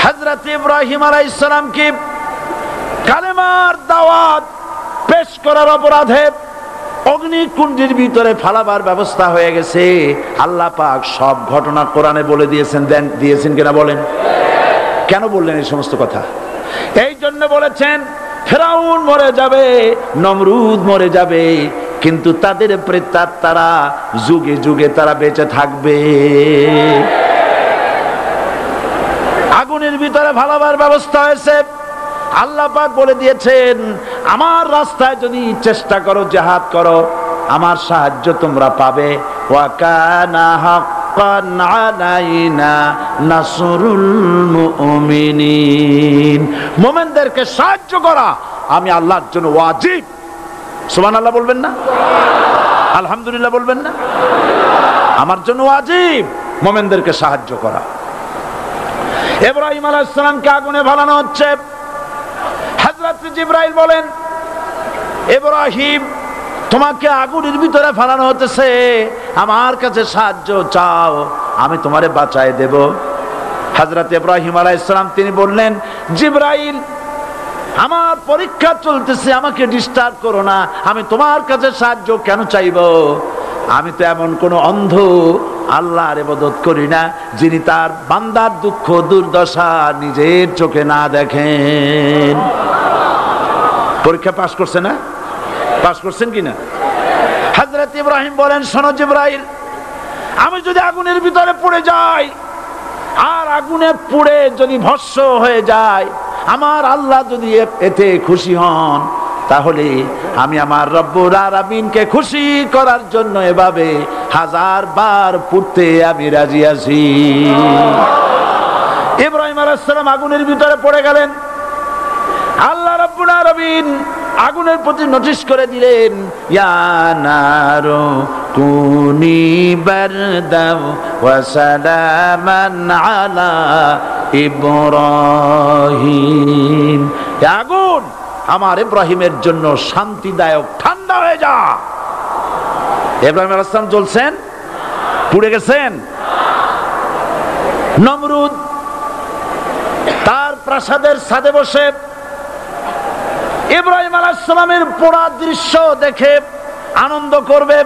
হযরত ইব্রাহিম আলাইহিস সালাম কি কালেমার দাওয়াত পেশ করার অপরাধে অগ্নিকুণ্ডের ভিতরে ফালাবার ব্যবস্থা হয়ে গেছে। আল্লাহ পাক সব ঘটনা কোরআনে বলে দিয়েছেন কিনা বলেন? কেন বললেন এই সমস্ত কথা? এই জন্য বলেছেন ফেরাউন মরে যাবে, নমরুদ মরে যাবে, কিন্তু তাদের প্রেতাত্মারা যুগে যুগে তারা বেঁচে থাকবে। আগুনের ভিতরে ভালোবার ব্যবস্থা হয়েছে। আল্লাহ পাক বলে দিয়েছেন, আমার রাস্তায় যদি চেষ্টা করো, জিহাদ করো, আমার সাহায্য তোমরা পাবে। ওয়া কানা হাক্কান আলাইনা নাসরুল মুমিনিন। মুমিনদেরকে সাহায্য করা আমি আল্লাহর জন্য ওয়াজিব। সুবহানাল্লাহ বলবেন না? আলহামদুলিল্লাহ বলবেন না? আমার জন্য ওয়াজিব মুমিনদেরকে সাহায্য করা। ইব্রাহিম আলাইহিস সালামকে আগুনে ফেলানো হচ্ছে। হযরত জিবরাইল বলেন, ইব্রাহিম তোমাকে আগুনের ভিতরে ফেলানো হতেছে, আমার কাছে সাহায্য চাও, আমি তোমারে বাঁচায় দেব। হযরত ইব্রাহিম আলাইহিস সালাম তিনি বললেন, জিবরাইল আমার পরীক্ষা চলতেছে, আমাকে ডিস্টার্ব করো না, আমি তোমার কাছে সাহায্য কেন চাইবো? আমি তো এমন কোন অন্ধ আল্লাহর ইবাদত করি না যিনি তার বান্দার দুঃখ দুর্দশা নিজের চোখে না দেখেন। পরীক্ষা পাস করছে না? পাস করছেন কিনা? হযরত ইব্রাহিম বলেন, শোনো জিবরাইল, আমি যদি আগুনের ভিতরে পড়ে যাই আর আগুনে পুড়ে যদি ভস্ম হয়ে যায়, আমার আল্লাহ যদি এতে খুশি হন, তাহলে আমি আমার রব্বুল আলামিনকে খুশি করার জন্য এভাবে 1000 বার পুড়তে আমি রাজি আছি। ইব্রাহিম আলাইহিস সালাম আগুনের ভিতরে পড়ে গেলেন। আল্লাহ রাব্বুল আলামিন আগুনের প্রতি নোটিশ করে দিলেন, ইয়া নারু কুনি বারদাও ওয়া সালামান আলা ইব্রাহিম। আগুন আমার ইব্রাহিমের জন্য শান্তিদায়ক, ঠান্ডা হয়ে যা। ইব্রাহিম আলাইহিস সালাম জ্বলছেন, পুড়ে গেছেন। নমরুদ তার প্রাসাদের ছাদে বসে ইব্রাহিম আলাইহিস সালামের পোড়া দৃশ্য দেখে আনন্দ করবে।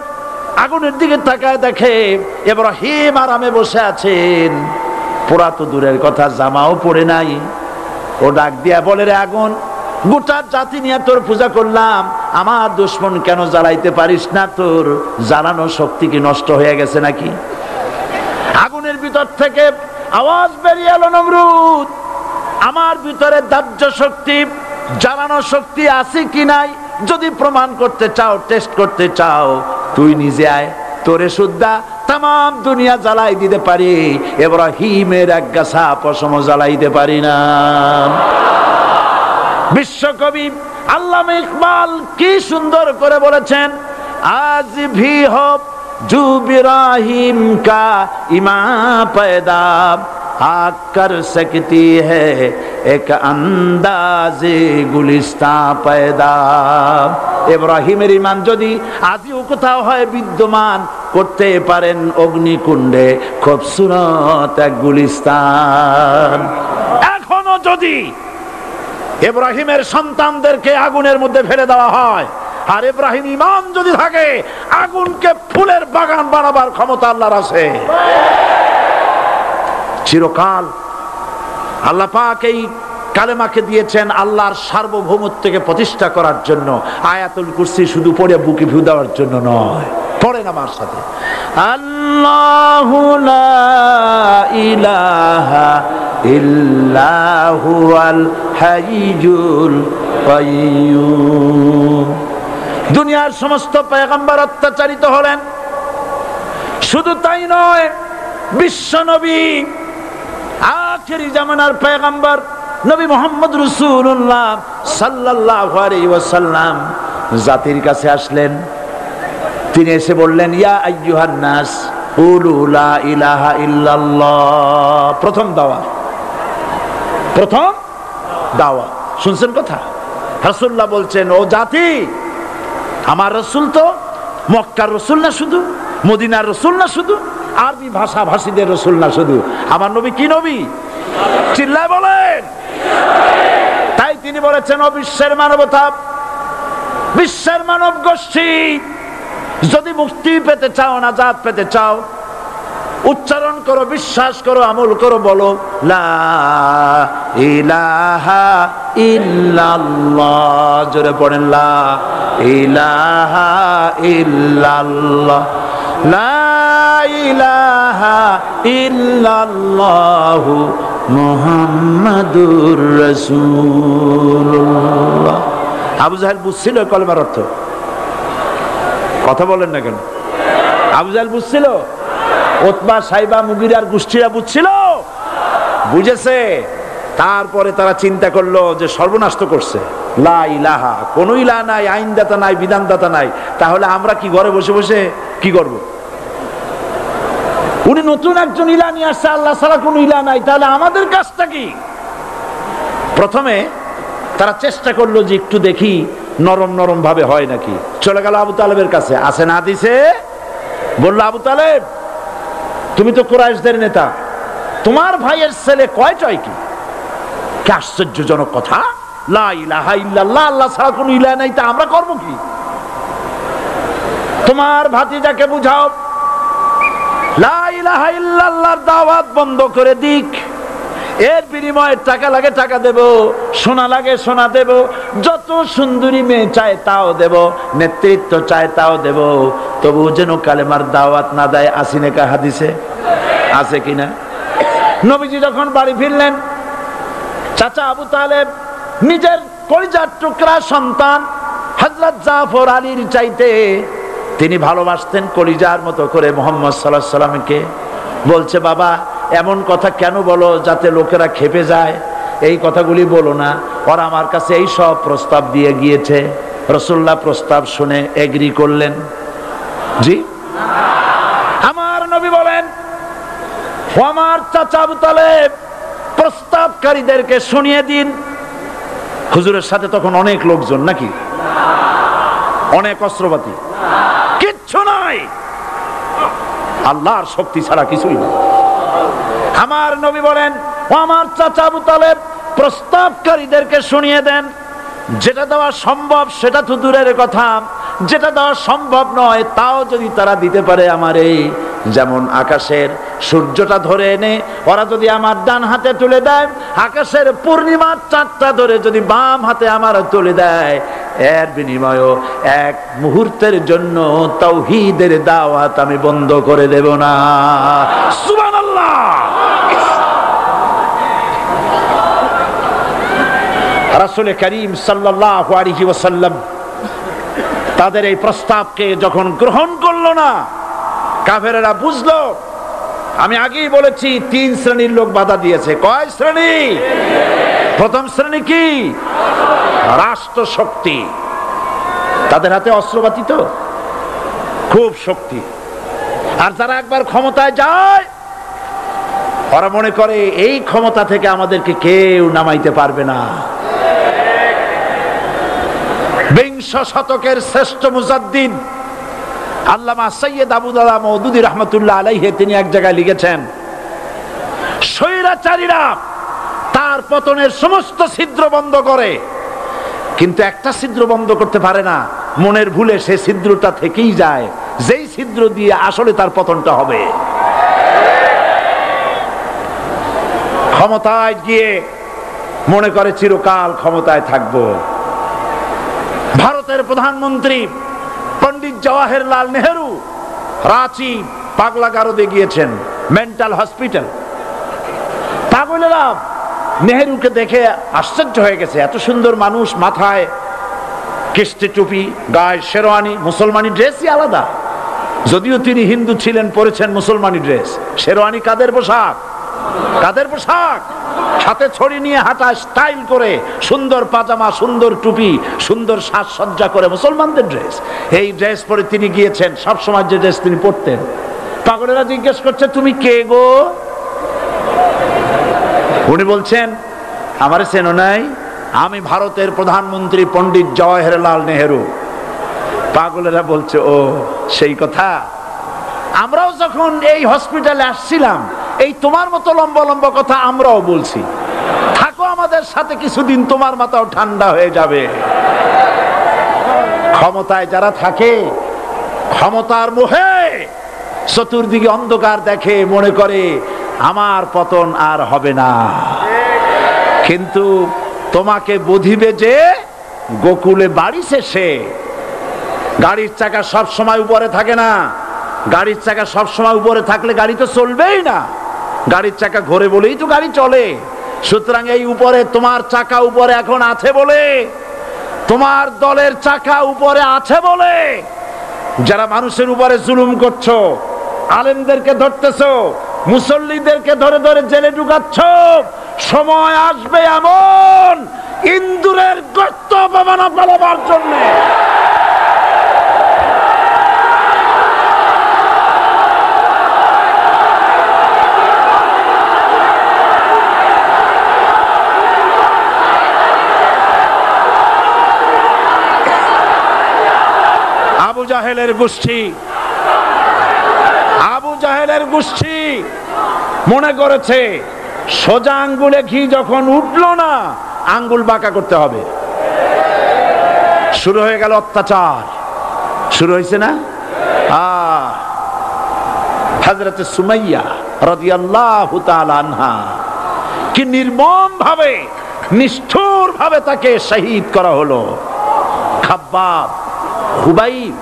আগুনের দিকে তাকায় দেখে ইব্রাহিম আরামে বসে আছেন, পোড়া তো দূরের কথা, জামাও পরে নাই। ও ডাক দিয়া বলে, রে আগুন, গোটা জাতি নিয়ে তোর পূজা করলাম, আমার দুশমন কেন জ্বালাইতে পারিস না? তোর জ্বালানো শক্তি কি নষ্ট হয়ে গেছে নাকি? আগুনের ভিতর থেকে আওয়াজ বেরিয়ে এলো, নমরুদ, আমার ভিতরে দাহ্য শক্তি, জ্বালানো শক্তি আছে কি নাই যদি প্রমাণ করতে চাও, টেস্ট করতে চাও, তুই নিজে আয়, তোরে সুদ্ধা তাম দুনিয়া জ্বালাই দিতে পারি, ইব্রাহিমের এক গাছা পশম জ্বালাইতে পারি না। বিশ্বকবি আল্লামা ইকবাল কি সুন্দর করে বলেছেন, আজ ভি হো জু ইব্রাহিম কা ইমা पैदा आग कर सकती है एक अंदाजे गुलिस्ता पैदा। ইব্রাহিমের ঈমান যদি আজও কোথাও হয় বিদ্যমান, করতে পারেন অগ্নিকুণ্ডে খুবসুরত এক গুলিস্তান। এখনো যদি ইব্রাহিমের সন্তানদেরকে আগুনের মধ্যে ফেলে দেওয়া হয়, আর ইব্রাহিম ঈমান যদি থাকে, আগুনকে ফুলের বাগান বানাবার ক্ষমতা আল্লাহর আছে। চিরকাল আল্লাহ পাক এই কালেমাকে দিয়েছেন আল্লাহর সার্বভৌমত্বকে প্রতিষ্ঠা করার জন্য। আয়াতুল কুরসি শুধু পড়ে বুকে ভিউ দেওয়ার জন্য নয়। পড়েন আমার সাথে, আল্লাহু লা ইলাহা ইল্লাহু আল হাইয়ুল কাইয়্যুম। দুনিয়ার সমস্ত পয়গম্বর অত্যাচারিত হলেন, শুধু তাই নয়, বিশ্ব নবী আখেরি জামানার পয়গম্বর নবী মুহাম্মদ রাসূলুল্লাহ সাল্লাল্লাহু আলাইহি ওয়াসাল্লাম জাতির কাছে আসলেন। তিনি এসে বললেন, ইয়া আইয়ুহান নাস কুলু লা ইলাহা ইল্লাল্লাহ। প্রথম দাওয়া, প্রথম দাওয়া। শুনছেন কথা? রাসূলুল্লাহ বলছেন, ও জাতি, আমার রাসূল তো মক্কার রাসূল না শুধু, মদিনার রাসূল না শুধু, আরবি ভাষা ভাষীদের রাসূল না শুধু, আমার নবী কি নবী? চিল্লায় বলেন। তাই তিনি বলেছেন, ও বিশ্বের মানবতা, বিশ্বের মানব গোষ্ঠী, যদি মুক্তি পেতে চাও, নাজাত পেতে চাও, উচ্চারণ করো, বিশ্বাস করো, আমল করো, বলো লা ইলাহা ইল্লাল্লাহ। জোরে পড়েন লা ইলাহা ইল্লাল্লাহ, লা ইলাহা ইল্লাল্লাহু মুহাম্মাদুর রাসূলুল্লাহ। আবু জাহেল বুঝছিল কলেমার অর্থ? কথা বলেন না কেন? আবু জাহেল বুঝছিল? উতবা, সাইবা, মুগিরার গোষ্ঠীরা বুঝছিল? বুঝেছে। তারপরে তারা চিন্তা করলো যে সর্বনাশ তো করছে, লা ইলাহা, কোন ইলাহ নাই, আইনদাতা নাই, বিধানদাতা নাই, তাহলে আমরা কি ঘরে বসে বসে কি করব? উনি নতুন একজন ইলাহ নিয়ে আসছে, আল্লাহ ছাড়া কোন ইলাহ নাই, তাহলে আমাদের কাজটা কি? প্রথমে তারা চেষ্টা করলো যে একটু দেখি নরম নরম ভাবে হয় নাকি। চলে গেল আবু তালেবের কাছে, আসে না দিছে, বললো আবু তালেব তুমি তো কুরাইশদের নেতা, তোমার ভাইয়ের ছেলে কয়টাই কি? কি আশ্চর্যজনক কথা, লা ইলাহা ইল্লাল্লাহ, আল্লাহ ছাড়া কোনো ইলাহ নাই, তা আমরা করব কি? তোমার ভাতিজাকে বুঝাও লা ইলাহা ইল্লাল্লাহর দাওয়াত বন্ধ করে দিক, এর বিনিময়ে টাকা লাগে টাকা দেব, সোনা লাগে সোনা দেব, যত সুন্দরী মেয়ে চায় তাও দেব, নেতৃত্ব চায় তাও দেব, তবু যেন কালেমার দাওয়াত না দেয়। আসিনে কা হাদিসে আছে কিনা? নবীজি যখন বাড়ি ফিরলেন, চাচা আবু তালেব নিজের কলিজার টুকরা সন্তান হযরত জাফর আলীর চাইতে তিনি ভালোবাসতেন কলিজার মতো করে মুহাম্মদ সাল্লাল্লাহু আলাইহি সাল্লামকে। বলছে বাবা এমন কথা কেন বলো যাতে লোকেরা খেপে যায়, এই কথাগুলি বলো না, ওরা আমার কাছে এই সব প্রস্তাব দিয়ে গিয়েছে। রাসূলুল্লাহ প্রস্তাব শুনে এগ্রি করলেন। জি, আমার নবী বলেন ও আমার চাচা আবু তালেব প্রস্তাবকারীদেরকে শুনিয়ে দিন। হুজুরের সাথে তখন অনেক লোকজন নাকি, অনেক অস্ত্রপাতি, কিচ্ছু নাই, আল্লাহর শক্তি ছাড়া কিছুই না। আমার নবী বলেন ও আমার চাচা আবু তালেব প্রস্তাবকারীদেরকে শুনিয়ে দেন, যেটা দেওয়া সম্ভব সেটা তো দূরের কথা, যেটা দেওয়া সম্ভব নয় তাও যদি তারা দিতে পারে আমারে, যেমন আকাশের সূর্যটা ধরে এনে ওরা যদি আমার ডান হাতে তুলে দেয়, আকাশের পূর্ণিমার চাঁদটা ধরে যদি বাম হাতে আমার তুলে দেয়, এর বিনিময়ে এক মুহূর্তের জন্য তাওহীদের দাওয়াত আমি বন্ধ করে দেব না। সুবহানাল্লাহ। রাসূল করিম সাল্লাল্লাহু আলাইহি ওয়াসাল্লাম তাদের এই প্রস্তাবকে যখন গ্রহণ করলো না, কাফেরেরা বুঝলো, আমি আগেই বলেছি 3 শ্রেণীর লোক বাধা দিয়েছে। কয় শ্রেণী? প্রথম শ্রেণী কি? রাষ্ট্র শক্তি, তাদের হাতে অস্ত্রপাতি তো খুব শক্তি, আর যারা একবার ক্ষমতায় যায় ওরা মনে করে এই ক্ষমতা থেকে আমাদেরকে কেউ নামাইতে পারবে না। বিংশ শতকের শ্রেষ্ঠ মুজাদ্দিদ আল্লামা সৈয়দ আবুল আলা মওদুদী রাহমাতুল্লাহ আলাইহি তিনি এক জায়গায় লিখেছেন, স্বৈরাচারীরা তার পতনের সমস্ত ছিদ্র বন্ধ করে, কিন্তু একটা ছিদ্র বন্ধ করতে পারে না, মনের ভুলে সে ছিদ্রটা থেকেই যায়, যেই ছিদ্র দিয়ে আসলে তার পতনটা হবে। ক্ষমতায় গিয়ে মনে করে চিরকাল ক্ষমতায় থাকবো। ভারতের প্রধানমন্ত্রী পণ্ডিত জওয়াহরলাল নেহেরু রাঁচি পাগলাগারদে গিয়েছেন, মেন্টাল হসপিটাল। পাগলেরা নেহেরুকে দেখে আশ্চর্য হয়ে গেছে, এত সুন্দর মানুষ, মাথায় কিস্তি টুপি, গায়ে শেরওয়ানি, মুসলমানি ড্রেসই আলাদা, যদিও তিনি হিন্দু ছিলেন, পরেছেন মুসলমানি ড্রেস। শেরওয়ানি কাদের পোশাক? কাদের পোশাক? হাতে ছড়ি নিয়ে হাঁটা, স্টাইল করে, সুন্দর পাজামা, সুন্দর টুপি, সুন্দর সাজসজ্জা করে, মুসলমানদের ড্রেস। এই ড্রেস পরে তিনি গিয়েছেন, সব সময় যে ড্রেস তিনি পরতেন। পাগলেরা জিজ্ঞেস করছে তুমি কে গো? উনি বলছেন আমারে চেনো নাই, আমি ভারতের প্রধানমন্ত্রী পণ্ডিত জওয়াহরলাল নেহেরু। পাগলেরা বলছে ও সেই কথা, আমরাও যখন এই হসপিটালে আসছিলাম এই তোমার মতো লম্বা লম্বা কথা আমরাও বলছি, থাকো আমাদের সাথে কিছুদিন, তোমার মাথাও ঠান্ডা হয়ে যাবে। ক্ষমতায় যারা থাকে ক্ষমতার মোহে চতুর্দিকে অন্ধকার দেখে, মনে করে আমার পতন আর হবে না। কিন্তু তোমাকে বুঝিবে যে গোকুলে বাড়ি শেষে। গাড়ির চাকা সব সময় উপরে থাকে না। গাড়ির চাকা সব সময় উপরে থাকলে গাড়ি তো চলবেই না। গাড়ির চাকা ঘোরে বলেই তো গাড়ি চলে। সুতরাং এই উপরে তোমার চাকা উপরে এখন আছে বলে, তোমার দলের চাকা উপরে আছে বলে যারা মানুষের উপরে জুলুম করছো, আলেমদেরকে ধরতেছো, মুসল্লিদেরকে ধরে ধরে জেলে ঢুকাচ্ছ, সময় আসবে এমন ইন্দুরের গর্ত অপমানা পালাবার জন্য। আবু জাহেলের গোষ্ঠী মনে করেছে সোজা আঙ্গুলে ঘি যখন উঠলো না, আঙ্গুল বাঁকা করতে হবে। শুরু হয়ে গেল অত্যাচার, শুরু হয়েছে না? হযরত সুমাইয়া রাদিয়াল্লাহু তাআলা আনহা কি নির্মম ভাবে, নিষ্ঠুর ভাবে তাকে শহীদ করা হলো। খাব্বাব, খুবাইব,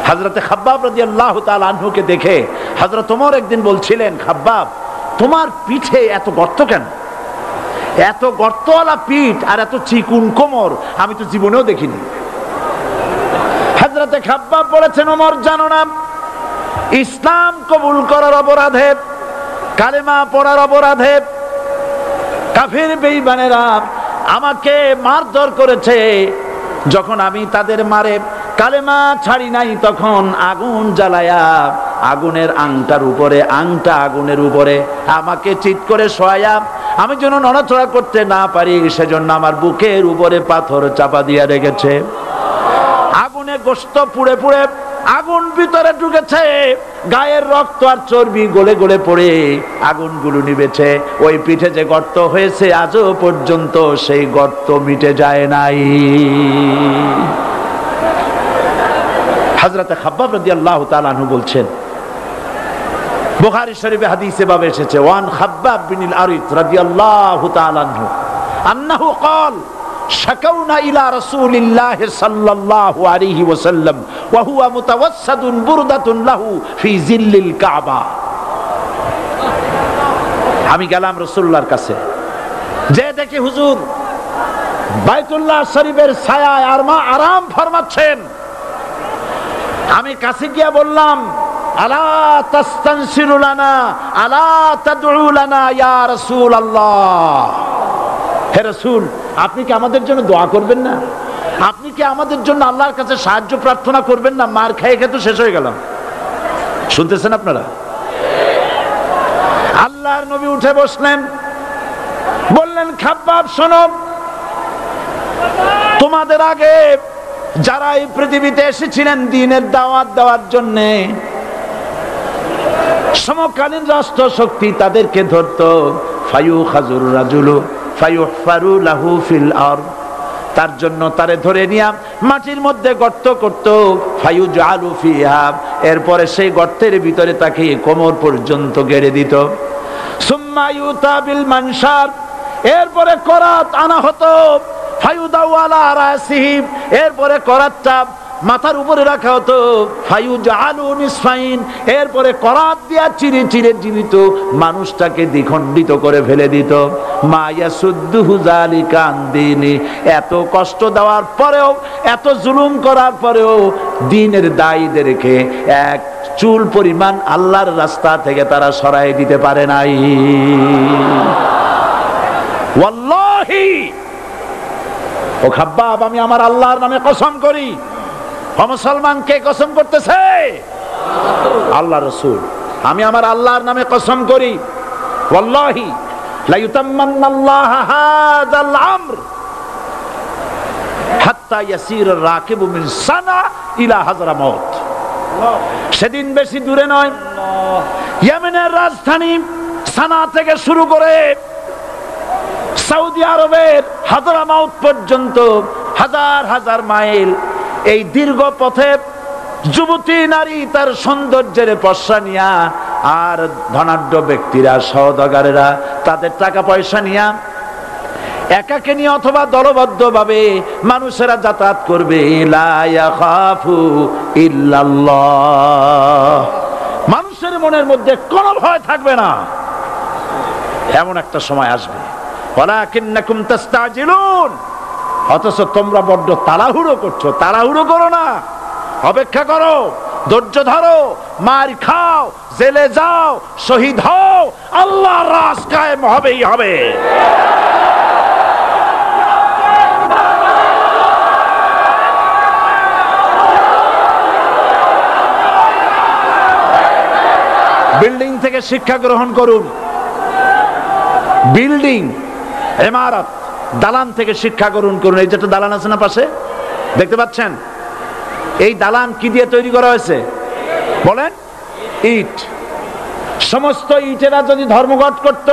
হযরতে খাব্বাব রাদিয়াল্লাহু তাআলা আনহুকে দেখে হযরত ওমর একদিন বলছিলেন, খাব্বাব তোমার পিঠে এত গর্ত কেন? এত গর্তওয়ালা পিঠ আর এত চিকুন কোমর আমি তো জীবনেও দেখিনি। হযরতে খাব্বাব বলেছেন, ওমর জানো না, ইসলাম কবুল করার অপরাধে, কালেমা পড়ার অপরাধে কাফির বেঈমানেরা আমাকে মারধর করেছে। যখন আমি তাদের মারে কালেমা ছাড়ি নাই, তখন আগুন জ্বালায়া আগুনের আংটার উপরে, আংটা আগুনের উপরে আমাকে চিৎ করে শোয়ায়া, আমি যেন নড়াচড়া করতে না পারি সেজন্য আমার বুকের উপরে পাথর চাপা দিয়া রেখেছে। আগুনে গোশত পুড়ে পুড়ে আগুন ভিতরে ঢুকেছে, গায়ের রক্ত আর চর্বি গলে গলে পড়ে আগুনগুলো নিবেছে। ওই পিঠে যে গর্ত হয়েছে আজও পর্যন্ত সেই গর্ত মিটে যায় নাই। হযরত খাব্বাব রাদিয়াল্লাহু তাআলা আনহু বলছেন, বুখারী শরীফে হাদিসে ভাবে এসেছে, ওয়ান খাব্বাব বিন আরিত রাদিয়াল্লাহু তাআলা আনহু আন্নাহু قال شكونا إلى رسول الله صلى الله عليه وسلم وهو متوسد بردة له في ظل الكعبة। আমি গেলাম রাসূলুল্লাহর কাছে, যে দেখি হুজুর বাইতুল্লাহ শরীফের ছায়ায় আরাম ফরমাচ্ছেন। আমি কাছে গিয়ে বললাম, আলা তাস্তানসিরু লানা আলা তাদউ লানা ইয়া রাসূলুল্লাহ। হে রাসূল, আপনি কি আমাদের জন্য দোয়া করবেন না? আপনি কি আমাদের জন্য আল্লাহর কাছে সাহায্য প্রার্থনা করবেন না? মার খেয়ে খেয়ে তো শেষ হয়ে গেলাম। শুনতেছেন আপনারা? আল্লাহর নবী উঠে বসলেন, বললেন, খাব্বাব শোনো, তোমাদের আগে যারা এই পৃথিবীতে এসেছিলেন দ্বীনের দাওয়াত দেওয়ার জন্য, সমকালীন রাষ্ট্র শক্তি তাদেরকে ধরতো, ফায়ুখাজুর রাজুলু ফায়ুহফারু লাহু ফিল আরদ, তার জন্য তারে ধরে নিয়া মাটির মধ্যে গর্ত করত, ফায়ুজআলু ফিহা, এরপরে সেই গর্তের ভিতরে তাকে কোমর পর্যন্ত গেড়ে দিত। সুম্মা ইউতা বিল মানশার, এরপরে করাত আনা হতো, ফায়ুদাউ আলা রাসিহি, এরপরে করাতটা মাথার উপরে রাখা হতো, ফায়ুজআলু নিসফাইন, এরপরে করাত দিয়া চিরে চিরে জীবিত মানুষটাকে দ্বিখণ্ডিত করে ফেলে দিত। মা ইয়াসুদ্দুহু যালিকা আন দীনি, এত কষ্ট দেওয়ার পরেও, এত জুলুম করার পরেও দ্বীনের দায়ীদেরকে এক চুল পরিমাণ আল্লাহর রাস্তা থেকে তারা সরাই দিতে পারে নাই। ওয়াল্লাহি, ও খাব্বাব, আমি আমার আল্লাহর নামে কসম করি। মুসলমান কে কসম করতেছে? আল্লাহ রাসূল। আমি আমার আল্লাহর নামে কসম করি, ওয়াল্লাহি লা ইউতাম্মান্নাল্লাহু হাযাল আমর হাত্তা ইয়াসির রাকিবু মিন সানা ইলা হাজরামাউত। সেদিন বেশি দূরে নয়, ইয়েমেনের রাজধানী সানা থেকে শুরু করে সৌদি আরবের হাজরামাউত পর্যন্ত হাজার হাজার মাইল, এই দীর্ঘ পথে যুবতী নারী তার সৌন্দর্যের পশ্চা নিয়া, আর ধনাঢ্য ব্যক্তিরা সওদাগারেরা তাদের টাকা পয়সা নিয়া একাকে নিয়ে অথবা দলবদ্ধ ভাবে মানুষেরা যাতায়াত করবে। লা ইয়াখাফু ইল্লাল্লাহ, মানুষের মনের মধ্যে কোনো ভয় থাকবে না। এমন একটা সময় আসবে, ওয়ালাকিন্নাকুম তাস্তাজিলুন, অথচ তোমরা বড্ড তাড়াহুড়ো করছো। তাড়াহুড়ো করো না, অপেক্ষা করো, ধৈর্য ধরো, মার খাও, জেলে যাও, শহীদ হও, আল্লাহর রাজ কায়েম হবেই হবে। বিল্ডিং থেকে শিক্ষা গ্রহণ করুন। বিল্ডিং, ইমারত, দালান থেকে শিক্ষা গ্রহণ করুন। এই যেটা দালান আছে না পাশে, দেখতে পাচ্ছেন? এই দালান কি দিয়ে তৈরি করা হয়েছে বলেন? ইট। সমস্ত ইটেরা যদি ধর্মঘট করত,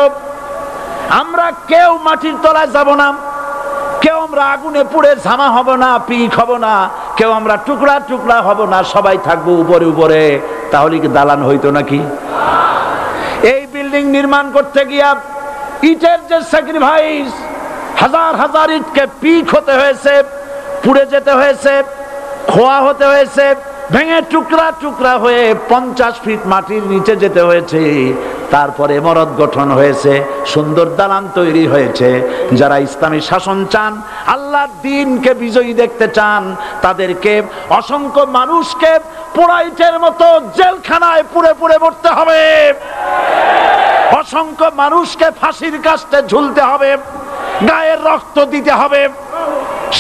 আমরা কেউ মাটির তলায় যাব না, কেউ আমরা আগুনে পুড়ে ঝামা হব না, পিক হব না, কেউ আমরা টুকরা টুকরা হব না, সবাই থাকবো উপরে উপরে, তাহলে কি দালান হইতো নাকি? এই বিল্ডিং নির্মাণ করতে গিয়া ইটের যে স্যাক্রিফাইস, হাজার হাজার ইটকে পিক হতে হয়েছে, পুড়ে যেতে হয়েছে, খোয়া হতে হয়েছে, ভেঙে টুকরা টুকরা হয়ে 50 ফিট মাটির নিচে যেতে হয়েছে, তারপরে ইমারত গঠন হয়েছে, সুন্দর দালান তৈরি হয়েছে। যারা ইসলামী শাসন চান, আল্লাহর দ্বীনকে বিজয়ী দেখতে চান, তাদেরকে অসংখ্য মানুষকে পোড়াইটের মতো জেলখানায় পুড়ে পুড়ে মরতে হবে, অসংখ্য মানুষকে ফাঁসির কাস্টে ঝুলতে হবে, গায়ের রক্ত দিতে হবে,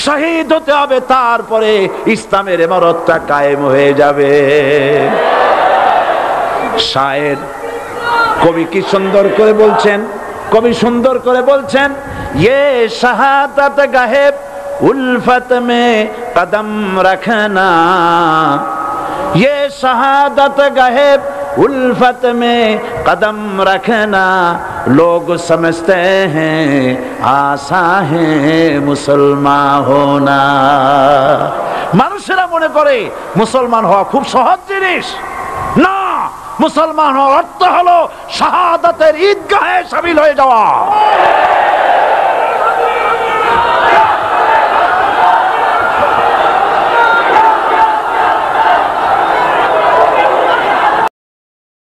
শহীদ হতে হবে, তারপরে ইসলামের ইমারতটা কায়েম হয়ে যাবে। শায়ের কবি কি সুন্দর করে বলছেন, কবি সুন্দর করে বলছেন, ये शहादत गाहे उल्फत में कदम रखना, ये शहादत गाहे उल्फत में कदम रखना, लोग समझते हैं आसा है मुसलमान होना। মানুষেরা মনে করে মুসলমান হওয়া খুব সহজ জিনিস। না, মুসলমান হওয়ার অর্থ হলো শাহাদাতের ঈদগাহে শামিল হয়ে যাওয়া।